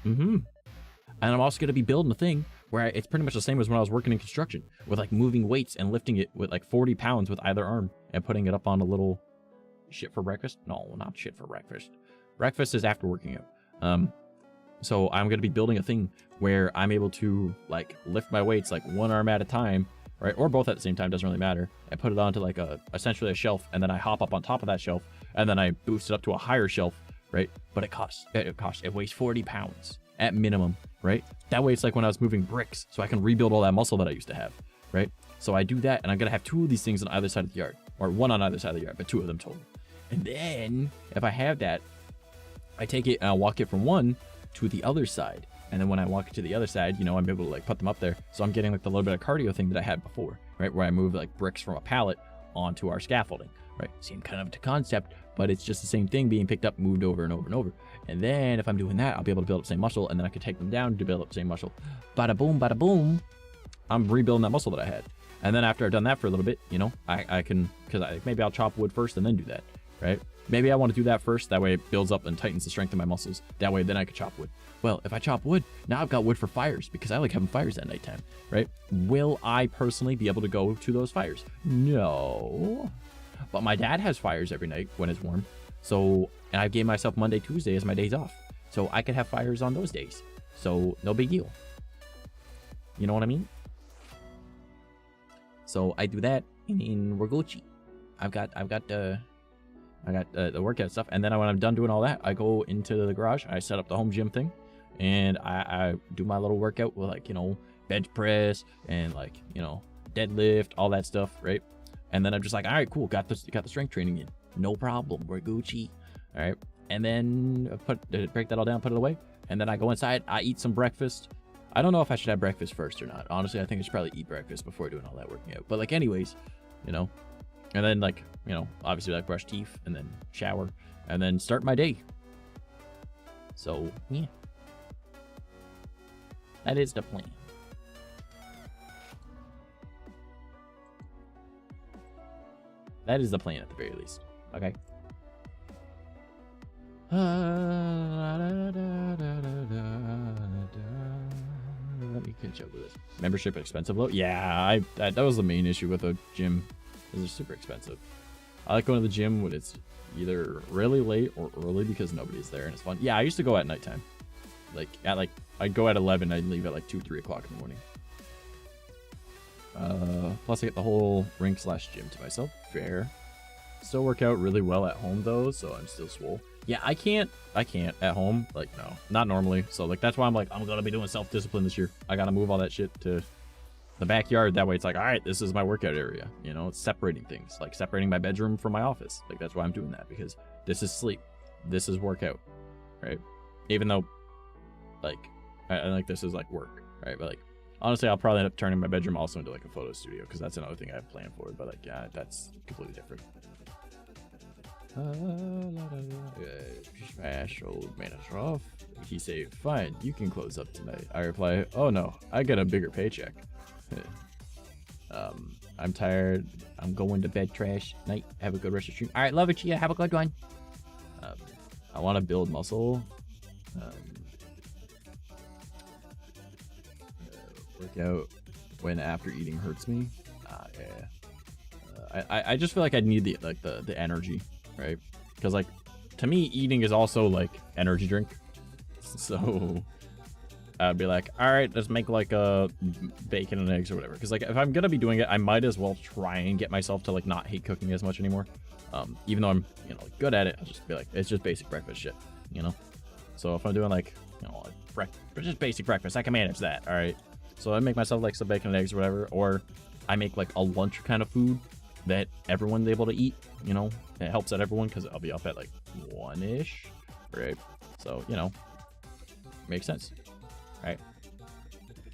And I'm also going to be building a thing where it's pretty much the same as when I was working in construction, with like moving weights and lifting it with like 40 pounds with either arm and putting it up on a little shit for breakfast. No, not shit for breakfast. Breakfast is after working out. So I'm going to be building a thing where I'm able to like lift my weights like one arm at a time, right? Or both at the same time, doesn't really matter. And put it onto like essentially a shelf, and then I hop up on top of that shelf, and then I boost it up to a higher shelf, right? But it weighs 40 pounds at minimum, right? That way it's like when I was moving bricks, so I can rebuild all that muscle that I used to have, right? So I do that, and I'm going to have 2 of these things on either side of the yard, or 1 on either side of the yard, but 2 of them total. And then if I have that, I take it and I'll walk it from one to the other side. And then when I walk it to the other side, you know, I'm able to like put them up there. So I'm getting like the little bit of cardio thing that I had before, right? Where I move like bricks from a pallet onto our scaffolding, right? Same kind of concept, but it's just the same thing being picked up, moved over and over and over. And then if I'm doing that, I'll be able to build up the same muscle, and then I can take them down to build up the same muscle. Bada boom, I'm rebuilding that muscle that I had. And then after I've done that for a little bit, you know, I can, because maybe I'll chop wood first and then do that, right? Maybe I want to do that first. That way it builds up and tightens the strength of my muscles. That way then I can chop wood. Well, if I chop wood, now I've got wood for fires, because I like having fires at nighttime, right? Will I personally be able to go to those fires? No. But my dad has fires every night when it's warm. So, and I gave myself Monday, Tuesday as my days off. So I could have fires on those days. So no big deal. You know what I mean? So I do that, and we're Gucci. I got the workout stuff, and then when I'm done doing all that, I go into the garage, I set up the home gym thing, and I do my little workout with like, you know, bench press and like, you know, deadlift, all that stuff, right? And then I'm just like, all right, cool, got the strength training in, no problem, we're Gucci. All right, and then break that all down, put it away, and then I go inside, I eat some breakfast. I don't know if I should have breakfast first or not. Honestly, I think I should probably eat breakfast before doing all that working out. But like anyways, you know, and then like, you know, obviously like brush teeth and then shower and then start my day. So yeah, that is the plan. That is the plan at the very least. Okay. Let me catch up with this. Membership expensive low? Yeah, that was the main issue with a gym. They're super expensive. I like going to the gym when it's either really late or early because nobody's there and it's fun. Yeah, I used to go at nighttime. I'd go at 11, I'd leave at like 2, 3 o'clock in the morning. Plus I get the whole rink/gym to myself. Fair. Still work out really well at home though, so I'm still swole. Yeah, I can't at home. Like, no, not normally. So like, that's why I'm like, I'm gonna be doing self-discipline this year. I gotta move all that shit to the backyard. That way it's like, all right, this is my workout area. You know, it's separating things, like separating my bedroom from my office. Like, that's why I'm doing that, because this is sleep, this is workout, right? Even though like I like this is like work, right? But like Honestly, I'll probably end up turning my bedroom also into like a photo studio because that's another thing I have planned for it. But like, yeah, that's completely different. Smash, old man is rough. He say, fine, you can close up tonight. I reply, oh no, I get a bigger paycheck. I'm tired. I'm going to bed, trash. Night. Have a good rest of the stream. All right, love it, Chia. Have a good one. I want to build muscle. Work out when after eating hurts me. Yeah. I just feel like I need the energy, right? Because like to me, eating is also like energy drink. So I'd be like, all right, let's make like a bacon and eggs or whatever. Because like if I'm gonna be doing it, I might as well try and get myself to like not hate cooking as much anymore. Even though I'm like, good at it, I'll just be like, it's just basic breakfast shit, you know. So if I'm doing like just basic breakfast, I can manage that. All right. So I make myself like some bacon and eggs or whatever, or I make like a lunch kind of food that everyone's able to eat. You know, it helps out everyone because I'll be up at like 1-ish, right? So makes sense. Right.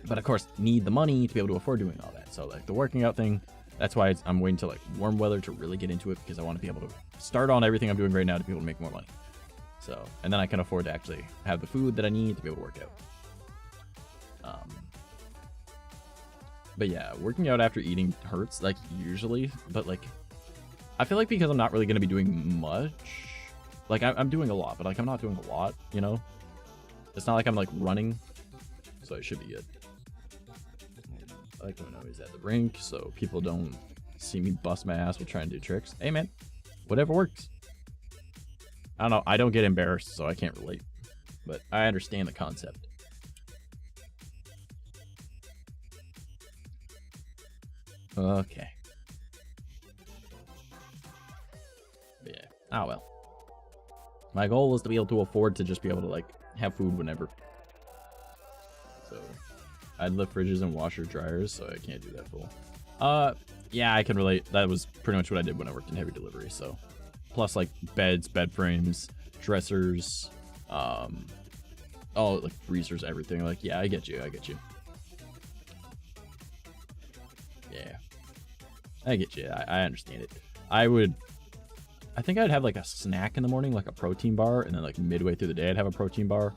But of course, need the money to be able to afford doing all that. So like the working out thing, that's why I'm waiting to like warm weather to really get into it because I want to be able to start on everything I'm doing right now to be able to make more money. So, and then I can afford to actually have the food that I need to be able to work out. But yeah, working out after eating hurts like usually, but like I feel like because I'm not really going to be doing much, like I'm doing a lot, but like I'm not doing a lot, you know? It's not like I'm like running. So it should be good. I like when I'm always at the rink so people don't see me bust my ass while trying to do tricks. Hey man, whatever works. I don't know. I don't get embarrassed, so I can't relate. But I understand the concept. Okay. But yeah. Oh well. My goal was to be able to afford to just be able to like have food whenever. So I'd lift fridges and washer dryers, so I can't do that full. Yeah, I can relate. That was pretty much what I did when I worked in heavy delivery. So plus like beds, bed frames, dressers, like freezers, everything. Like, yeah, I get you. Yeah, I get you. I understand it. I think I'd have like a snack in the morning, like a protein bar, and then like midway through the day I'd have a protein bar,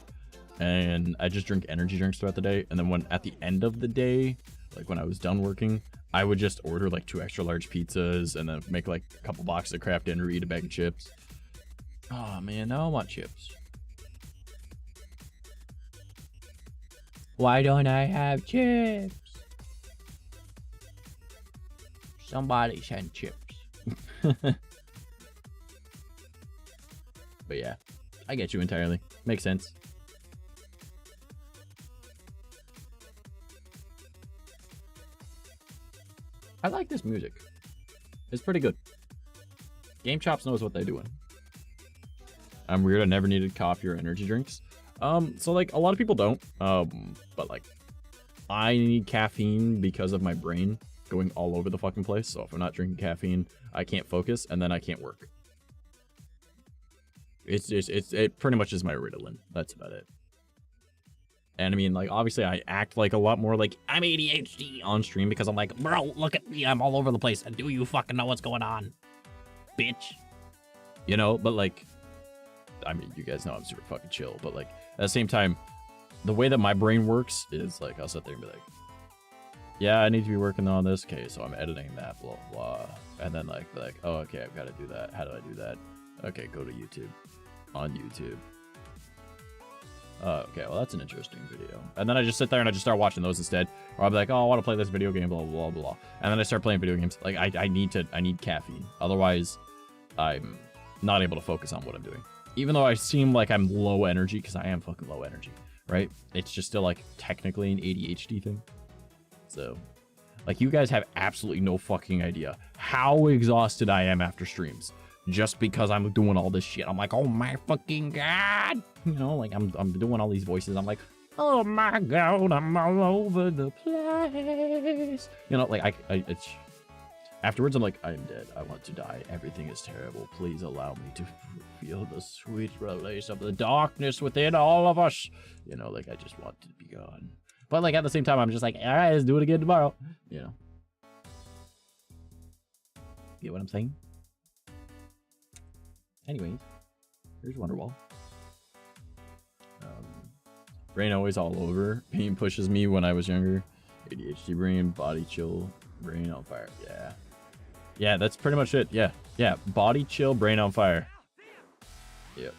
and I just drink energy drinks throughout the day. And then when at the end of the day, like when I was done working, I would just order like 2 extra large pizzas and then make like a couple boxes of Kraft Dinner, eat a bag of chips. Oh man, now I want chips. Why don't I have chips? Somebody send chips. But yeah, I get you entirely. Makes sense. I like this music. It's pretty good. Game Chops knows what they're doing. I'm weird. I never needed coffee or energy drinks. So like a lot of people don't. But like I need caffeine because of my brain going all over the fucking place. So if I'm not drinking caffeine, I can't focus and then I can't work. It pretty much is my Ritalin. That's about it. And I mean, like, obviously I act like a lot more like I'm ADHD on stream because I'm like, bro, look at me. I'm all over the place. And do you fucking know what's going on? Bitch. You know, but like, I mean, you guys know I'm super fucking chill. But like, at the same time, the way that my brain works is like, I'll sit there and be like, yeah, I need to be working on this. Okay, so I'm editing that, blah, blah. And then like, oh, okay, I've got to do that. How do I do that? Okay, go to YouTube. On YouTube. Okay, well, that's an interesting video. And then I just sit there and I just start watching those instead. Or I'll be like, oh, I want to play this video game, blah, blah, blah. And then I start playing video games. Like, I need caffeine. Otherwise, I'm not able to focus on what I'm doing. Even though I seem like I'm low energy, because I am fucking low energy, right? It's just still, like, technically an ADHD thing. So, like, you guys have absolutely no fucking idea how exhausted I am after streams. Just because I'm doing all this shit. I'm like, oh my fucking god. You know, like I'm doing all these voices. I'm like, oh my god, I'm all over the place. You know, like it's afterwards I'm like, I'm dead. I want to die. Everything is terrible. Please allow me to feel the sweet release of the darkness within all of us. You know, like I just want to be gone. But like at the same time, I'm just like, all right, let's do it again tomorrow. You know. Get what I'm saying? Anyways, here's Wonderwall. Brain always all over. Pain pushes me when I was younger. ADHD brain, body chill, brain on fire. Yeah. Yeah, that's pretty much it. Yeah. Yeah. Body chill, brain on fire. Yep.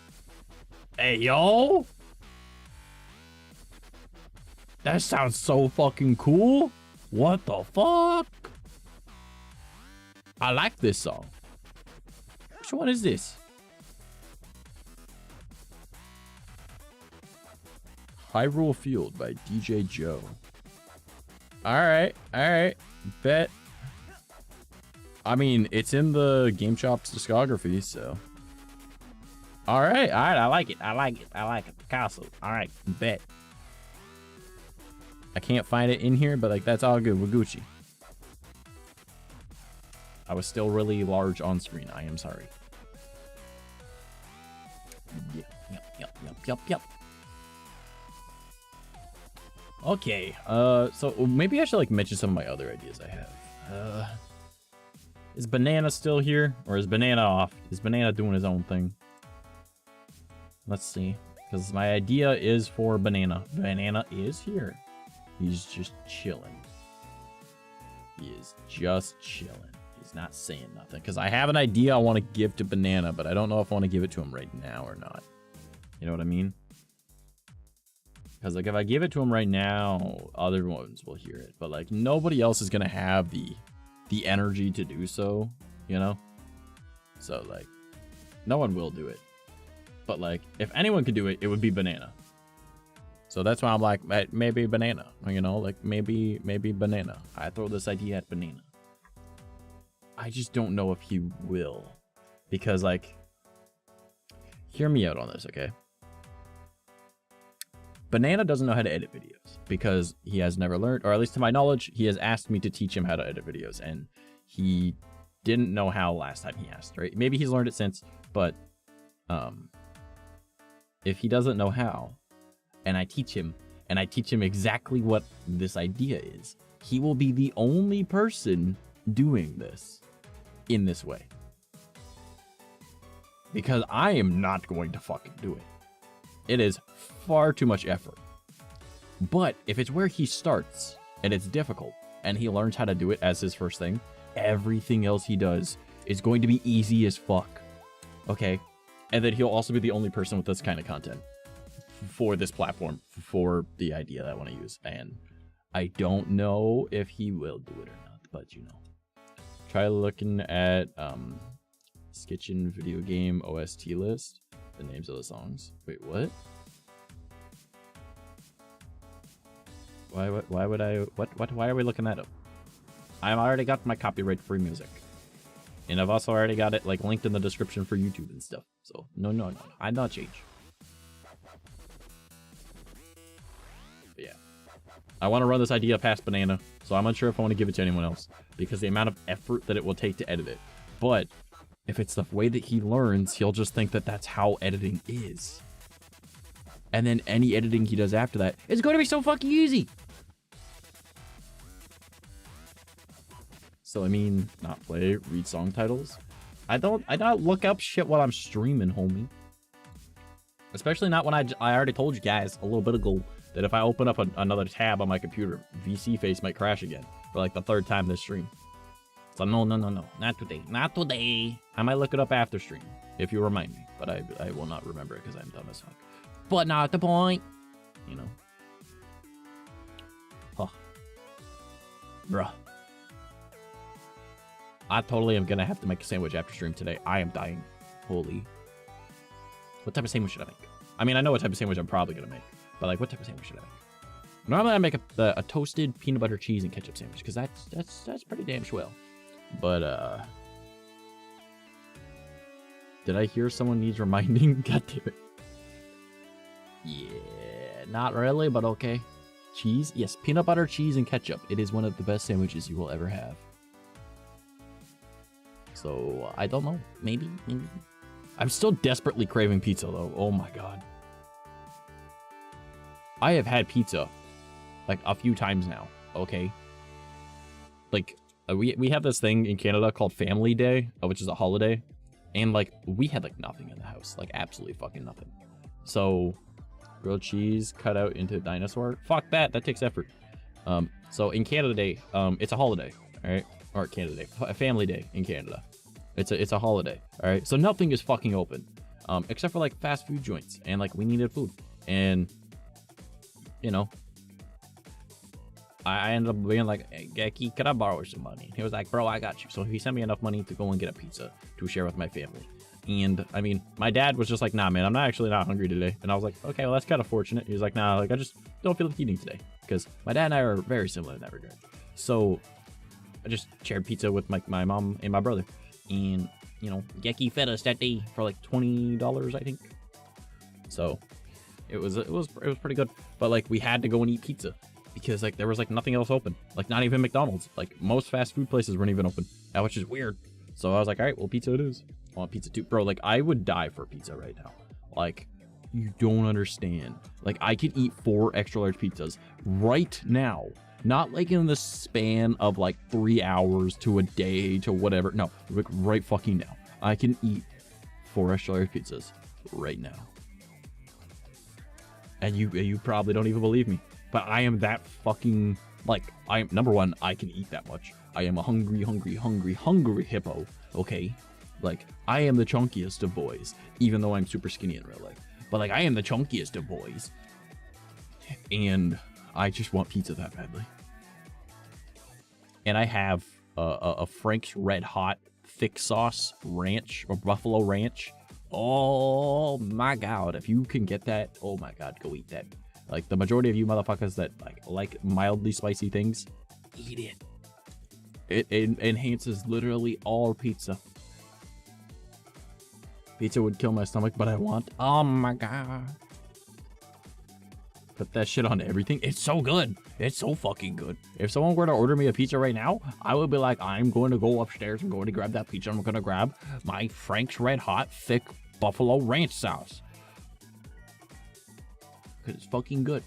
Hey, yo! That sounds so fucking cool. What the fuck? I like this song. Which one is this? Hyrule Field by DJ Joe. Alright, alright. Bet. I mean, it's in the Game Shop's discography, so. Alright, alright, I like it. I like it. I like it. Picasso. Alright, bet. I can't find it in here, but like that's all good. We're Gucci. I was still really large on screen. I am sorry. Yep. Okay, so maybe I should like mention some of my other ideas I have. Is Banana still here? Or is Banana off? Is Banana doing his own thing? Let's see. Because my idea is for Banana. Banana is here. He's just chilling. He is just chilling. He's not saying nothing. Because I have an idea I want to give to Banana, but I don't know if I want to give it to him right now or not. You know what I mean? Because like if I give it to him right now, other ones will hear it. But like nobody else is going to have the energy to do so, you know? So like no one will do it. But like if anyone could do it, it would be Banana. So that's why I'm like, maybe Banana, you know, like maybe Banana. I throw this idea at Banana. I just don't know if he will. Because like, hear me out on this, okay? Banana doesn't know how to edit videos because he has never learned, or at least to my knowledge, he has asked me to teach him how to edit videos, and he didn't know how last time he asked, right? Maybe he's learned it since, but if he doesn't know how, and I teach him exactly what this idea is, he will be the only person doing this in this way. Because I am not going to fucking do it. It is far too much effort. But if it's where he starts and it's difficult and he learns how to do it as his first thing, everything else he does is going to be easy as fuck. Okay? And then he'll also be the only person with this kind of content for this platform, for the idea that I want to use. And I don't know if he will do it or not, but you know. Try looking at 𝐂𝐡𝐚 video game OST list. The names of the songs. Wait, what? Why would I? What? Why are we looking that up? I've already got my copyright-free music, and I've also already got it like linked in the description for YouTube and stuff. So no, I'm not change. But yeah, I want to run this idea past Banana, so I'm unsure if I want to give it to anyone else because the amount of effort that it will take to edit it. But if it's the way that he learns, he'll just think that that's how editing is. And then any editing he does after that is going to be so fucking easy. So, I mean, not play, read song titles. I don't look up shit while I'm streaming, homie. Especially not when I already told you guys a little bit ago that if I open up another tab on my computer, VC face might crash again for like the 3rd time this stream. So no, not today. I might look it up after stream if you remind me, but I will not remember it because I'm dumb as fuck. But not the point, you know. Huh. Bruh. I totally am gonna have to make a sandwich after stream today. I am dying. Holy. What type of sandwich should I make? I mean, I know what type of sandwich I'm probably gonna make, but like, what type of sandwich should I make? Normally I make a toasted peanut butter cheese and ketchup sandwich because that's pretty damn swell. But, did I hear someone needs reminding? God damn it. Yeah, not really, but okay. Cheese? Yes, peanut butter, cheese, and ketchup. It is one of the best sandwiches you will ever have. So, I don't know. Maybe. I'm still desperately craving pizza, though. Oh my god. I have had pizza like a few times now. Okay, like we have this thing in Canada called Family Day, which is a holiday, and like we had like nothing in the house, like absolutely fucking nothing. So grilled cheese cut out into dinosaur. Fuck that. That takes effort. So in Canada Day, it's a holiday, all right? Or Canada Day, a Family Day in Canada. It's a holiday, all right? So nothing is fucking open, except for like fast food joints, and like we needed food, and you know, I ended up being like, hey, Geki, could I borrow some money? He was like, bro, I got you. So he sent me enough money to go and get a pizza to share with my family. And I mean, my dad was just like, nah, man, I'm not hungry today. And I was like, okay, well, that's kind of fortunate. He was like, nah, like I just don't feel like eating today, because my dad and I are very similar in that regard. So I just shared pizza with my mom and my brother. And, you know, Geki fed us that day for like $20, I think. So it was pretty good. But like we had to go and eat pizza because like there was like nothing else open. Like not even McDonald's. Like most fast food places weren't even open, which is weird. So I was like, all right, well, pizza it is. I want pizza too. Bro, like I would die for pizza right now. Like you don't understand. Like I could eat 4 extra large pizzas right now. Not like in the span of like 3 hours to a day to whatever. No, like right fucking now. I can eat 4 extra large pizzas right now. And you probably don't even believe me. But I am that fucking, like, I am, number one, I can eat that much. I am a hungry hippo, okay? Like, I am the chunkiest of boys, even though I'm super skinny in real life. But, like, I am the chunkiest of boys. And I just want pizza that badly. And I have a Frank's Red Hot thick sauce ranch, or buffalo ranch. Oh my god, if you can get that, oh my god, go eat that. Like, the majority of you motherfuckers that like mildly spicy things, eat it. It enhances literally all pizza. Pizza would kill my stomach, but I want, oh my god. Put that shit on everything. It's so good. It's so fucking good. If someone were to order me a pizza right now, I would be like, I'm going to go upstairs. I'm going to grab that pizza. I'm going to grab my Frank's Red Hot thick buffalo ranch sauce. Because it's fucking good.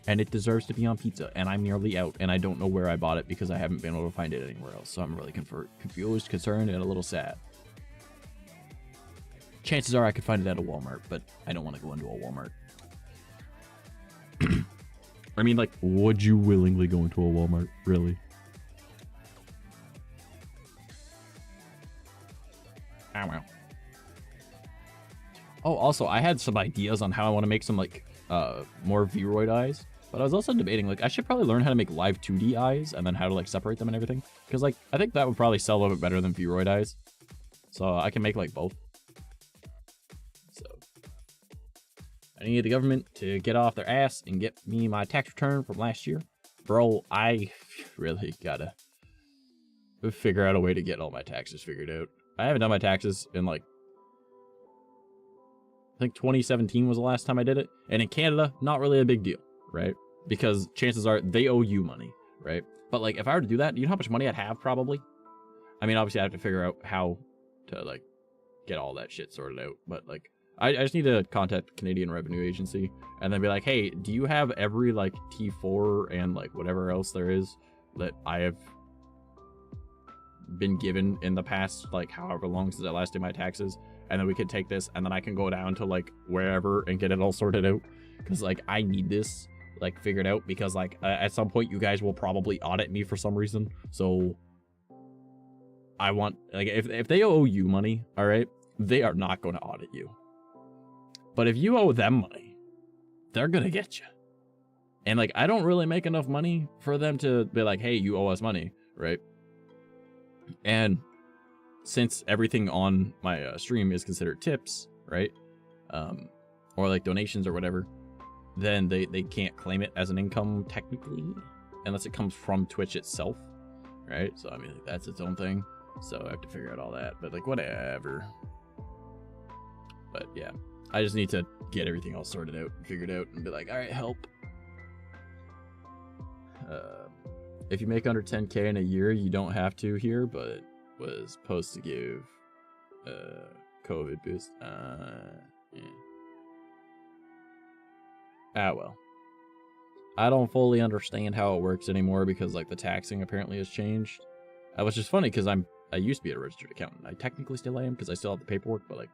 And it deserves to be on pizza. And I'm nearly out. And I don't know where I bought it because I haven't been able to find it anywhere else. So I'm really confused, concerned, and a little sad. Chances are I could find it at a Walmart, but I don't want to go into a Walmart. I mean, like, would you willingly go into a Walmart? Really? Ow, ow. Oh, also, I had some ideas on how I want to make some, like, more Vroid eyes. But I was also debating, like, I should probably learn how to make live 2D eyes and then how to, like, separate them and everything. Because, like, I think that would probably sell a little bit better than Vroid eyes. So I can make, like, both. So I need the government to get off their ass and get me my tax return from last year. Bro, I really gotta figure out a way to get all my taxes figured out. I haven't done my taxes in, like, I think 2017 was the last time I did it. And in Canada, not really a big deal, right? Because chances are they owe you money, right? But, like, if I were to do that, you know how much money I'd have, probably? I mean, obviously, I have to figure out how to, like, get all that shit sorted out. But, like, I just need to contact the Canadian Revenue Agency and then be like, hey, do you have every, like, T4 and, like, whatever else there is that I have been given in the past, like, however long since I last did my taxes? And then we could take this and then I can go down to, like, wherever and get it all sorted out. Because, like, I need this, like, figured out because, like, at some point you guys will probably audit me for some reason. So I want, like, if they owe you money, all right, they are not going to audit you. But if you owe them money, they're going to get you. And, like, I don't really make enough money for them to be like, hey, you owe us money, right? And since everything on my stream is considered tips, right? Or, like, donations or whatever, then they can't claim it as an income technically, unless it comes from Twitch itself, right? So, I mean, like, that's its own thing. So I have to figure out all that. But, like, whatever. But, yeah. I just need to get everything all sorted out and figured out and be like, all right, help. If you make under 10K in a year, you don't have to here, but was supposed to give COVID boost. Yeah. Ah, well. I don't fully understand how it works anymore because like the taxing apparently has changed. Which is funny because I used to be a registered accountant. I technically still am because I still have the paperwork, but like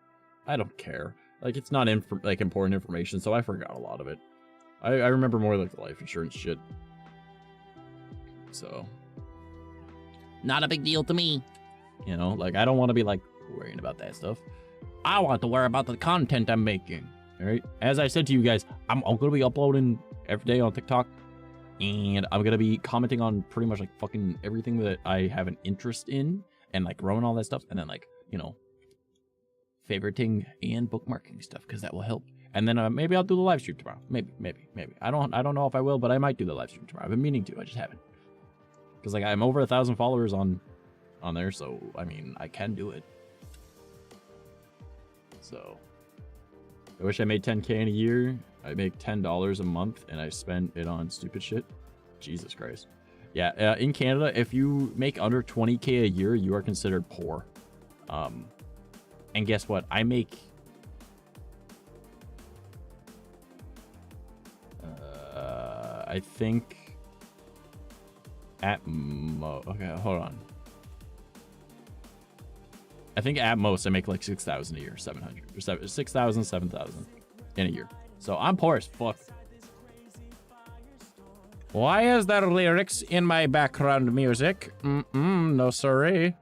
I don't care. Like it's not like important information, so I forgot a lot of it. I remember more like the life insurance shit. So not a big deal to me. You know, like I don't want to be like worrying about that stuff. I want to worry about the content I'm making. All right. As I said to you guys, I'm going to be uploading every day on TikTok. And I'm going to be commenting on pretty much like fucking everything that I have an interest in. And like growing all that stuff. And then like, you know, favoriting and bookmarking stuff. Because that will help. And then maybe I'll do the live stream tomorrow. Maybe. I don't know if I will, but I might do the live stream tomorrow. I've been meaning to. I just haven't. Because like I'm over 1,000 followers on there. So, I mean, I can do it. So, I wish I made 10K in a year. I make $10 a month, and I spend it on stupid shit. Jesus Christ. Yeah, in Canada, if you make under 20K a year, you are considered poor. And guess what? I make... I think... Okay, hold on. I think at most I make like 6,000 a year, 700 or 6,000, 7,000 in a year. So I'm poor as fuck. Why is there lyrics in my background music? No sorry.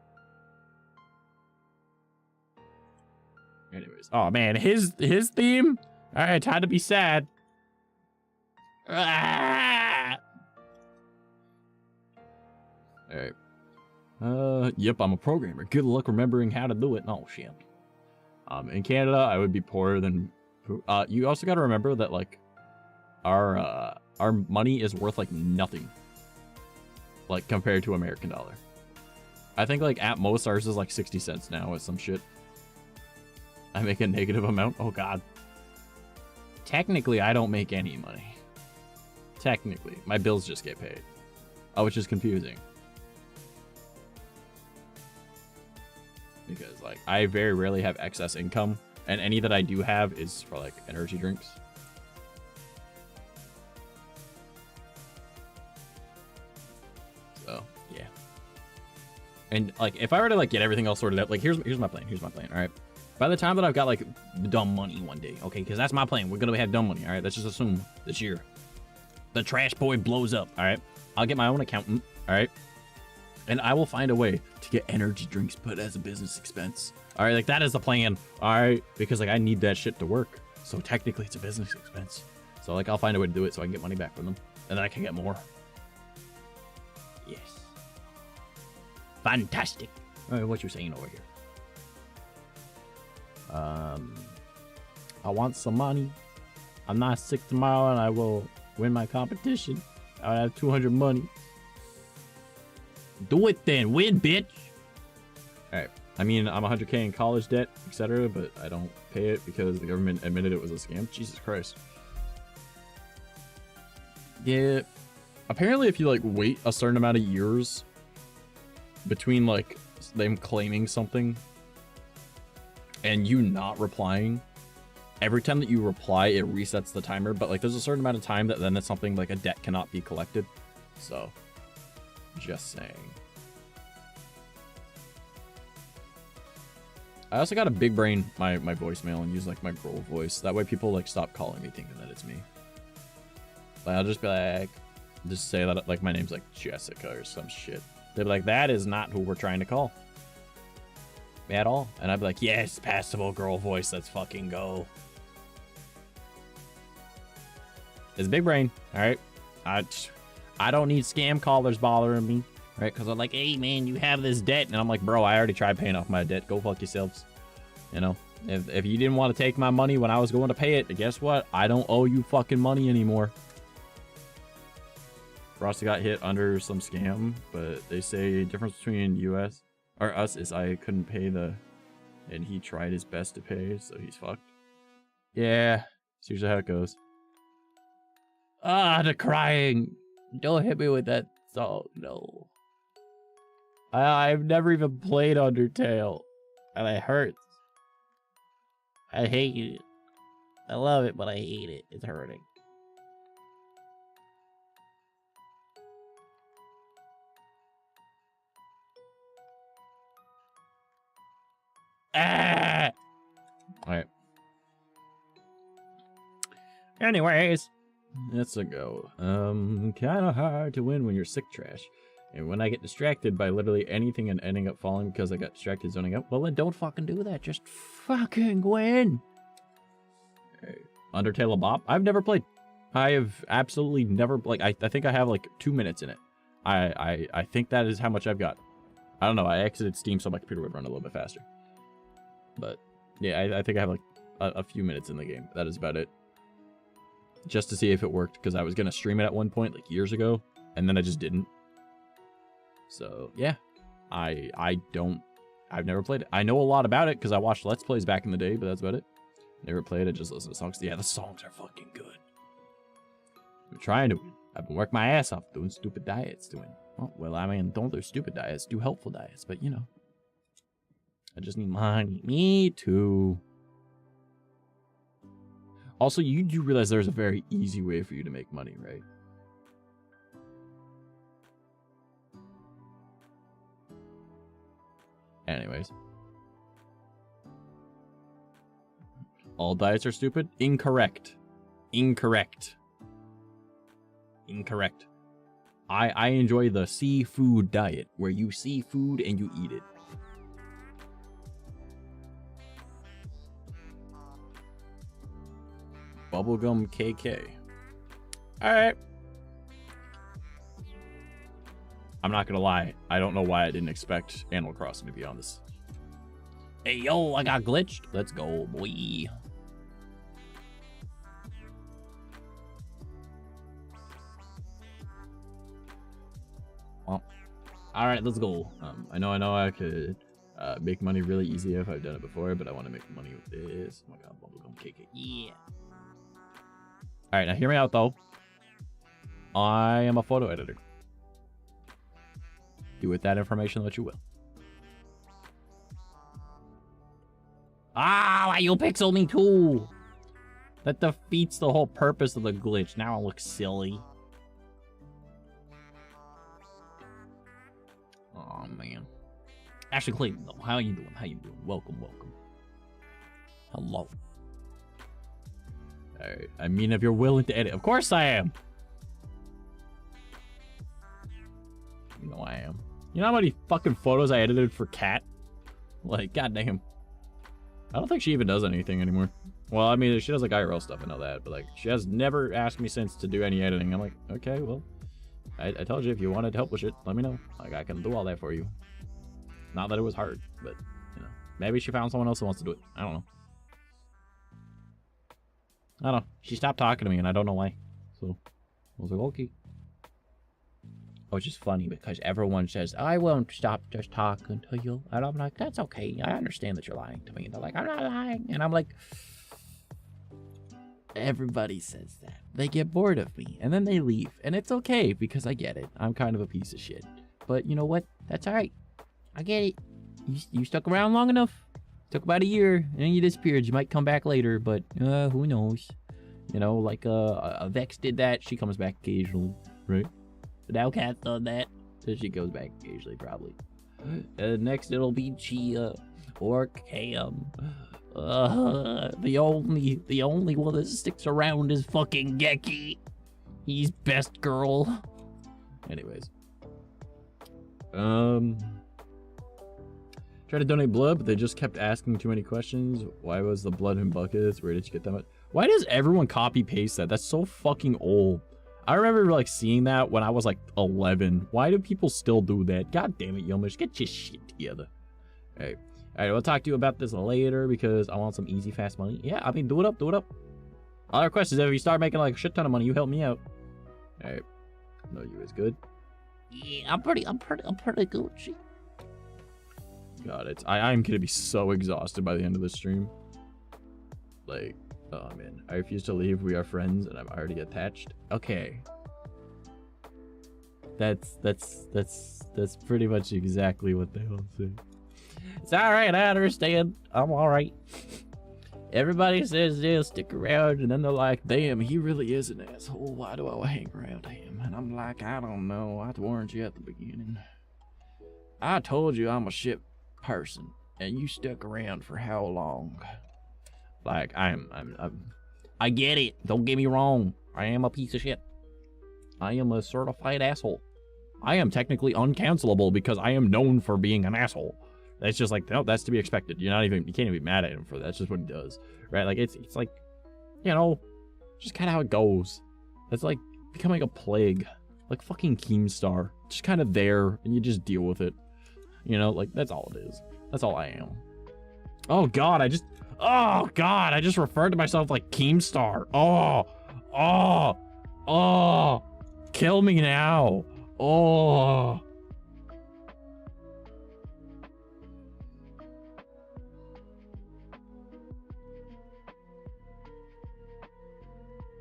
Anyways, oh man, his theme. All right, time to be sad. Ah! All right. Yep, I'm a programmer. Good luck remembering how to do it. Oh, shit. In Canada, I would be poorer than... you also got to remember that, like, our money is worth, like, nothing. Like, compared to American dollar. I think, like, at most, ours is, like, 60 cents now with some shit. I make a negative amount? Oh, God. Technically, I don't make any money. Technically. My bills just get paid. Oh, which is confusing. Because like I very rarely have excess income, and any that I do have is for like energy drinks. So yeah. And like if I were to like get everything else sorted out, like here's my plan. All right. By the time that I've got like dumb money one day, okay, because that's my plan. We're gonna have dumb money. All right. Let's just assume this year the trash boy blows up. All right. I'll get my own accountant. All right. And I will find a way to get energy drinks put as a business expense. All right, like that is the plan. All right, because like I need that shit to work. So technically it's a business expense. So like I'll find a way to do it so I can get money back from them. And then I can get more. Yes. Fantastic. All right, what you saying over here? I want some money. I'm not sick tomorrow and I will win my competition. I'll have 200 money. Do it then, win, bitch. All right. I mean, I'm 100K in college debt, etc., but I don't pay it because the government admitted it was a scam. Jesus Christ. Yeah. Apparently, if you like wait a certain amount of years between like them claiming something and you not replying, every time that you reply, it resets the timer. But like, there's a certain amount of time that then it's something like a debt cannot be collected. So. Just saying. I also got a big brain my voicemail and use like my girl voice. That way people like stop calling me thinking that it's me. Like I'll just be like, just say that like my name's like Jessica or some shit. They'll be like, that is not who we're trying to call. At all. And I'd be like, yes, passable girl voice, let's fucking go. It's big brain, alright? I don't need scam callers bothering me, right? Because I'm like, hey, man, you have this debt. And I'm like, bro, I already tried paying off my debt. Go fuck yourselves. You know, if you didn't want to take my money when I was going to pay it, guess what? I don't owe you fucking money anymore. Frosty got hit under some scam, but they say the difference between US or us is I couldn't pay and he tried his best to pay, so he's fucked. Yeah, it's usually how it goes. Ah, the crying. Don't hit me with that song, no. I've never even played Undertale, and it hurts. I hate it. I love it, but I hate it. It's hurting. Ah! All right. Anyways, let's go. Kind of hard to win when you're sick trash. And when I get distracted by literally anything and ending up falling because I got distracted zoning out, well then don't fucking do that. Just fucking win. Right. Undertale of Bop? I've never played. I have absolutely never, like, I think I have like 2 minutes in it. I think that is how much I've got. I don't know. I exited Steam so my computer would run a little bit faster. But yeah, I think I have like a few minutes in the game. That is about it. Just to see if it worked, because I was going to stream it at one point, like years ago, and then I just didn't. So, yeah. I've never played it. I know a lot about it, because I watched Let's Plays back in the day, but that's about it. Never played it, just listen to songs. Yeah, the songs are fucking good. I'm trying to win. I've been working my ass off doing stupid diets, oh, well, I mean, don't do stupid diets, do helpful diets, but, you know. I just need money. Me too. Also, you do realize there's a very easy way for you to make money, right? Anyways. All diets are stupid? Incorrect. Incorrect. Incorrect. I enjoy the seafood diet, where you see food and you eat it. Bubblegum KK. Alright. I'm not gonna lie. I don't know why I didn't expect Animal Crossing to be on this. Hey, yo, I got glitched. Let's go, boy. Well, alright, let's go. I know I could make money really easy if I've done it before, but I want to make money with this. Oh my god, Bubblegum KK. Yeah. Alright, now hear me out, though. I am a photo editor. Do with that information what you will. Ah, why you pixel me too? That defeats the whole purpose of the glitch. Now I look silly. Oh, man. Ashley Clayton, though. How you doing? How you doing? Welcome, welcome. Hello. Alright, I mean, if you're willing to edit. Of course I am. You know I am. You know how many fucking photos I edited for Kat? Like, goddamn. I don't think she even does anything anymore. Well, I mean, she does like IRL stuff, I know that. But like, she has never asked me since to do any editing. I'm like, okay, well. I told you if you wanted help with it, let me know. Like, I can do all that for you. Not that it was hard, but, you know. Maybe she found someone else who wants to do it. I don't know. I don't know. She stopped talking to me, and I don't know why. So, I was like, okay. Which is funny, because everyone says, I won't stop just talking to you. And I'm like, that's okay. I understand that you're lying to me. And they're like, I'm not lying. And I'm like, everybody says that. They get bored of me, and then they leave. And it's okay, because I get it. I'm kind of a piece of shit. But you know what? That's all right. I get it. You stuck around long enough. Took about a year, and then you disappeared. You might come back later, but who knows? You know, like Vex did that. She comes back occasionally, right? But now Kat's done that, so she goes back occasionally, probably. Next, it'll be Chia or Cam. The only one that sticks around is fucking Geki. He's best girl. Anyways, tried to donate blood, but they just kept asking too many questions. Why was the blood in buckets? Where did you get that much? Why does everyone copy paste that? That's so fucking old. I remember like seeing that when I was like 11. Why do people still do that? God damn it, Yomish, get your shit together. Alright, we'll talk to you about this later because I want some easy, fast money. Yeah, I mean, do it up, do it up. Other questions, if you start making like a shit ton of money, you help me out. Alright, no, you is good. Yeah, I'm pretty Gucci. God, I'm gonna be so exhausted by the end of this stream. Like, oh man, I refuse to leave. We are friends, and I'm already attached. Okay, that's pretty much exactly what they all say. It's all right. I understand. I'm all right. Everybody says they'll stick around, and then they're like, "Damn, he really is an asshole. Why do I hang around him?" And I'm like, I don't know. I warned you at the beginning. I told you I'm a shit person, And you stuck around for how long? Like, I get it. Don't get me wrong. I am a piece of shit. I am a certified asshole. I am technically uncancelable because I am known for being an asshole. That's just like, no, that's to be expected. You can't even be mad at him for that. That's just what he does, right? Like, it's like, you know, just kind of how it goes. It's like becoming a plague, like fucking Keemstar. Just kind of there, and you just deal with it. You know, like, that's all it is. That's all I am. Oh God, I just referred to myself like Keemstar. Oh, kill me now. Oh.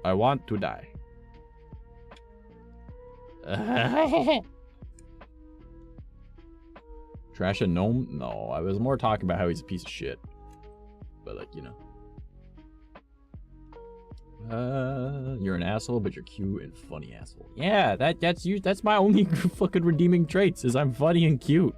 I want to die. Trash a gnome? No, I was more talking about how he's a piece of shit. But like, you know. You're an asshole, but you're cute and funny asshole. Yeah, that's you. That's my only fucking redeeming traits is I'm funny and cute.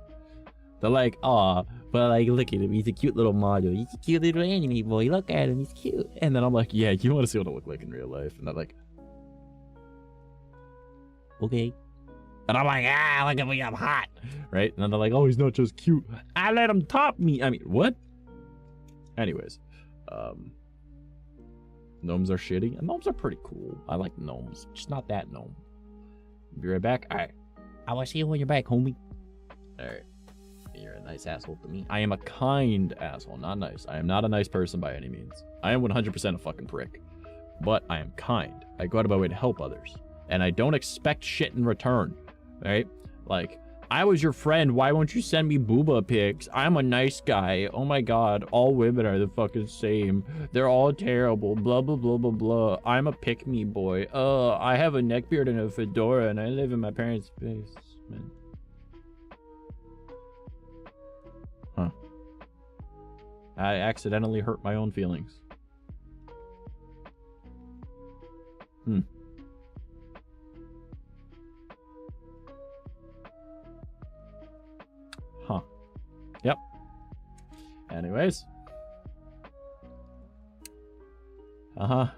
They're like, aw, but like, look at him. He's a cute little model. He's a cute little anime boy. Look at him. He's cute. And then I'm like, yeah, you want to see what I look like in real life? And they're like, okay. And I'm like, look at me, I'm hot. Right? And then they're like, oh, he's not just cute. I let him top me. I mean, what? Anyways, gnomes are shitty. And gnomes are pretty cool. I like gnomes. Just not that gnome. Be right back. All right. I will see you when you're back, homie. All right. You're a nice asshole to me. I am a kind asshole, not nice. I am not a nice person by any means. I am 100% a fucking prick. But I am kind. I go out of my way to help others. And I don't expect shit in return. Right? Like, I was your friend. Why won't you send me booba pics? I'm a nice guy. Oh my God. All women are the fucking same. They're all terrible. Blah, blah, blah, blah, blah. I'm a pick-me boy. I have a neckbeard and a fedora and I live in my parents' basement. Huh. I accidentally hurt my own feelings. Huh. Yep. Anyways. Yeah,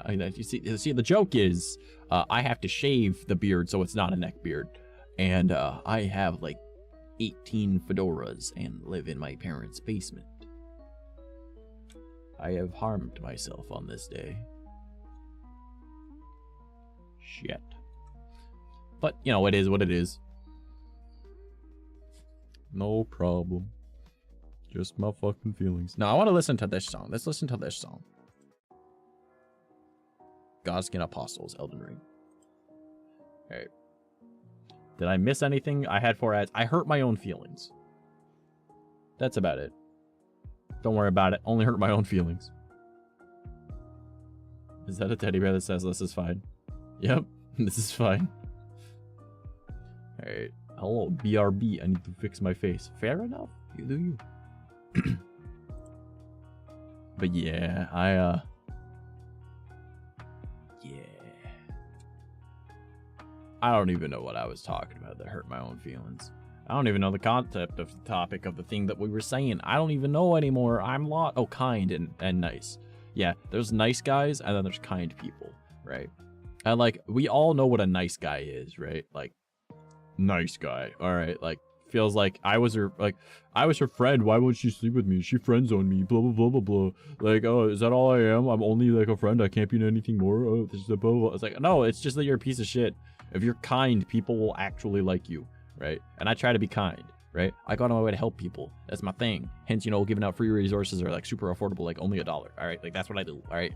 you see, the joke is, I have to shave the beard so it's not a neck beard. And, I have, like, 18 fedoras and live in my parents' basement. I have harmed myself on this day. Shit. But, you know, it is what it is. No problem. Just my fucking feelings. Now, I want to listen to this song. Let's listen to this song. Godskin Apostles, Elden Ring. Alright. Did I miss anything? I had 4 ads. I hurt my own feelings. That's about it. Don't worry about it. Only hurt my own feelings. Is that a teddy bear that says this is fine? Yep. This is fine. Alright. Hello, BRB. I need to fix my face. Fair enough. You do you. But yeah, I don't even know what I was talking about that hurt my own feelings. I don't even know the concept of the topic of the thing that we were saying. I don't even know anymore. I'm lost. Oh, kind and nice. Yeah, there's nice guys and then there's kind people, right? And like, we all know what a nice guy is, right? Like, nice guy. All right, like, feels like I was her friend. Why won't she sleep with me? She friend zoned me. Blah blah blah blah blah. Like, oh, is that all I am? I'm only like a friend. I can't be anything more. Oh, this is a blah blah. It's like, no, it's just that you're a piece of shit. If you're kind, people will actually like you, right? And I try to be kind, right? I go out of my way to help people. That's my thing. Hence, you know, giving out free resources are like super affordable, like only $1. All right, like that's what I do. All right,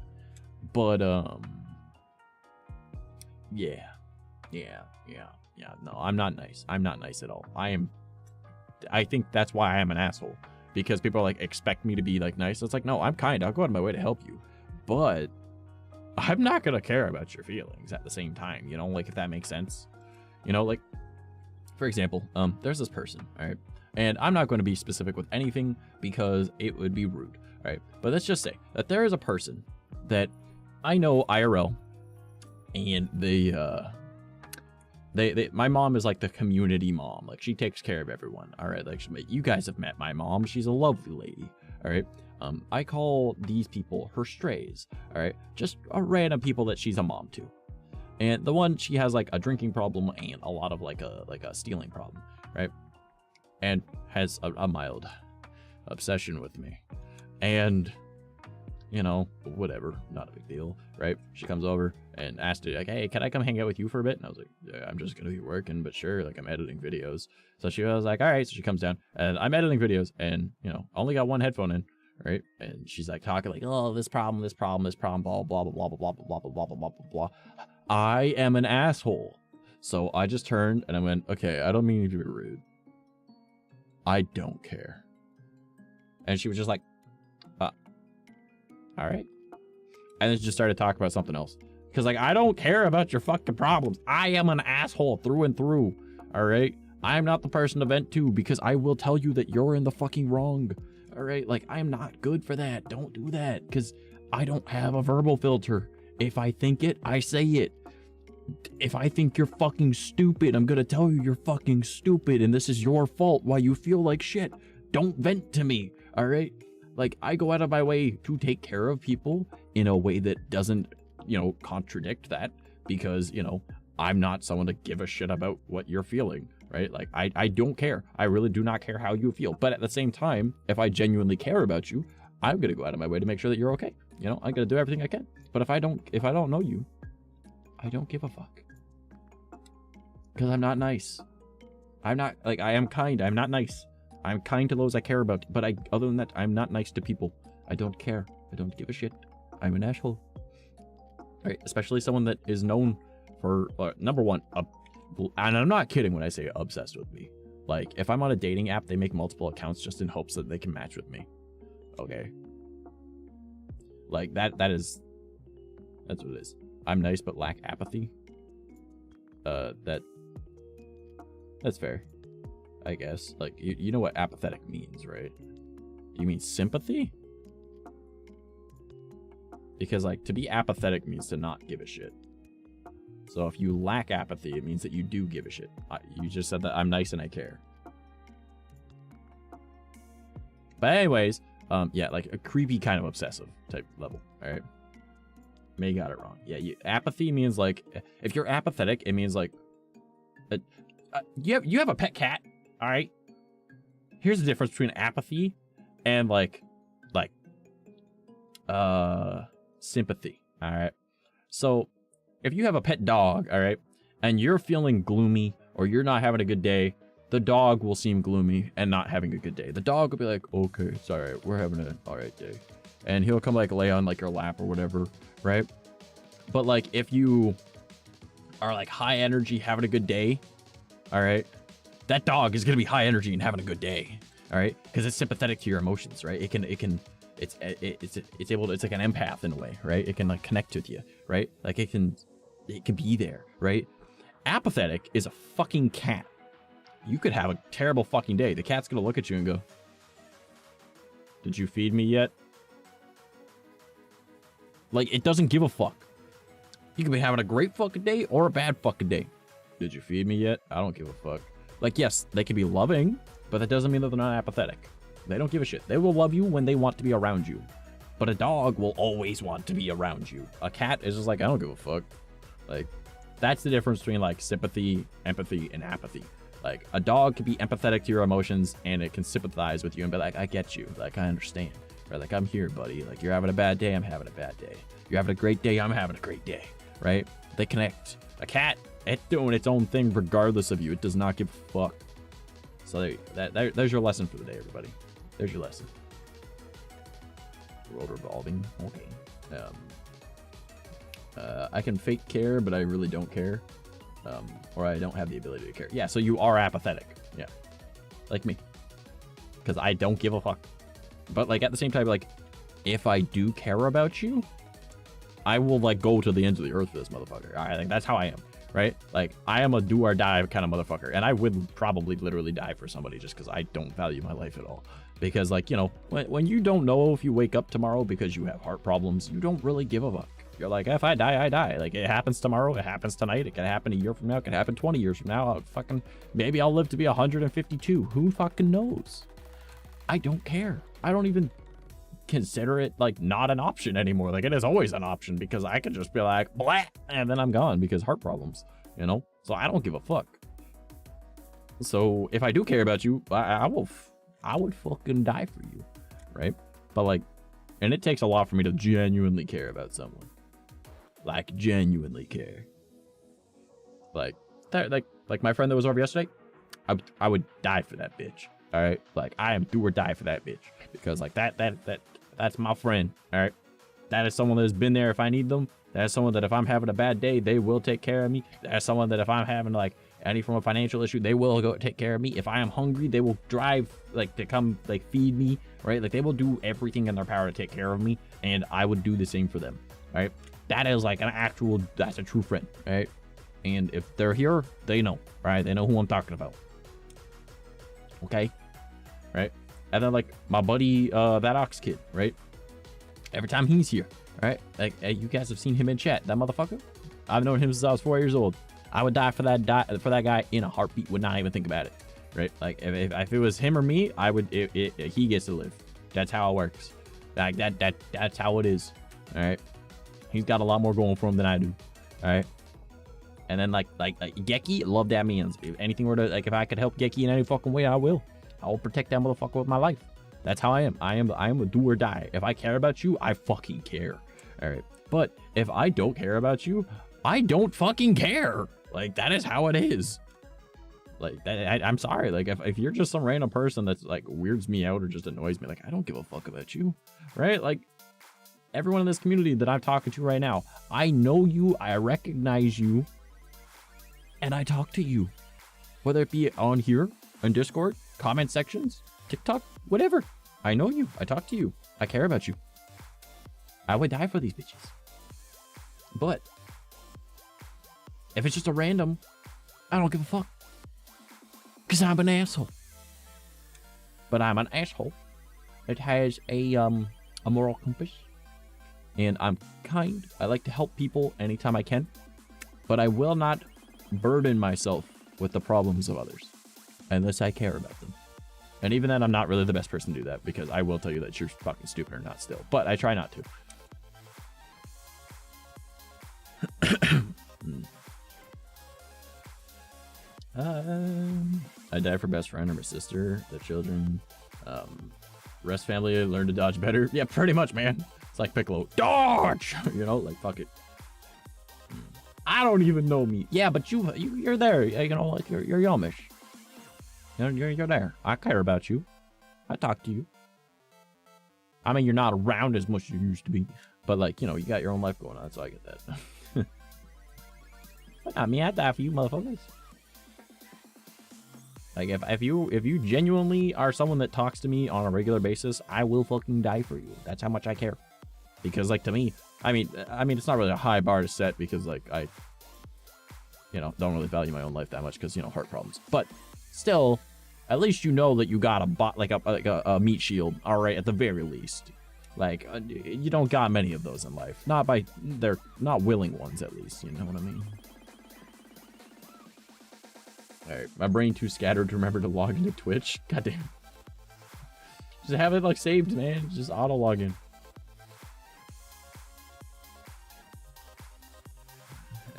but yeah. No, I'm not nice. I'm not nice at all. I think that's why I am an asshole, because people are like expect me to be like nice. It's like, no, I'm kind. I'll go out of my way to help you, but I'm not gonna care about your feelings at the same time, you know, like, if that makes sense. You know, like, for example, there's this person, all right, and I'm not going to be specific with anything because it would be rude, all right, but let's just say that there is a person that I know IRL, and my mom is like the community mom. Like, she takes care of everyone. All right, like, you guys have met my mom. She's a lovely lady. All right. I call these people her strays. All right, just a random people that she's a mom to. And the one, she has like a drinking problem and a lot of like a stealing problem, right? And has a mild obsession with me. And, you know, whatever, not a big deal, right? She comes over and asked me, like, hey, can I come hang out with you for a bit? And I was like, yeah, I'm just gonna be working, but sure, like, I'm editing videos. So she was like, all right. So she comes down and I'm editing videos and, you know, only got one headphone in, right? And she's like talking like, oh, this problem, blah, blah, blah, blah, blah, blah, blah, blah, blah, blah, blah, blah, blah. I am an asshole. So I just turned and I went, okay, I don't mean to be rude. I don't care. And she was just like, all right. And then she just started talking about something else. Because, like, I don't care about your fucking problems. I am an asshole through and through. All right? I am not the person to vent to because I will tell you that you're in the fucking wrong. All right? Like, I am not good for that. Don't do that because I don't have a verbal filter. If I think it, I say it. If I think you're fucking stupid, I'm going to tell you you're fucking stupid and this is your fault why you feel like shit. Don't vent to me. All right? Like, I go out of my way to take care of people in a way that doesn't, you know, contradict that because, you know, I'm not someone to give a shit about what you're feeling, right? Like, I don't care. I really do not care how you feel. But at the same time, if I genuinely care about you, I'm going to go out of my way to make sure that you're okay. You know, I'm going to do everything I can. But if I don't know you, I don't give a fuck. Because I'm not nice. I'm not, like, I am kind. I'm not nice. I'm kind to those I care about, but other than that, I'm not nice to people. I don't care. I don't give a shit. I'm an asshole. Right? Especially someone that is known for, number one, and I'm not kidding when I say obsessed with me. Like, if I'm on a dating app, they make multiple accounts just in hopes that they can match with me. Okay? Like, that's what it is. I'm nice but lack apathy. That's fair. I guess. Like, you know what apathetic means, right? You mean sympathy? Because, like, to be apathetic means to not give a shit. So if you lack apathy, it means that you do give a shit. You just said that I'm nice and I care. But anyways, yeah, like a creepy kind of obsessive type level, all right? May got it wrong. Yeah, apathy means, like, if you're apathetic, it means, like, you have a pet cat. All right. Here's the difference between apathy and sympathy. All right. So if you have a pet dog, all right, and you're feeling gloomy or you're not having a good day, the dog will seem gloomy and not having a good day. The dog will be like, okay, it's all right. We're having an all right day. And he'll come like lay on like your lap or whatever. Right. But like if you are like high energy, having a good day, all right, that dog is going to be high energy and having a good day, all right? Because it's sympathetic to your emotions, right? It's able to, it's like an empath in a way, right? It can like connect with you, right? Like it can be there, right? Apathetic is a fucking cat. You could have a terrible fucking day. The cat's going to look at you and go, did you feed me yet? Like, it doesn't give a fuck. You could be having a great fucking day or a bad fucking day. Did you feed me yet? I don't give a fuck. Like, yes, they can be loving, but that doesn't mean that they're not apathetic. They don't give a shit. They will love you when they want to be around you. But a dog will always want to be around you. A cat is just like, I don't give a fuck. Like, that's the difference between, like, sympathy, empathy, and apathy. Like, a dog can be empathetic to your emotions, and it can sympathize with you and be like, I get you. Like, I understand. Right? Like, I'm here, buddy. Like, you're having a bad day, I'm having a bad day. You're having a great day, I'm having a great day. Right? They connect. A cat, it's doing its own thing regardless of you. It does not give a fuck. So there's your lesson for the day, everybody. There's your lesson. World revolving. Okay. I can fake care, but I really don't care. Or I don't have the ability to care. Yeah, so you are apathetic. Yeah. Like me. Because I don't give a fuck. But, like, at the same time, like, if I do care about you, I will, like, go to the ends of the earth for this motherfucker. I think that's how I am. Right? Like, I am a do or die kind of motherfucker. And I would probably literally die for somebody just because I don't value my life at all. Because, like, you know, when you don't know if you wake up tomorrow because you have heart problems, you don't really give a fuck. You're like, if I die, I die. Like, it happens tomorrow. It happens tonight. It can happen a year from now. It can happen 20 years from now. Maybe I'll live to be 152. Who fucking knows? I don't care. I don't even consider it like not an option anymore. Like, it is always an option because I could just be like, blah, and then I'm gone because heart problems, you know? So I don't give a fuck. So if I do care about you, I would fucking die for you, right? But like, and it takes a lot for me to genuinely care about someone. Like, genuinely care. Like my friend that was over yesterday, I would die for that bitch. All right, like I am do or die for that bitch because like that's my friend. All right, that is someone that has been there if I need them. That's someone that if I'm having a bad day, they will take care of me. That's someone that if I'm having like any form of financial issue, they will go take care of me. If I am hungry, they will drive like to come like feed me, right? Like they will do everything in their power to take care of me, and I would do the same for them, right? That is like that's a true friend, right? And if they're here, they know, right? They know who I'm talking about. Okay, right? And then like my buddy, that Ox kid, right? Every time he's here, right? Like you guys have seen him in chat. That motherfucker, I've known him since I was 4 years old. I would die for that guy in a heartbeat. Would not even think about it, right? Like if it was him or me, I would. He gets to live. That's how it works. Like that's how it is. All right. He's got a lot more going for him than I do. All right. And then like 𝐂𝐤𝐽, love that means. If anything were to like, if I could help 𝐂𝐤𝐽 in any fucking way, I will. I will protect that motherfucker with my life. That's how I am. I am a do or die. If I care about you, I fucking care. All right. But if I don't care about you, I don't fucking care. Like that is how it is. Like that, I'm sorry. Like if you're just some random person that's like weirds me out or just annoys me, like I don't give a fuck about you, right? Like everyone in this community that I'm talking to right now, I know you, I recognize you, and I talk to you, whether it be on here, on Discord, comment sections, TikTok, whatever. I know you, I talk to you, I care about you. I would die for these bitches. But if it's just a random, I don't give a fuck. Because I'm an asshole. But I'm an asshole. It has a moral compass. And I'm kind. I like to help people anytime I can. But I will not burden myself with the problems of others. Unless I care about them. And even then, I'm not really the best person to do that. Because I will tell you that you're fucking stupid or not still. But I try not to. I die for best friend or my sister, the children, rest family, learn to dodge better. Yeah, pretty much, man. It's like Piccolo, dodge, you know, like fuck it. I don't even know me. Yeah, but you're there, you know, like you're Yomish. You know, you're there. I care about you. I talk to you. I mean, you're not around as much as you used to be, but like, you know, you got your own life going on, so I get that. But not me. I die for you, motherfuckers. Like if you genuinely are someone that talks to me on a regular basis, I will fucking die for you. That's how much I care. Because like to me, I mean it's not really a high bar to set because like I, you know, don't really value my own life that much because, you know, heart problems. But still, at least you know that you got a meat shield. All right, at the very least. Like you don't got many of those in life. They're not willing ones at least. You know what I mean? Alright, my brain too scattered to remember to log into Twitch. Goddamn. Just have it like saved, man. Just auto log in.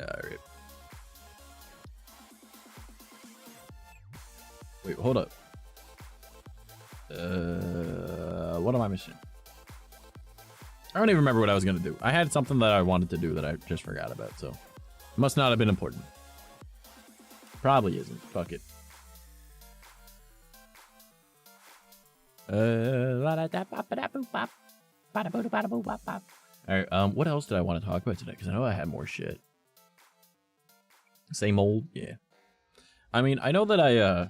Alright. Wait, hold up. What am I missing? I don't even remember what I was gonna do. I had something that I wanted to do that I just forgot about, so it must not have been important. Probably isn't. Fuck it. Alright, what else did I want to talk about today? Because I know I had more shit. Same old? Yeah. I mean, I know that I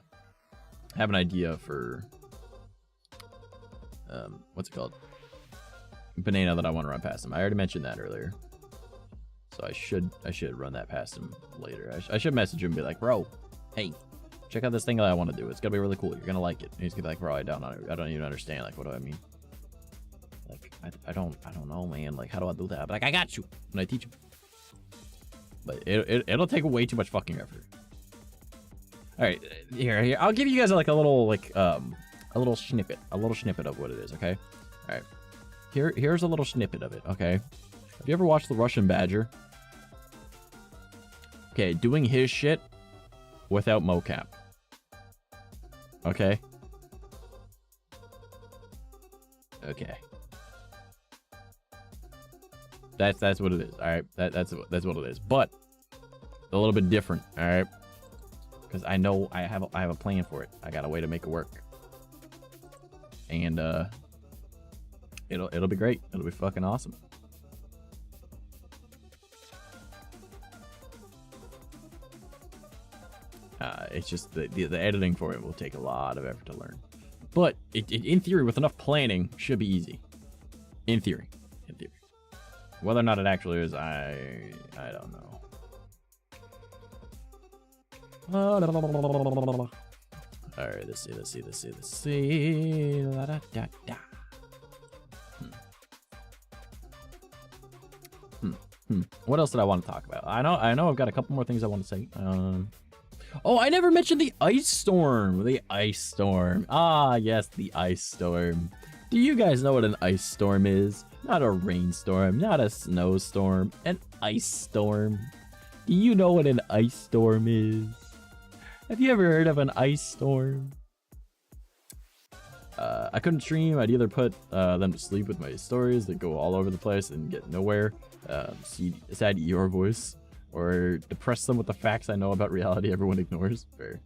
have an idea for what's it called? Banana that I want to run past him. I already mentioned that earlier. So I should run that past him later. I should message him and be like, bro, hey, check out this thing that I want to do. It's gonna be really cool. You're gonna like it. And he's gonna be like, bro, I don't even understand. Like, what do I mean? Like, I don't know, man. Like, how do I do that? I'm like, I got you. And I teach you. But it'll take way too much fucking effort. All right, here. I'll give you guys like a little snippet of what it is. Okay. All right. Here's a little snippet of it. Okay. Have you ever watched The Russian Badger? Okay, doing his shit without mocap. Okay. Okay. That's what it is. All right. That's what it is. But a little bit different. All right. Because I know I have a plan for it. I got a way to make it work. And it'll be great. It'll be fucking awesome. It's just the editing for it will take a lot of effort to learn. But in theory, with enough planning, should be easy. In theory. Whether or not it actually is, I don't know. All right, let's see. La, da, da, da. What else did I want to talk about? I know I've got a couple more things I want to say. Oh, I never mentioned the ice storm. The ice storm. Ah, yes, the ice storm. Do you guys know what an ice storm is? Not a rainstorm, not a snowstorm, an ice storm. Do you know what an ice storm is? Have you ever heard of an ice storm? I couldn't stream. I'd either put them to sleep with my stories that go all over the place and get nowhere, sad your voice, or depress them with the facts I know about reality everyone ignores. Or,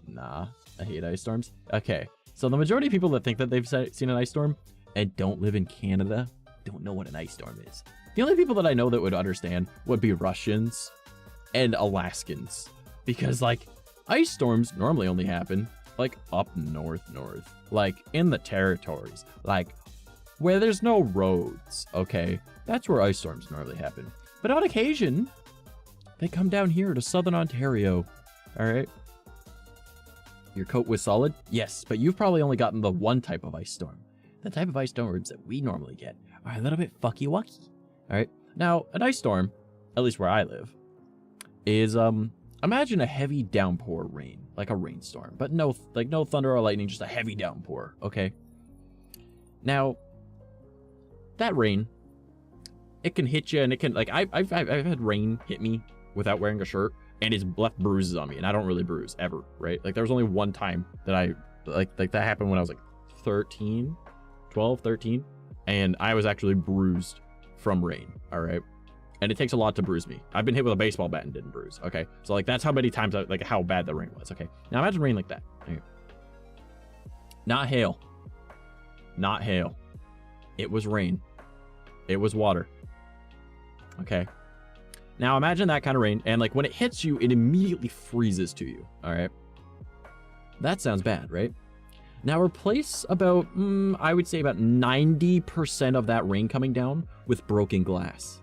nah, I hate ice storms. Okay, so the majority of people that think that they've seen an ice storm and don't live in Canada don't know what an ice storm is. The only people that I know that would understand would be Russians and Alaskans, because like ice storms normally only happen like up north, like in the territories, like where there's no roads. Okay, that's where ice storms normally happen. But on occasion, they come down here to southern Ontario. All right. Your coat was solid? Yes, but you've probably only gotten the one type of ice storm. The type of ice storms that we normally get are a little bit fucky-wucky. All right. Now, an ice storm, at least where I live, is imagine a heavy downpour rain, like a rainstorm, but no thunder or lightning, just a heavy downpour. Okay. Now, that rain, it can hit you, and it can I've had rain hit me without wearing a shirt, and it's left bruises on me, and I don't really bruise ever, right? Like there was only one time that I like that happened when I was like 13, and I was actually bruised from rain. All right. And it takes a lot to bruise me. I've been hit with a baseball bat and didn't bruise. Okay. So like that's how many times how bad the rain was. Okay. Now imagine rain like that. Okay. Not hail. Not hail. It was rain. It was water. Okay. Now imagine that kind of rain, and like when it hits you, it immediately freezes to you. All right. That sounds bad, right? Now replace about, I would say about 90% of that rain coming down with broken glass.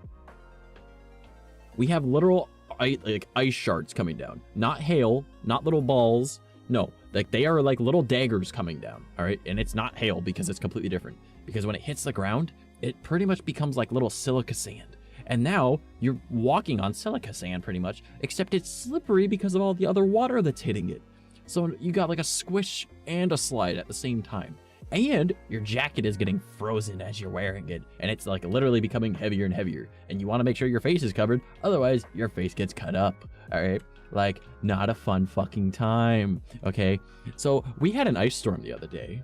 We have literal ice shards coming down. Not hail, not little balls. No, like they are like little daggers coming down. All right. And it's not hail because it's completely different. Because when it hits the ground, it pretty much becomes like little silica sand. And now you're walking on silica sand pretty much, except it's slippery because of all the other water that's hitting it. So you got like a squish and a slide at the same time. And your jacket is getting frozen as you're wearing it. And it's like literally becoming heavier and heavier. And you want to make sure your face is covered. Otherwise, your face gets cut up. All right. Like, not a fun fucking time. Okay. So we had an ice storm the other day.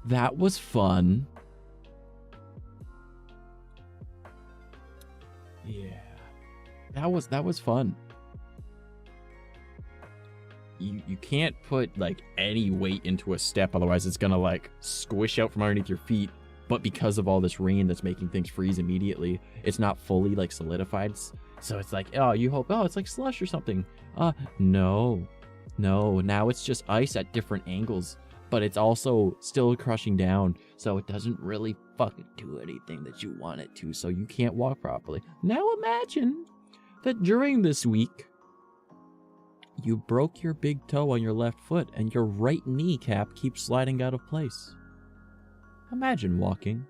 That was fun. Yeah. That was fun. You can't put like any weight into a step, otherwise it's gonna like squish out from underneath your feet. But because of all this rain that's making things freeze immediately, it's not fully like solidified. So it's like, oh, you hope, oh, it's like slush or something. No, now it's just ice at different angles, but it's also still crushing down. So it doesn't really fucking do anything that you want it to. So you can't walk properly. Now imagine that during this week, you broke your big toe on your left foot and your right kneecap keeps sliding out of place. Imagine walking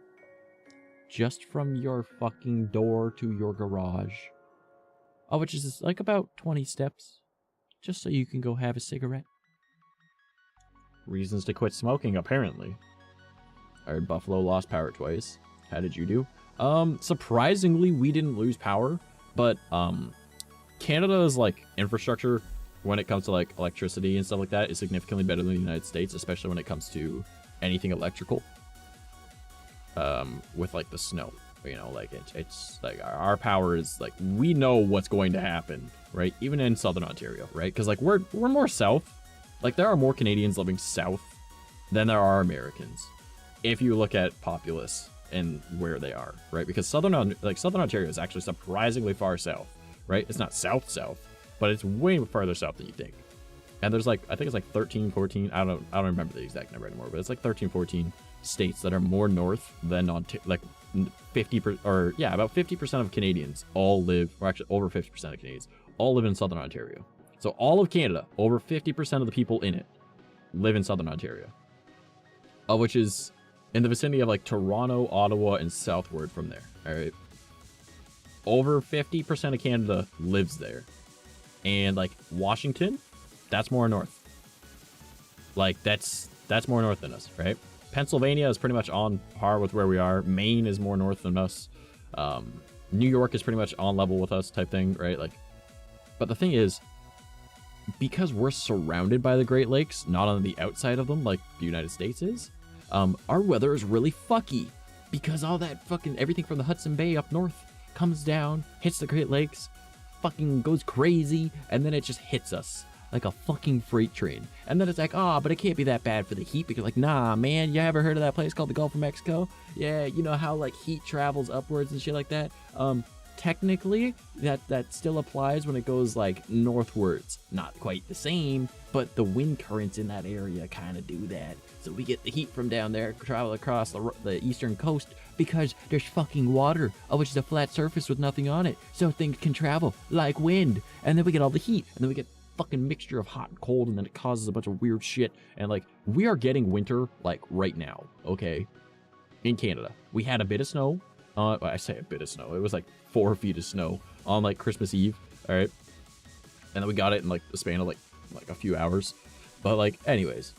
just from your fucking door to your garage. Oh, which is like about 20 steps. Just so you can go have a cigarette. Reasons to quit smoking, apparently. I heard Buffalo lost power twice. How did you do? Surprisingly, we didn't lose power. But, Canada's, like, infrastructure when it comes to, like, electricity and stuff like that is significantly better than the United States, especially when it comes to anything electrical. With, like, the snow. You know, like, it's like, our power is, like, we know what's going to happen, right? Even in Southern Ontario, right? Because, like, we're more south. Like, there are more Canadians living south than there are Americans. If you look at populace and where they are, right? Because Southern Ontario is actually surprisingly far south, right? It's not south, but it's way farther south than you think. And there's like, I think it's like 13, 14, I don't remember the exact number anymore, but it's like 13, 14 states that are more north than like 50%, or yeah, about 50% of Canadians all live, or actually over 50% of Canadians all live in Southern Ontario. So all of Canada, over 50% of the people in it live in Southern Ontario, which is in the vicinity of like Toronto, Ottawa, and southward from there. All right. Over 50% of Canada lives there. And like Washington, that's more north. Like that's more north than us, right? Pennsylvania is pretty much on par with where we are. Maine is more north than us. New York is pretty much on level with us type thing, right? Like, but the thing is, because we're surrounded by the Great Lakes, not on the outside of them like the United States is, our weather is really fucky because all that fucking everything from the Hudson Bay up north comes down, hits the Great Lakes, fucking goes crazy, and then it just hits us like a fucking freight train. And then it's like, oh, but it can't be that bad for the heat, because like, nah, man, you ever heard of that place called the Gulf of Mexico? Yeah, you know how like heat travels upwards and shit like that? Technically, that still applies when it goes like northwards. Not quite the same, but the wind currents in that area kind of do that. So we get the heat from down there, travel across the eastern coast, because there's fucking water, which is a flat surface with nothing on it. So things can travel like wind. And then we get all the heat, and then we get fucking mixture of hot and cold, and then it causes a bunch of weird shit. And like, we are getting winter like right now, okay? In Canada. We had a bit of snow. I say a bit of snow. It was like 4 feet of snow on like Christmas Eve. All right. And then we got it in like the span of like a few hours. But like, anyways,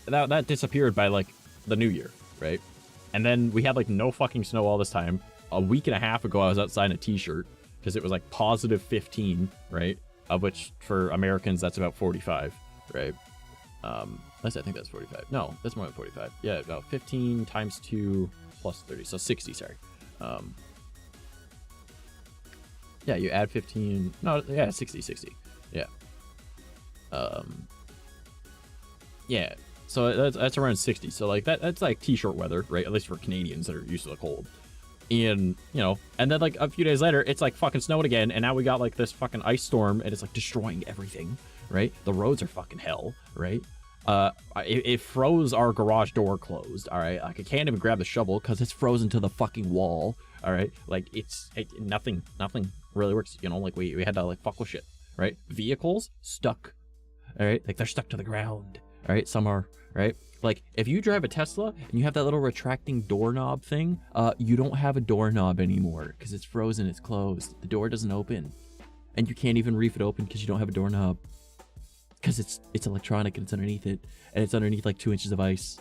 that disappeared by like the new year. Right. And then we had like no fucking snow all this time. A week and a half ago, I was outside in a t-shirt because it was like positive 15. Right. Of which for Americans, that's about 45. Right. I think that's 45. No, that's more than 45. Yeah. About 15 times 2 plus 30, so 60, sorry. Yeah, you add 15, no, yeah, 60, yeah. Yeah, so that's around 60, so like that's like t-shirt weather, right? At least for Canadians that are used to the cold. And, you know, and then like a few days later, it's like fucking snowed again, and now we got like this fucking ice storm, and it's like destroying everything, right? The roads are fucking hell, right? It froze our garage door closed, all right? Like, I can't even grab the shovel because it's frozen to the fucking wall, all right? Like, nothing really works, you know? Like, we had to, like, fuck with shit, right? Vehicles, stuck, all right? Like, they're stuck to the ground, all right? Some are, right? Like, if you drive a Tesla and you have that little retracting doorknob thing, you don't have a doorknob anymore because it's frozen, it's closed. The door doesn't open, and you can't even reef it open because you don't have a doorknob. Because it's electronic and it's underneath it, and it's underneath like 2 inches of ice.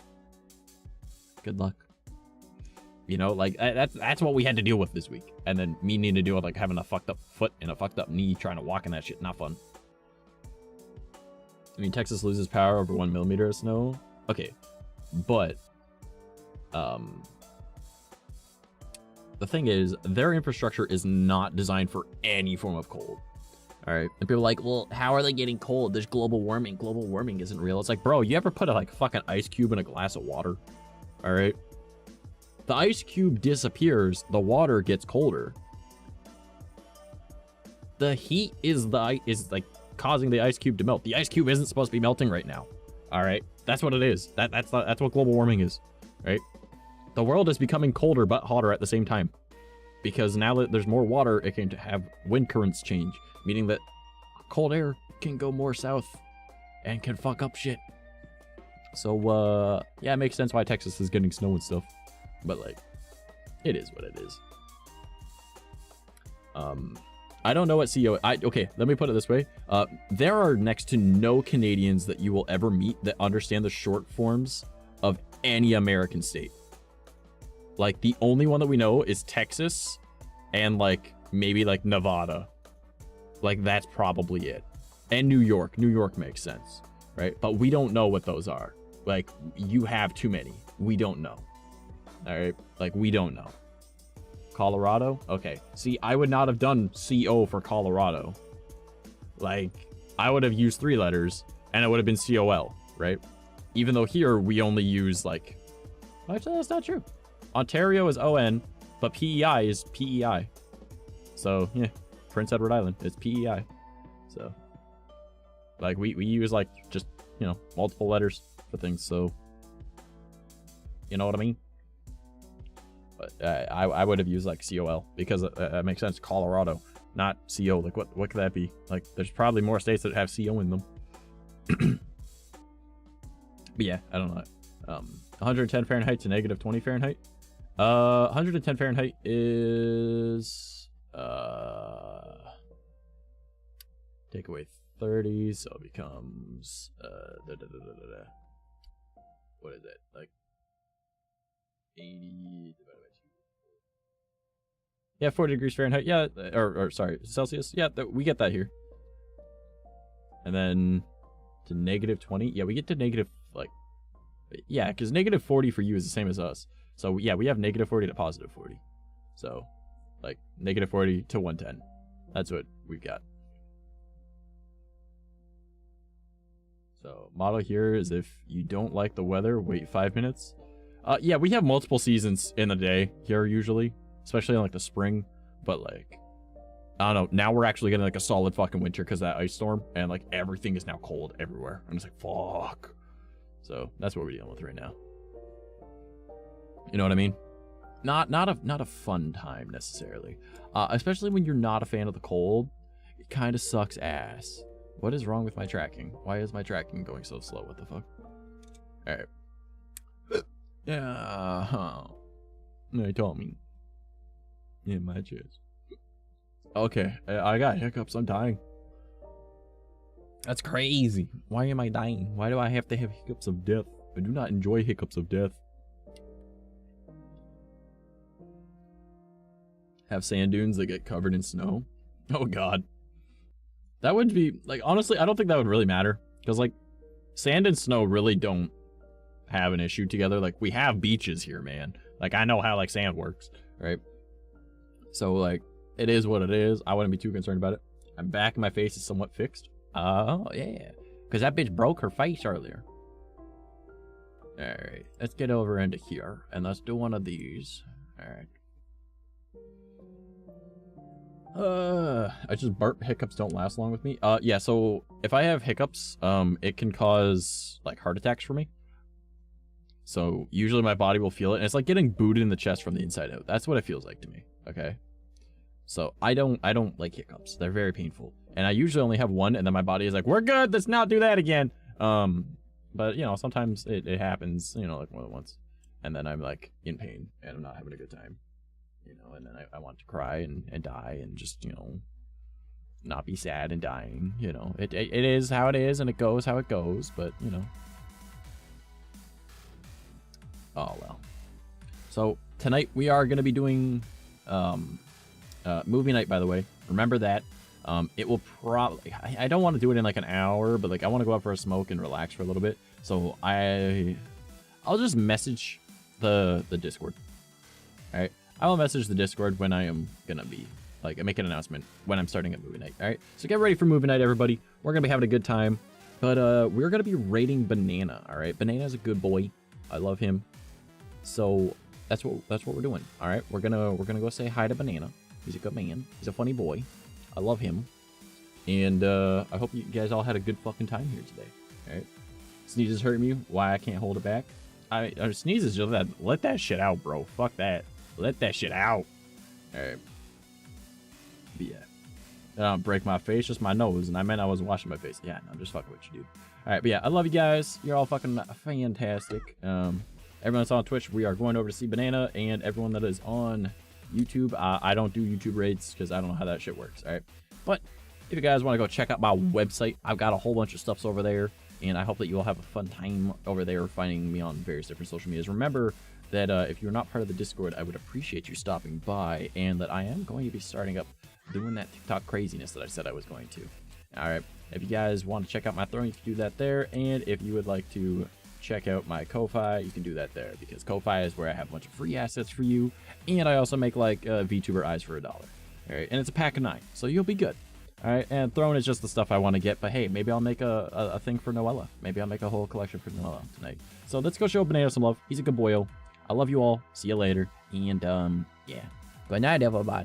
Good luck. You know, like that's what we had to deal with this week, and then me needing to deal with like having a fucked up foot and a fucked up knee trying to walk in that shit. Not fun. I mean, Texas loses power over 1 millimeter of snow. Okay, but the thing is, their infrastructure is not designed for any form of cold. All right. And people are like, well, how are they getting cold? There's global warming. Global warming isn't real. It's like, bro, you ever put a like fucking ice cube in a glass of water? All right. The ice cube disappears. The water gets colder. The heat is like causing the ice cube to melt. The ice cube isn't supposed to be melting right now. All right. That's what it is. That's what global warming is. Right. The world is becoming colder but hotter at the same time. Because now that there's more water, it can have wind currents change, meaning that cold air can go more south and can fuck up shit. So, yeah, it makes sense why Texas is getting snow and stuff. But, like, it is what it is. I don't know what CO... okay, let me put it this way. There are next to no Canadians that you will ever meet that understand the short forms of any American state. Like, the only one that we know is Texas and, like, maybe, like, Nevada. Like, that's probably it. And New York. New York makes sense, right? But we don't know what those are. Like, you have too many. We don't know. All right? Like, we don't know. Colorado? Okay. See, I would not have done CO for Colorado. Like, I would have used 3 letters, and it would have been COL, right? Even though here, we only use, like... Actually, that's not true. Ontario is ON, but PEI is PEI. So, yeah. Prince Edward Island is PEI. So, like, we use, like, just, you know, multiple letters for things, so... You know what I mean? But I would have used, like, COL, because that makes sense. Colorado, not CO. Like, what could that be? Like, there's probably more states that have CO in them. But yeah, I don't know. 110 Fahrenheit to negative 20 Fahrenheit. 110 Fahrenheit is... take away 30, so it becomes... what is it? Like, 80 divided by 2. Yeah, 40 degrees Fahrenheit. Yeah, or sorry, Celsius. Yeah, we get that here. And then to negative 20. Yeah, we get to negative, like... Yeah, because negative 40 for you is the same as us. So, yeah, we have negative 40 to positive 40. So, like, negative 40 to 110. That's what we've got. So, motto here is if you don't like the weather, wait 5 minutes. Yeah, we have multiple seasons in the day here usually, especially in, like, the spring. But, like, I don't know. Now we're actually getting, like, a solid fucking winter because of that ice storm. And, like, everything is now cold everywhere. I'm just like, fuck. So, that's what we're dealing with right now. You know what I mean? Not a fun time necessarily. Especially when you're not a fan of the cold. It kind of sucks ass. What is wrong with my tracking? Why is my tracking going so slow? What the fuck? Alright. Yeah. They told me. In my chest. Okay. I got hiccups. I'm dying. That's crazy. Why am I dying? Why do I have to have hiccups of death? I do not enjoy hiccups of death. Have sand dunes that get covered in snow. Oh god. That would be, like, honestly, I don't think that would really matter. Because, like, sand and snow really don't have an issue together. Like, we have beaches here, man. Like, I know how, like, sand works, right? So, like, it is what it is. I wouldn't be too concerned about it. I'm back and my face is somewhat fixed. Oh, yeah. Because that bitch broke her face earlier. Alright, let's get over into here. And let's do one of these. Alright. I just burp. Hiccups don't last long with me. Yeah, so if I have hiccups, it can cause, like, heart attacks for me. So usually my body will feel it. And it's like getting booted in the chest from the inside out. That's what it feels like to me. Okay. So I don't like hiccups. They're very painful. And I usually only have one, and then my body is like, we're good, let's not do that again. But, you know, sometimes it happens, you know, like more than once. And then I'm, like, in pain, and I'm not having a good time. You know, and then I want to cry and die and just, you know, not be sad and dying. You know, it is how it is, and it goes how it goes, but, you know. Oh, well. So, tonight we are going to be doing movie night, by the way. Remember that. It will probably... I don't want to do it in, like, an hour, but, like, I want to go out for a smoke and relax for a little bit. So, I'll just message the Discord. Alright? I will message the Discord when I am going to be, like, make an announcement when I'm starting at movie night. Alright? So, get ready for movie night, everybody. We're going to be having a good time. But, we're going to be rating Banana, alright? Banana's a good boy. I love him. So, that's what we're doing. Alright? We're gonna go say hi to Banana. He's a good man. He's a funny boy. I love him. And I hope you guys all had a good fucking time here today. Alright? Sneezes hurt me. Why I can't hold it back? Sneezes, just let that shit out, bro. Fuck that. Let that shit out. Alright. But yeah. break my face, just my nose. And I meant I wasn't washing my face. Yeah, no, I'm just fucking with you, dude. All right, but yeah, I love you guys. You're all fucking fantastic. Everyone that's on Twitch, we are going over to see Banana, and everyone that is on YouTube. I don't do YouTube rates because I don't know how that shit works. All right, but if you guys want to go check out my website, I've got a whole bunch of stuffs over there, and I hope that you all have a fun time over there finding me on various different social medias. Remember that if you're not part of the Discord, I would appreciate you stopping by, and that I am going to be starting up doing that TikTok craziness that I said I was going to. All right, if you guys want to check out my throne, you can do that there, and if you would like to check out my Ko-Fi, you can do that there, because Ko-Fi is where I have a bunch of free assets for you, and I also make like VTuber eyes for $1. All right, and it's a pack of 9, so you'll be good. All right, and throne is just the stuff I want to get, but hey, maybe I'll make a thing for Noella. Maybe I'll make a whole collection for Noella tonight. So let's go show Banana some love. He's a good boyo. I love you all. See you later. And yeah, good night, everybody.